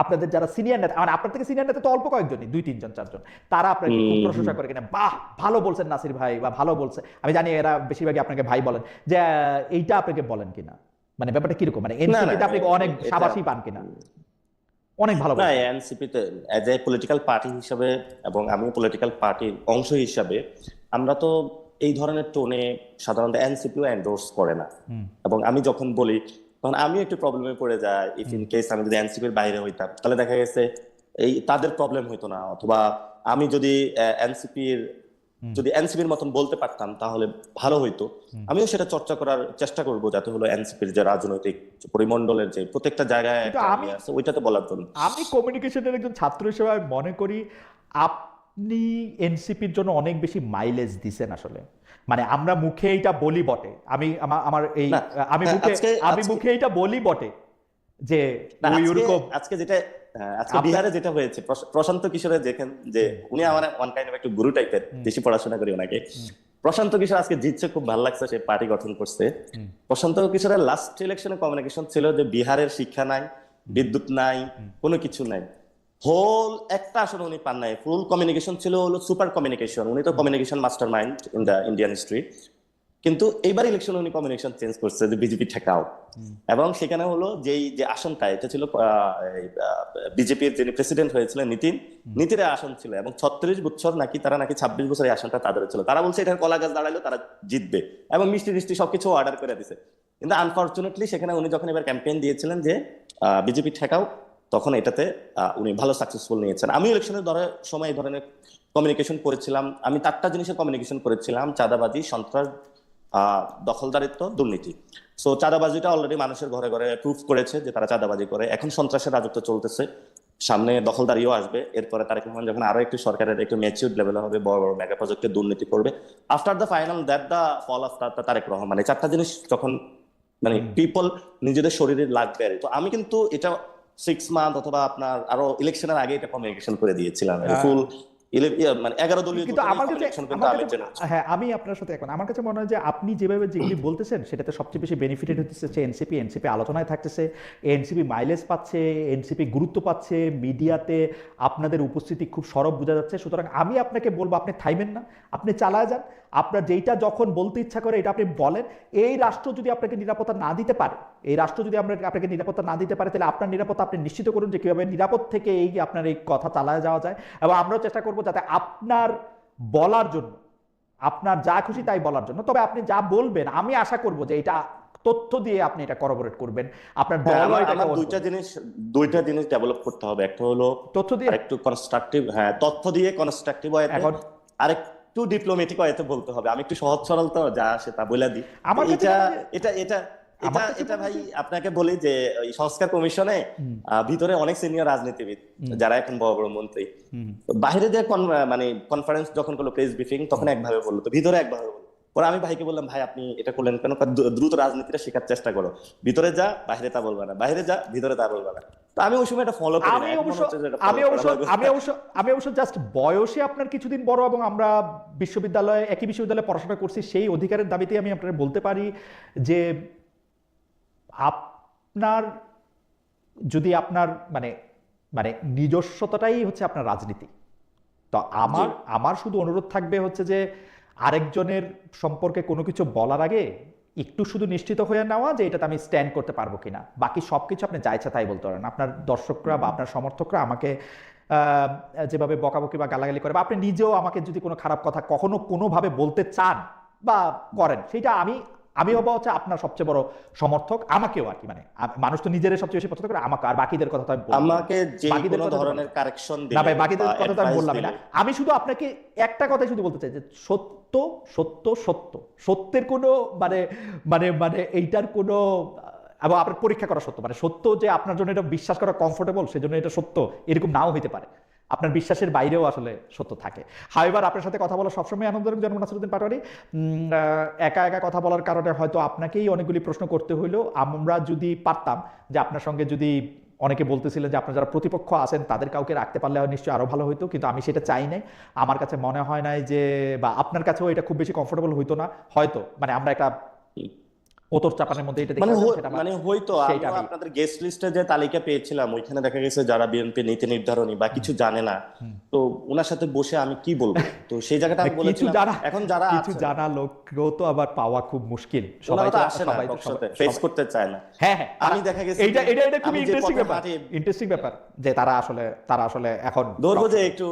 আপনাদের যারা সিনিয়র নেতা, মানে আপনার থেকে সিনিয়র নেতা তো অল্প কয়েকজনই, 2-3 জন 4 জন, তারা আপনাকে খুব প্রশংসা করে কিনা, বাহ ভালো বলছেন নাসির ভাই, বা ভালো বলছে, আমি জানি এরা বেশিরভাগই আপনাকে ভাই বলেন, যে এইটা আপনাকে বলেন কিনা, মানে ব্যাপারটা কিরকম, মানে এনসিপিতে আপনি অনেক সাবাসী পান কিনা? অনেক ভালো না, এনসিপিতে এজ এ পলিটিক্যাল পার্টি হিসাবে এবং আমি পলিটিক্যাল পার্টির অংশ হিসাবে, আমরা তো এই ধরনের টোনে সাধারণত এনসিপিও এন্ডোর্স করে না। এবং আমি যখন বলি তখন আমি একটু প্রবলেমে পড়ে যাই, ইফ ইন কেস আমি যদি এনসিপির বাইরে হইতাম তাহলে দেখা গেছে এই তাদের প্রবলেম হইতো না, অথবা আমি যদি এনসিপির মতন বলতে পারতাম তাহলে ভালো হইতো। আমিও সেটা চর্চা করার চেষ্টা করবো, যাতে হলো এনসিপির যে রাজনৈতিক পরিমণ্ডলের যে প্রত্যেকটা জায়গায় আছে ওইটাতে বলার জন্য। আমি কমিউনিকেশনের একজন ছাত্র হিসেবে মনে করি আপনি এনসিপির জন্য অনেক বেশি মাইলেজ দিছেন আসলে। মানে আমরা মুখে এইটা বলি বটে, আমার এই না আমি হ্যাঁ, মুখে আজকে আমি আজকে মুখে এইটা বলি বটে যে না ওই আজকে ওরকম আজকে যেটা আজকে আপনার বিহারে যেটা হয়েছে, প্রশান্ত কিশোরের দেখেন যে উনি আমার ওয়ান কাইন্ড অফ একটু গুরু টাইপের, বেশি পড়াশোনা করি ওনাকে। প্রশান্ত কিশোর আজকে জিতছে, খুব ভালো লাগছে, সে পার্টি গঠন করছে। প্রশান্ত কিশোরের লাস্ট ইলেকশনে কমিউনিকেশন ছিল যে বিহারের শিক্ষা নাই, বিদ্যুৎ নাই, কোনো কিছু নাই, হোল একটা আসন উনি পান নাই। ফুল কমিউনিকেশন ছিল হলো সুপার কমিউনিকেশন, উনি তো communication master mind in the Indian history. কিন্তু এইবার ইলেকশন উনি কমিউনিকেশন চেঞ্জ করছে যে বিজেপি ঠেকাও, এবং সেখানে হলো যেই যে আসনটা এটা ছিল বিজেপির যিনি প্রেসিডেন্ট হয়েছিলেন নীতির আসন ছিল, এবং 36 বছর নাকি তারা নাকি 26 বছর এই আসনটা তাদের ছিল। তারা বলছে এটার কলা গাছ দাঁড়াইলো তারা জিতবে, এবং মিষ্টি টিষ্টি সবকিছু অর্ডার করে দিছে। কিন্তু আনফরচুনেটলি সেখানে উনি যখন এবার ক্যাম্পেইন দিয়েছিলেন যে বিজেপি ঠেকাও, তখন এটাতে উনি ভালো সাকসেসফুল নিয়েছেন। আমি ইলেকশনের সময় এই ধরনের কমিউনিকেশন করেছিলাম, আমি 4টা জিনিসের কমিউনিকেশন করেছিলাম: চাঁদাবাজি, সন্ত্রাস, দখলদারিত্ব, দুর্নীতি। সো চাঁদাবাজিটা অলরেডি মানুষের ঘরে ঘরে প্রুফ করেছে যে তারা চাঁদাবাজি করে, এখন সন্ত্রাসের রাজত্ব চলতেছে, সামনে দখলদারিও আসবে। এরপরে তারেক রহমান যখন আরো একটু সরকারের একটু ম্যাচিউরড লেভেলে হবে, বড় বড় মেগা প্রজেক্টে দুর্নীতি করবে, after the final that the fall of Tarique Rahman, এই 4টা জিনিস যখন মানে পিপল নিজেদের শরীরে লাগবে। তো আমি কিন্তু এটা 6 মান্থ অথবা আপনার আরো ইলেকশনের আগে এটা কমিউনিকেশন করে দিয়েছিলাম, ফুল মানে 11 দলীয় কিন্তু আমার কাছে কমিউনিকেশন কিন্তু আমার আমি কাছে জেনেছি। হ্যাঁ, আমি আপনার সাথে এখন আমার কাছে মনে হয় যে আপনি যেভাবে যেগুলি বলতেছেন সেটাতে সবচেয়ে বেশি বেনিফিটেড হচ্ছে এনসিপি আলোচনায় থাকতেছে, এনসিপি মাইলেজ পাচ্ছে, এনসিপি গুরুত্ব পাচ্ছে, মিডিয়াতে আপনাদের উপস্থিতি খুব সরব বোঝা যাচ্ছে। সুতরাং আমি আপনাকে বলবো আপনি থাইমেন না, আপনি চালায় যান, আপনার যেইটা যখন বলতে ইচ্ছা করে এটা আপনি বলেন। এই রাষ্ট্র যদি আপনাকে নিরাপত্তা না দিতে পারে, এই রাষ্ট্র যদি আপনাকে নিরাপত্তা না দিতে পারে, তাহলে আপনার নিরাপত্তা আপনি নিশ্চিত করুন যে কিভাবে নিরাপদ থেকে এই আপনার এই কথা চালায় যাওয়া যায়। এবং আমরাও চেষ্টা করবো যাতে আপনার বলার জন্য, আপনার যা খুশি তাই বলার জন্য, তবে আপনি যা বলবেন আমি আশা করব যে এটা তথ্য দিয়ে আপনি এটা করবোরেট করবেন, আপনার হ্যাঁ, দলও এটা আমার cover দুইটা জিনিস ডেভেলপ করতে হবে। একটা হলো তথ্য দিয়ে আরেকটু কনস্ট্রাকটিভ, হ্যাঁ তথ্য দিয়ে কনস্ট্রাকটিভ ওয়েতে, এখন আরেকটু ডিপ্লোম্যাটিক ওয়েতে বলতে হবে। আমি একটু সহজ সরল তো যা আসে তা বলে দিই। আমার কাছে এটা মনে হয় এটা এটা আমার এটা কাছে এটা মনে ভাই হয় যে- আপনাকে বলি যে ওই সংস্কার কমিশনে ভিতরে অনেক সিনিয়র রাজনীতিবিদ যারা এখন বড় বড় মন্ত্রী, বাইরে যে মানে কনফারেন্স যখন করলো, প্রেস ব্রিফিং, তখন একভাবে বললো, তো ভিতরে একভাবে বললো। পরে আমি ভাইকে বললাম, ভাই আপনি এটা করলেন কেন? দ্রুত রাজনীতিটা শেখার চেষ্টা করো, ভিতরে যা বাইরে তা বলবা না, বাইরে যা ভিতরে তা বলবা না। তো আমি ওই সময় এটা ফলো করি না, আমি এখন অবশ্য মনে হচ্ছে যে এটা আমি follow অবশ্য করা লাগবে। আমি অবশ্য জাস্ট বয়সে আপনার কিছুদিন বড়, এবং আমরা একই বিশ্ববিদ্যালয়ে পড়াশোনা করছি, সেই অধিকারের দাবিতে আমি আপনার বলতে পারি যে আপনার যদি আপনার মানে মানে নিজস্বতাটাই হচ্ছে আপনার রাজনীতি, তো আমার শুধু অনুরোধ থাকবে হচ্ছে যে আরেকজনের সম্পর্কে কোনো কিছু বলার আগে একটু শুধু নিশ্চিত হয়ে নেওয়া যে এটাতে আমি স্ট্যান্ড করতে পারবো কিনা। বাকি সবকিছু আপনি যা ইচ্ছা তাই বলতে পারেন। আপনার দর্শকরা বা আপনার সমর্থকরা আমাকে যেভাবে বকাবকি বা গালাগালি করে, বা আপনি নিজেও আমাকে যদি কোনো খারাপ কথা কখনো কোনোভাবে বলতে চান বা করেন, সেটা আমি হবো হচ্ছে আপনার সবচেয়ে বড় সমর্থক। আমাকেও আর কি, মানে মানুষ তো নিজের সবচেয়ে বেশি পছন্দ করে, আমাকে আর বাকিদের কথা তো আমি বলবো না। আমাকে যে বাকিদের কোনো কথা তো ধরনের বলবো কারেকশন না ভাই, দিলে বাকিদের বা কথা তো আমি অ্যাডভাইস বললামই না। দিলে, আমি শুধু আপনাকে একটা কথাই শুধু বলতে চাই যে সত্য সত্য সত্য, সত্যের কোনো মানে মানে মানে এইটার কোনো এবং আপনার পরীক্ষা করা সত্য, মানে সত্য যে আপনার জন্য এটা বিশ্বাস করা কমফোর্টেবল সেজন্য এটা সত্য, এরকম নাও হইতে পারে। আপনার বিশ্বাসের বাইরেও আসলে সত্য থাকে। হাওয়েভার আপনার সাথে কথা বলা সবসময় আনন্দদায়ক জনাব নাসিরউদ্দিন পাটোয়ারী। একা একা কথা বলার কারণে হয়তো আপনাকেই অনেকগুলি প্রশ্ন করতে হইলো। আমরা যদি পারতাম যে আপনার সঙ্গে যদি অনেকে বলতেছিলেন যে আপনারা যারা প্রতিপক্ষ আছেন তাদের কাউকে রাখতে পারলে নিশ্চয়ই আরো ভালো হইতো, কিন্তু আমি সেটা চাই নাই। আমার কাছে মনে হয় নাই যে, বা আপনার কাছেও এটা খুব বেশি কমফোর্টেবল হইতো না হয়তো, মানে আমরা একটা ওতর চাপানের মধ্যে এটা মানে দেখতে সেটা মানে হয়তো সেটা আমিও আমি আপনাদের গেস্ট লিস্টে যে তালিকা পেয়েছিলাম, ওইখানে দেখা গেছে যারা বিএনপি নীতি নির্ধারণী বা কিছু জানে না, তো ওনার সাথে বসে আমি কি বলবো, তো সেই জায়গাটা আমি কিছু বলেছিলাম। জানা এখন যারা কিছু আছেন জানা লোককেও তো আবার পাওয়া খুব মুশকিল, ওনারা সবাই তো তো আসে না সবাই তো টকশোতে, সবাই- ফেস করতে চায় না। হ্যাঁ হ্যাঁ, আমি দেখা গেছে এইটা যে এটা খুবই আমি যে ইন্টারেস্টিং পথে ব্যাপার, হাঁটি, ইন্টারেস্টিং ব্যাপার যে তারা আসলে এখন ধরবো যে একটু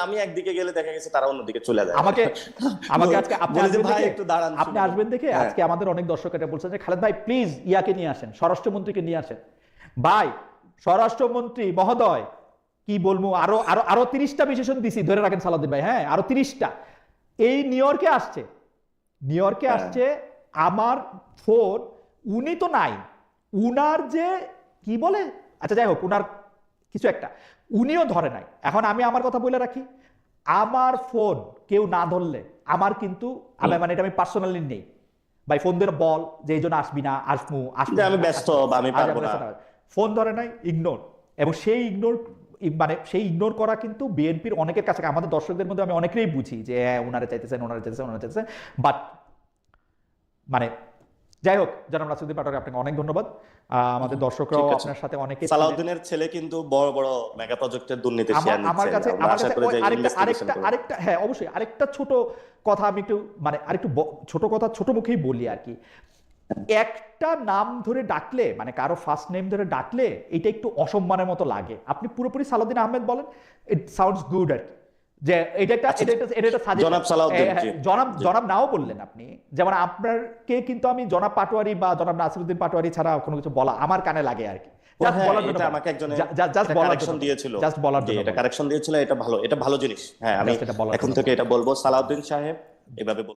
আমি একদিকে গেলে দেখা গেছে তারা অন্যদিকে চলে যায়। আমাকে আজকে আপনি বলে যে আসবেন ভাই দেখে, একটু দাঁড়ান, আপনি শুনুন। আসবেন দেখে হ্যাঁ। আজকে আমাদের অনেক দর্শক এটা বলছেন যে খালেদ ভাই প্লিজ ইয়াকে নিয়ে আসেন, স্বরাষ্ট্রমন্ত্রীকে নিয়ে আসেন। ভাই স্বরাষ্ট্রমন্ত্রী মহোদয় কি বলবো, আরো 30টা বিশেষণ দিছি, ধরে রাখেন সালাউদ্দিন ভাই, হ্যাঁ আরো 30টা। এই নিউ ইয়র্কে হ্যাঁ। আসছে আমার ফোন, উনি তো নাই, উনার যে কি বলে, আচ্ছা যাই হোক, উনার কিছু একটা উনিও ধরে নাই। এখন আমি আমার কথা বলে রাখি, আমার ফোন কেউ না ধরলে আমার কিন্তু আমি মানে এটা আমি পার্সোনালি নেই, ভাই ফোন ধরে বল যে এই জন্য আসবি না, আসবো আসবো যে আমি ব্যস্ত বা আমি পারবো না। ফোন ধরে নাই, ইগনোর। এবং সেই ইগনোর মানে সেই ইগনোর করা কিন্তু বিএনপির অনেকের কাছে, আমাদের দর্শকদের মধ্যে আমি অনেকেই বুঝি যে হ্যাঁ ওনারা চাইতেছেন, ওনারা চাইতেছেন, ওনারা চাইতেছেন, বাট মানে যাই হোক, জনাব নাসিরউদ্দিন পাটোয়ারি আপনাকে অনেক ধন্যবাদ। আমাদের দর্শকরাও ঠিক আছে। আপনার সাথে অনেকে সালাউদ্দিনের ছেলে কিন্তু বড় বড় মেগা প্রজেক্টের দুর্নীতি শেয়ার আমার নিচ্ছে, কাছে আমরা আমার আশা কাছে করি যে আরেকটা ইনভেস্টিগেশন আরেকটা করবে। আরেকটা হ্যাঁ অবশ্যই আরেকটা ছোট কথা আমি একটু মানে আরেকটু ছোট কথা ছোট মুখেই বলি আর কি। একটা নাম ধরে ডাকলে মানে কারো ফার্স্ট নেম ধরে ডাকলে এটা একটু অসম্মানের মতো লাগে। আপনি পুরোপুরি সালাউদ্দিন আহমেদ বলেন, ইট সাউন্ডস গুড আর কি, যে এটা একটা আচ্ছা, এটা একটা সাজেশন। জনাব সালাউদ্দিন, জি, জনাব জি। জনাব নাও বললেন আপনি, যেমন আপনাকে কিন্তু আমি জনাব পাটোয়ারি বা জনাব নাসিরউদ্দিন পাটোয়ারি ছাড়া কোনো কিছু বলা আমার কানে লাগে আর কি। জাস্ট হ্যাঁ, বলার জন্য এটা আমাকে একজনে জাস্ট বলার কারেকশন জন্য দিয়েছিল। জাস্ট বলার জি, জন্য এটা কারেকশন দিয়েছিল, এটা ভালো জিনিস। হ্যাঁ, আমি Just এটা বলার এখন জন্য থেকে এটা বলবো, সালাউদ্দিন সাহেব এভাবে